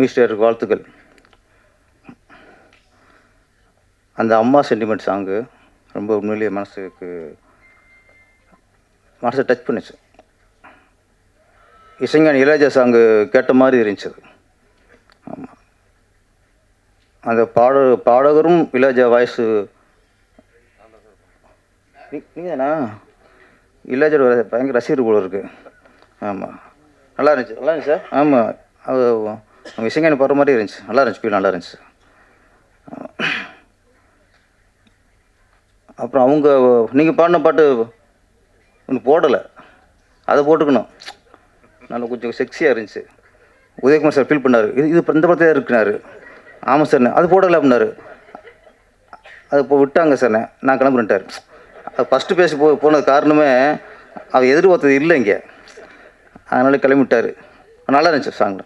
மிஸ்டருக்கு வாழ்த்துக்கள். அந்த அம்மா சென்டிமெண்ட் சாங்கு ரொம்ப உண்மையிலேயே மனசை டச் பண்ணிச்சு. இசைஞானி இளையராஜா சாங்கு கேட்ட மாதிரி இருந்துச்சு. ஆமாம், அந்த பாடகரும் இளையராஜா வாய்ஸு நீங்கள் தானா? இளையராஜா பயங்கர ரசிகர் போல இருக்குது. ஆமாம், நல்லா இருந்துச்சு சார். ஆமாம், அது இசைஞானி பாடுற மாதிரி இருந்துச்சு. நல்லா இருந்துச்சு, ஃபீல் நல்லா இருந்துச்சு. அப்புறம் அவங்க நீங்கள் பாடின பாட்டு ஒன்று போடலை, அதை போட்டுக்கணும். நல்லா கொஞ்சம் செக்ஸியாக இருந்துச்சு. உதயகுமார் சார் ஃபீல் பண்ணார், இது இந்த படத்தில் இருக்குனாரு. ஆமாம் சார், அது போடலை அப்படின்னாரு. அது இப்போ விட்டாங்க சார். நான் கிளம்புறேன்ட்டார். அது ஃபஸ்ட்டு பேசி போனது காரணமே அவர் எதிர்பார்த்தது இல்லை. இங்கே அதனால கிளம்பிட்டார். நல்லா இருந்துச்சு சாங்.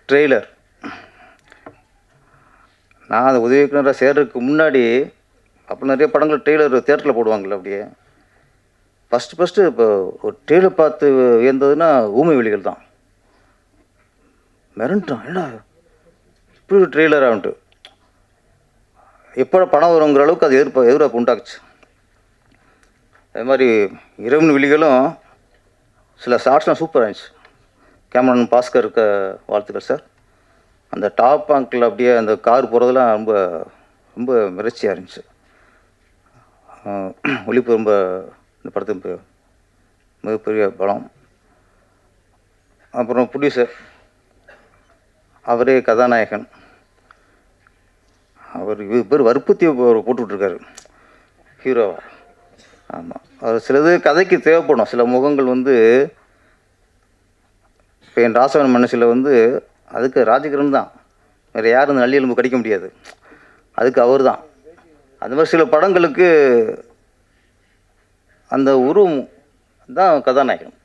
ட்ரெய்லர் நான் அந்த உதவி இயக்குனராக சேர்றதுக்கு முன்னாடி அப்போ நிறைய படங்கள் ட்ரெய்லர் தேட்டரில் போடுவாங்கள்ல. அப்படியே ஃபஸ்ட்டு இப்போ ஒரு ட்ரெய்லர் பார்த்து வியந்ததுன்னா ஊமை வெளிகள் தான். மிரண்டான், என்னடா இப்படி ஒரு ட்ரெய்லர் ஆகுன்ட்டு. எப்போ படம் வருங்கிற அளவுக்கு அது எதிர்பார்ப்பு உண்டாக்குச்சு. அது மாதிரி இரவின் விழிகளும் சில ஷார்ட்ஸ்லாம் சூப்பராக இருந்துச்சு. கேமராமேன் பாஸ்கருக்கு வாழ்த்துக்கள் சார். அந்த டாப் ஆங்கிள் அப்படியே அந்த கார் போகிறதுலாம் ரொம்ப ரொம்ப மிரட்சியாக இருந்துச்சு. ஒளிப்பு ரொம்ப இந்த படத்துக்கு மிகப்பெரிய பலம். அப்புறம் ப்ரொடியூசர் அவரே கதாநாயகன். அவர் பேர் வற்புறுத்தி போட்டுட்ருக்காரு ஹீரோவா. ஆமாம், அவர் சிலது கதைக்கு தேவைப்படும். சில முகங்கள் வந்து இப்போ என் ராசவன் மனசில் வந்து அதுக்கு ராஜகிரண் தான், வேறு யாரும் அந்த நல்லி எலும்பு கடிக்க முடியாது, அதுக்கு அவர் தான். அந்த மாதிரி சில படங்களுக்கு அந்த உருவம் தான் கதாநாயகன்.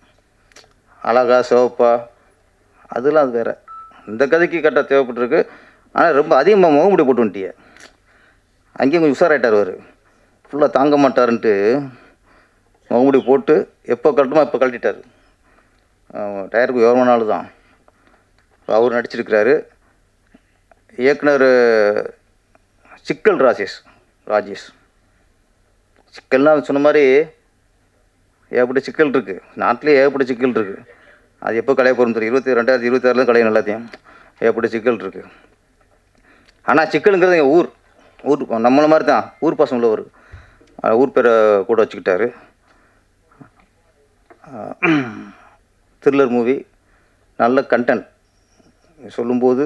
அழகா சிவப்பா அதெல்லாம் அது வேறு. இந்த கதைக்கு கரெக்டாக தேவைப்பட்டிருக்கு. ஆனால் ரொம்ப அதிகமாக முகமுடி போட்டு வந்துட்டிய. அங்கேயும் கொஞ்சம் உஷாராயிட்டார் அவர். ஃபுல்லாக தாங்க மாட்டாருன்ட்டு முகமுடி போட்டு எப்போ கழட்டுமோ இப்போ கழட்டிட்டார். டயருக்கு யோர்மனாலு தான் அவர் நடிச்சிருக்கிறாரு. இயக்குனர் சிக்கல் ராஜேஷ். சிக்கல்னால் சொன்ன மாதிரி ஏகப்பட்ட சிக்கல் இருக்குது, நாட்டிலே ஏகப்பட்ட சிக்கல் இருக்குது. அது எப்போ கலைய போகிறோம் தெரியும். 2026 கலையும் எல்லாத்தையும் ஏகப்பட்ட சிக்கல் இருக்குது. ஆனால் சிக்கலுங்கிறது எங்கள் ஊர் நம்மளை மாதிரி தான் ஊர் பாசம் உள்ளவர். ஊர் பேரை கூட வச்சுக்கிட்டாரு. த்ரில்லர் மூவி, நல்ல கண்டென்ட். சொல்லும்போது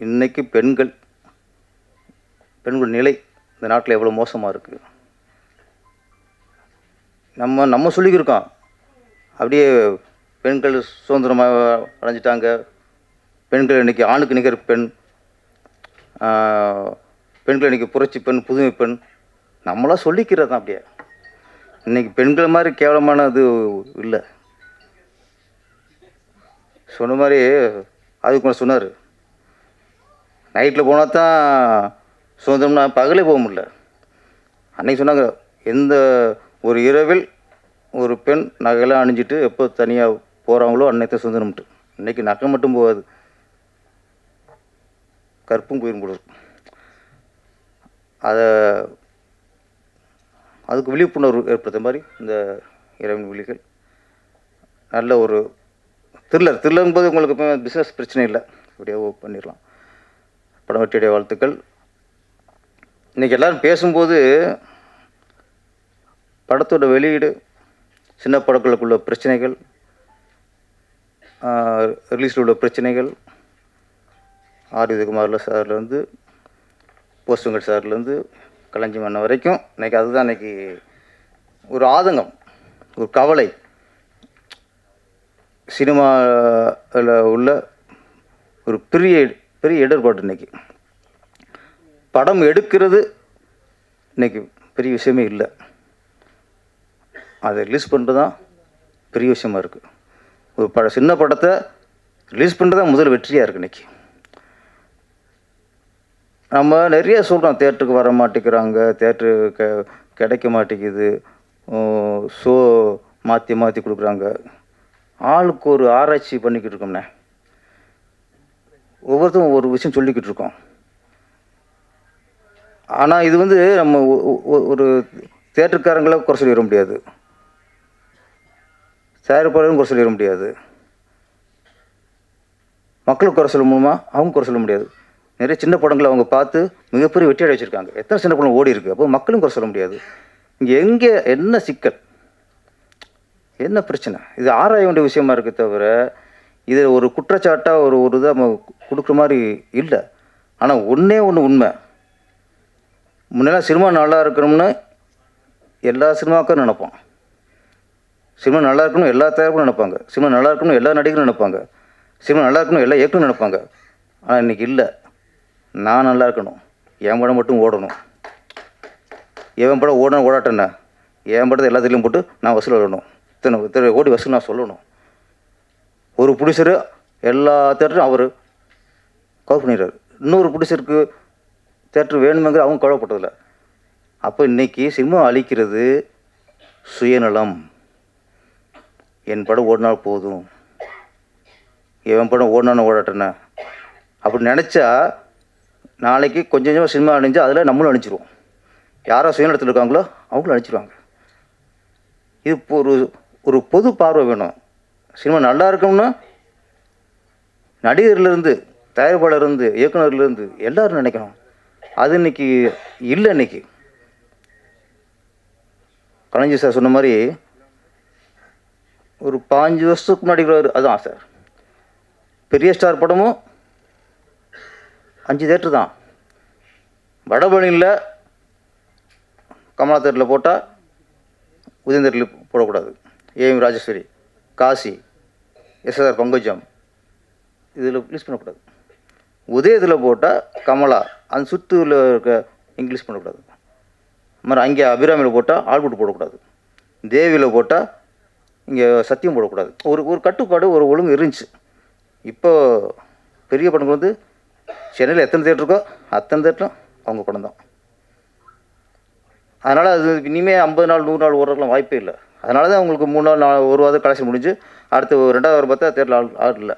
இன்றைக்கி பெண்கள் நிலை இந்த நாட்டில் எவ்வளோ மோசமாக இருக்குது நம்ம சொல்லிக்கிருக்கோம். அப்படியே பெண்கள் சுதந்திரமாக அடைஞ்சிட்டாங்க, பெண்கள் இன்றைக்கி ஆணுக்கு நிகர் பெண், பெண்கள் இன்றைக்கி புரட்சி பெண், புதுமை பெண், நம்மளாம் சொல்லிக்கிறது தான். அப்படியே இன்றைக்கி பெண்கள் மாதிரி கேவலமான இது இல்லை. சொன்ன மாதிரி அதுக்கு கூட சொன்னார், நைட்டில் போனால் தான் சுதந்திரம்னா பகலே போக முடியல. அன்றைக்கி சொன்னாங்க, எந்த ஒரு இரவில் ஒரு பெண் நகையெல்லாம் அணிஞ்சிட்டு எப்போ தனியாக போகிறாங்களோ அன்னைக்கு சுதந்திரம்ட்டு. இன்றைக்கி நகை மட்டும் போகாது, கற்பும் போயிடும் போடுது. அதுக்கு விழிப்புணர்வு ஏற்படுத்த மாதிரி இந்த இரவின் விழிகள் நல்ல ஒரு த்ரில்லருங்கும்போது உங்களுக்கு இப்போ பிஸ்னஸ் பிரச்சனை இல்லை, அப்படியே பண்ணிடலாம். படம் வெற்றியுடைய வாழ்த்துக்கள். இன்றைக்கி எல்லோரும் பேசும்போது படத்தோட வெளியீடு, சின்ன படங்களுக்குள்ள பிரச்சனைகள், ரிலீஸில் உள்ள பிரச்சனைகள், ஆர் உதயகுமாரில் சார்லேருந்து போஸ்ட் வெங்கட் சார்லேருந்து கலைஞி மன்னன் வரைக்கும் இன்றைக்கி அதுதான் இன்றைக்கி ஒரு ஆதங்கம், ஒரு கவலை. சினிமாவில் உள்ள ஒரு பெரிய இடர்பாடு. இன்றைக்கி படம் எடுக்கிறது இன்றைக்கி பெரிய விஷயமே இல்லை, அதை ரிலீஸ் பண்ணுறது தான் பெரிய விஷயமா இருக்குது. ஒரு சின்ன படத்தை ரிலீஸ் பண்ணுறது தான் முதல் வெற்றியாக இருக்குது. இன்றைக்கி நம்ம நிறைய சொல்கிறோம், தேட்டருக்கு வர மாட்டேங்கிறாங்க, தேட்ரு கிடைக்க மாட்டேங்குது, ஷோ மாற்றி கொடுக்குறாங்க. ஆளுக்கு ஒரு ஆராய்ச்சி பண்ணிக்கிட்டு இருக்கோம்ண்ணே. ஒவ்வொருத்தரும் ஒவ்வொரு விஷயம் சொல்லிக்கிட்டு இருக்கோம். ஆனால் இது வந்து நம்ம ஒரு தேட்டருக்காரங்களை குறை சொல்லிட முடியாது, தயாரிப்பாளரும் குறை சொல்லிட முடியாது, மக்களுக்கு குறை சொல்ல முடியுமா அவங்க குறை சொல்ல முடியாது. நிறைய சின்ன படங்களை அவங்க பார்த்து மிகப்பெரிய வெற்றி அடை வச்சுருக்காங்க. எத்தனை சின்ன படம் ஓடி இருக்குது, அப்போ மக்களும் குறை சொல்ல முடியாது. இங்கே எங்கே என்ன சிக்கல், என்ன பிரச்சனை, இது ஆராய வேண்டிய விஷயமா இருக்குது. தவிர இது ஒரு குற்றச்சாட்டாக ஒரு இதை நம்ம கொடுக்குற மாதிரி இல்லை. ஆனால் ஒன்றே ஒன்று உண்மை, முன்னெல்லாம் சினிமா நல்லா இருக்கணும்னு எல்லா சினிமாவுக்கும் நினைப்போம், சினிமா நல்லா இருக்கணும் எல்லா தயாரிப்பும் நினைப்பாங்க, சினிமா நல்லா இருக்கணும் எல்லா நடிகரும் நினைப்பாங்க, சினிமா நல்லா இருக்கணும் எல்லா இயக்குனரும் நினைப்பாங்க. ஆனால் இன்றைக்கி இல்லை, நான் நல்லா இருக்கணும், என் படம் மட்டும் ஓடணும், எவன் படம் ஓடாட்டேண்ணே, என் படத்தை எல்லாத்துலேயும் போட்டு நான் வசூல் வரணும், இத்தனை கோடி வசூல் நான் சொல்லணும். ஒரு ப்ரொடியூசரு எல்லா தேட்டரும் அவர் கவர் பண்ணிடுறாரு. இன்னொரு ப்ரொடியூசருக்கு தேட்டர் வேணுமெங்கிற அவங்க கவலைப்பட்டதில்லை. அப்போ இன்றைக்கி சினிமா அழிக்கிறது சுயநலம். என் படம் ஓடினால் போதும், என் படம் ஓடினான்னு ஓடட்டேன்னு அப்படி நினச்சா நாளைக்கு கொஞ்சம் கொஞ்சமாக சினிமா அழிஞ்சு அதில் நம்மளும் அழிச்சிருவோம். யாரோ சுயநலத்தில் இருக்காங்களோ அவங்களும் அழிச்சிருவாங்க. இது இப்போ ஒரு பொது பார்வை வேணும். சினிமா நல்லா இருக்கணும்னா நடிகர்லேருந்து தயாரிப்பாளர்லேருந்து இயக்குனர்லேருந்து எல்லோரும் நினைக்கணும். அது இன்னைக்கு இல்லை. இன்னைக்கு கலைஞர் சார் சொன்ன மாதிரி ஒரு 5 வருஷத்துக்கு முன்னாடி அதுதான் சார், பெரிய ஸ்டார் படமும் 5 தேட்டர் தான். வடபழனியில் கமலா தேட்டரில் போட்டால் உதயம் தேட்டரில் போடக்கூடாது. ஏஎம் ராஜேஸ்வரி, காசி, எஸ்ஆர் பங்கஜம் இதில் ரிலீஸ் பண்ணக்கூடாது. உதயத்தில் போட்டால் கமலா, அந்த சுற்றில் இருக்க இங்கிலீஷ் பண்ணக்கூடாது. மாதிரி அங்கே அபிராமியில் போட்டால் ஆல்புட் போடக்கூடாது. தேவியில் போட்டால் இங்கே சத்தியம் போடக்கூடாது. ஒரு கட்டுப்பாடு, ஒரு ஒழுங்கு இருந்துச்சு. இப்போ பெரிய படங்கள் வந்து சென்னையில் எத்தனை தேட்டர் இருக்கோ அத்தனை தேட்டரும் அவங்க படம் தான். அதனால் அது இனிமேல் 50 நாள் 100 நாள் ஓடுறதுலாம் வாய்ப்பே இல்லை. அதனால தான் அவங்களுக்கு 3 நாள் 1 வாரம் கலெக்ஷன் முடிஞ்சு அடுத்து 2வது வாரம் பார்த்தா தேட்டரில் ஆள் இல்லை.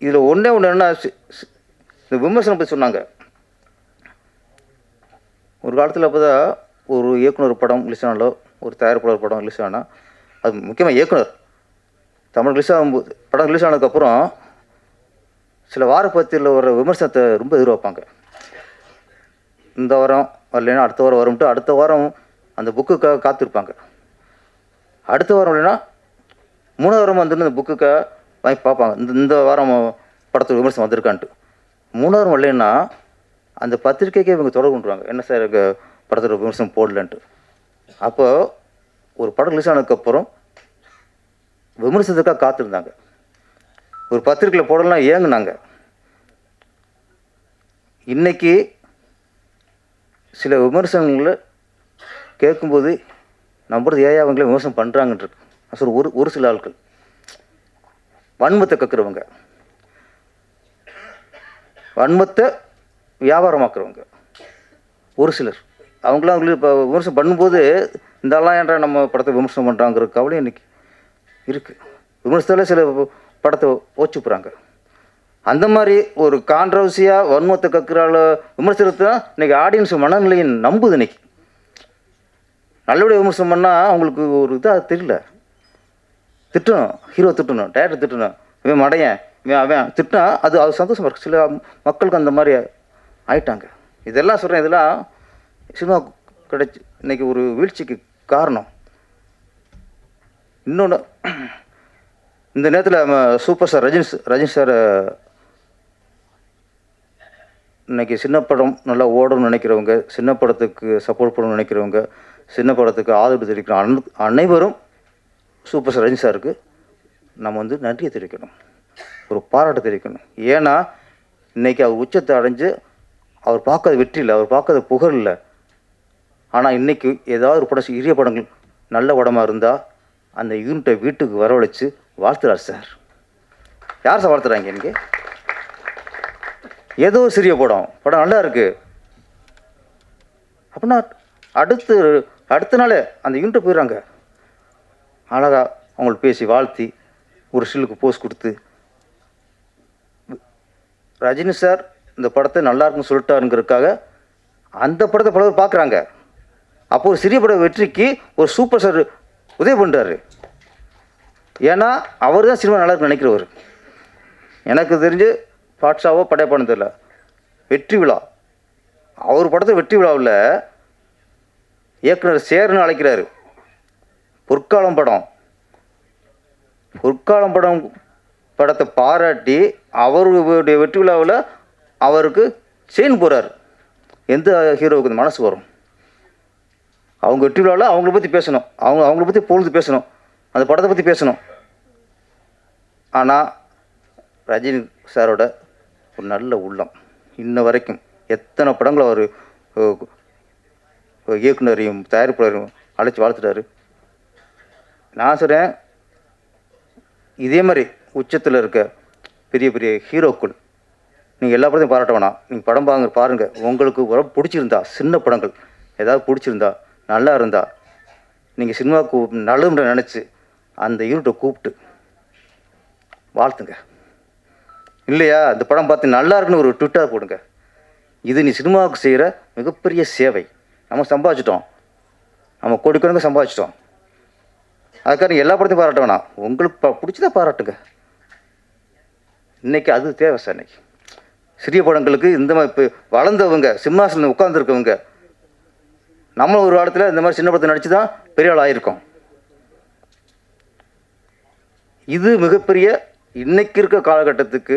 இதில் ஒன்று என்னென்னா, இந்த விமர்சனம் பற்றி சொன்னாங்க. ஒரு காலத்தில் அப்போ தான் ஒரு இயக்குனர் படம் ரிலீஸ் ஆனாலோ, ஒரு தயாரிப்பாளர் படம் ரிலீஸ் ஆனால், அது முக்கியமாக இயக்குனர் தமிழ் ரிலீஸ் ஆகும்போது, படம் ரிலீஸ் ஆனதுக்கப்புறம் சில வாரப்பத்தியில் வர விமர்சனத்தை ரொம்ப எதிர்பார்ப்பாங்க. இந்த வாரம் வரலைன்னா அடுத்த வாரம் வரும்ட்டு அடுத்த வாரம் அந்த புக்குக்காக காத்திருப்பாங்க. அடுத்த வாரம் இல்லைன்னா 3வது வாரம் வந்து அந்த புக்குக்காக வாங்கி பார்ப்பாங்க, இந்த வாரம் படத்துக்கு விமர்சனம் வந்திருக்கான்ட்டு. 3வது வாரம் இல்லைன்னா அந்த பத்திரிக்கைக்கே இவங்க தொடர்பு கொண்டுருவாங்க, என்ன சார் படத்தோட விமர்சனம் போடலன்ட்டு. அப்போ ஒரு படம் ரிலீஸ் ஆனதுக்கப்புறம் விமர்சனத்துக்காக காத்திருந்தாங்க. ஒரு பத்திரிக்கையில் போடலாம் ஏங்குனாங்க. இன்றைக்கி சில விமர்சனங்களை கேட்கும்போது நம்புறது ஏன் அவங்களே விமர்சனம் பண்ணுறாங்கன்றிருக்கு. சார் ஒரு சில ஆட்கள் வன்மத்தை கற்கிறவங்க, வன்மத்தை வியாபாரமாக்குறவங்க ஒரு சிலர், அவங்களும் இப்போ விமர்சனம் பண்ணும்போது இந்தெல்லாம் ஏன்டா நம்ம படத்தை விமர்சனம் பண்ணுறாங்கிற கவலை இன்றைக்கி இருக்குது. விமர்சனத்தில் சில படத்தை ஓச்சுப்புறாங்க. அந்த மாதிரி ஒரு கான்ட்ரவர்சியாக வன்மத்தை கற்கிறால விமர்சனத்தை தான் இன்றைக்கி ஆடியன்ஸ் மனநிலையை நம்புது. இன்றைக்கி நல்லபடியாக விமர்சனம் பண்ணால் அவங்களுக்கு ஒரு இதாக தெரியல. திட்டணும், ஹீரோ திட்டணும், டேரக்டர் திட்டணும், இவன் மடையன், இவன் அவன் திட்டினா அது சந்தோஷமாக இருக்குது. சில மக்களுக்கு அந்த மாதிரி ஆயிட்டாங்க. இதெல்லாம் சொல்கிறேன், இதெல்லாம் சினிமா கிடைச்சி இன்றைக்கி ஒரு வீழ்ச்சிக்கு காரணம். இன்னொன்று, இந்த நேரத்தில் நம்ம சூப்பர் ஸ்டார் ரஜினி சார் இன்றைக்கி சின்ன படம் நல்லா ஓடணும்னு நினைக்கிறவங்க, சின்ன படத்துக்கு சப்போர்ட் பண்ணணும்னு நினைக்கிறவங்க, சின்ன படத்துக்கு ஆதரவு தெரிவிக்கிற அனைவரும் சூப்பர் ஸ்டார் ரஜினி சாருக்கு நம்ம வந்து நன்றியை தெரிவிக்கணும், ஒரு பாராட்டு தெரிவிக்கணும். ஏன்னா இன்றைக்கி அவர் உச்சத்தை அடைஞ்சு அவர் பார்க்காத வெற்றி இல்லை, அவர் பார்க்காத புகழ் இல்லை. ஆனால் இன்றைக்கி ஏதாவது ஒரு படம், இரிய படங்கள் நல்ல படமாக இருந்தால் அந்த யூனிட்டை வீட்டுக்கு வரவழைச்சு வாழ்த்துறார் சார். யார் சார் வாழ்த்துறாங்க? இன்றைக்கி ஏதோ சிறிய படம் நல்லா இருக்குது அப்படின்னா அடுத்த நாள் அந்த யூனிட்டை போயிடுறாங்க. அழகாக அவங்களுக்கு பேசி வாழ்த்தி ஒரு ஸ்டில்லுக்கு போஸ்ட் கொடுத்து, ரஜினி சார் இந்த படத்தை நல்லா இருக்குன்னு சொல்லிட்டாருங்கிறதுக்காக அந்த படத்தை பல பேர் பார்க்குறாங்க. அப்போ ஒரு சிறிய பட வெற்றிக்கு ஒரு சூப்பர் ஸ்டார் உதவி பண்ணுறாரு. ஏன்னா அவர் தான் சினிமா நல்லா இருக்குன்னு நினைக்கிறவர். எனக்கு தெரிஞ்சு பாட்ஷாவோ படையப்பான்னு தெரியல, வெற்றி விழா, அவர் படத்தை வெற்றி விழாவில் இயக்குனர் சேர்னு அழைக்கிறாரு. பொற்காலம் படத்தை பாராட்டி அவருடைய வெற்றி விழாவில் அவருக்கு செயின் போகிறார். எந்த ஹீரோவுக்கு இந்த மனசு வரும்? அவங்க வெற்றி விழாவில் அவங்கள பற்றி பேசணும், அவங்கள பற்றி பொழுது பேசணும், அந்த படத்தை பற்றி பேசணும். ஆனால் ரஜினி சாரோட ஒரு நல்ல உள்ளம் இன்ன வரைக்கும் எத்தனை படங்கள் அவர் இயக்குனரையும் தயாரிப்பாளரையும் அழைச்சி வாழ்த்துட்டாரு. நான் சொல்கிறேன், இதே மாதிரி உச்சத்தில் இருக்க பெரிய பெரிய ஹீரோக்கள் நீங்கள் எல்லா படத்தையும் பாராட்ட வேணாம். நீங்கள் படம் பாருங்கள். உங்களுக்கு உடம்பு பிடிச்சிருந்தா, சின்ன படங்கள் ஏதாவது பிடிச்சிருந்தா, நல்லா இருந்தா, நீங்கள் சினிமாவுக்கு நல்லதுன்ற நினச்சி அந்த யூனிட்டை கூப்பிட்டு வாழ்த்துங்க. இல்லையா, இந்த படம் பார்த்து நல்லா இருக்குன்னு ஒரு ட்விட்டர் போடுங்க. இது நீ சினிமாவுக்கு செய்கிற மிகப்பெரிய சேவை. நம்ம சம்பாதிச்சிட்டோம், நம்ம கோடிக்கணக்கு சம்பாதிச்சிட்டோம். அதுக்காக நீங்கள் எல்லா படத்தையும் பாராட்ட வேணாம். உங்களுக்கு பிடிச்சதா பாராட்டுங்க. இன்றைக்கி அது தேவை சார். இன்றைக்கி சிறிய படங்களுக்கு இந்த மாதிரி இப்போ வளர்ந்தவங்க, சிம்மாசனம் உட்காந்துருக்கவங்க, நம்ம ஒரு காலத்தில் இந்த மாதிரி சின்ன படத்தை நடித்து தான் பெரிய ஆள் ஆகிருக்கோம். இது மிகப்பெரிய இன்றைக்கி இருக்க காலகட்டத்துக்கு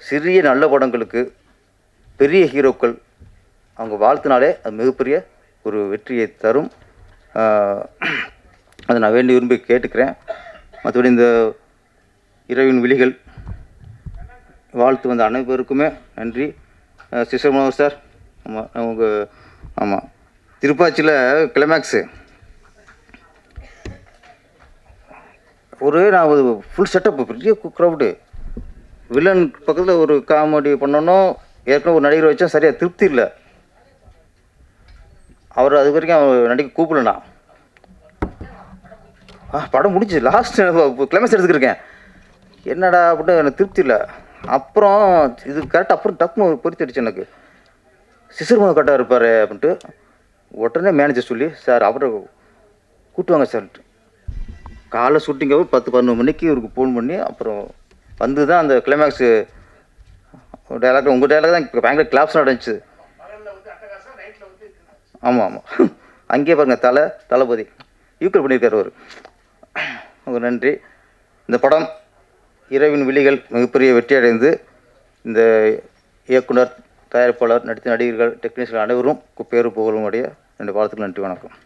சிறிய நல்ல படங்களுக்கு பெரிய ஹீரோக்கள் அவங்க வாழ்த்தினாலே அது மிகப்பெரிய ஒரு வெற்றியை தரும். அதை நான் வேண்டி விரும்பி கேட்டுக்கிறேன். மற்றபடி இந்த இரவின் விழிகள் வாழ்த்து வந்த அனைவருக்குமே நன்றி. சிஸ்டர் மனோகர் சார், ஆமாம் அவங்க ஆமாம் திருப்பாச்சியில் கிளைமேக்ஸு நான் ஒரு ஃபுல் செட்டப், பெரிய க்ரௌடு, வில்லன் பக்கத்தில் ஒரு காமெடி பண்ணணும். ஏற்கனவே ஒரு நடிகர் வச்சா சரியாக திருப்தி இல்லை. அவர் அது வரைக்கும் அவர் நடிக்க கூப்பிடலண்ணா. படம் முடிஞ்சு லாஸ்ட் கிளைமேக்ஸ் எடுத்துக்கிருக்கேன். என்னடா அப்படின்ட்டு எனக்கு திருப்தி இல்லை. அப்புறம் இது கரெக்டாக அப்புறம் டக்குன்னு பொறுத்தடிச்சு எனக்கு. சிசர்மோ கரெக்டாக இருப்பார் அப்படின்ட்டு உடனே மேனேஜர் சொல்லி, சார் அவரை கூட்டுவாங்க சார்ன்ட்டு காலை ஷூட்டிங்காக 10-11 மணிக்கு இவருக்கு ஃபோன் பண்ணி அப்புறம் வந்து தான் அந்த கிளைமேக்ஸு டைலாக், உங்கள் டைலாக் தான் இப்போ பயங்கர கிளாப்ஸ் நடந்துச்சு. ஆமாம் ஆமாம், அங்கேயே பாருங்கள் தளபதி ஈக்குவல் பண்ணியிருக்காரு அவர். நன்றி. இந்த படம் இரவின் விழிகள் மிகப்பெரிய வெற்றி அடைந்து இந்த இயக்குனர், தயாரிப்பாளர், நடித்த நடிகர்கள், டெக்னீஷியன் அனைவரும் பேரு புகழும் உடைய என்னுடைய வாழ்த்துக்கள். நன்றி, வணக்கம்.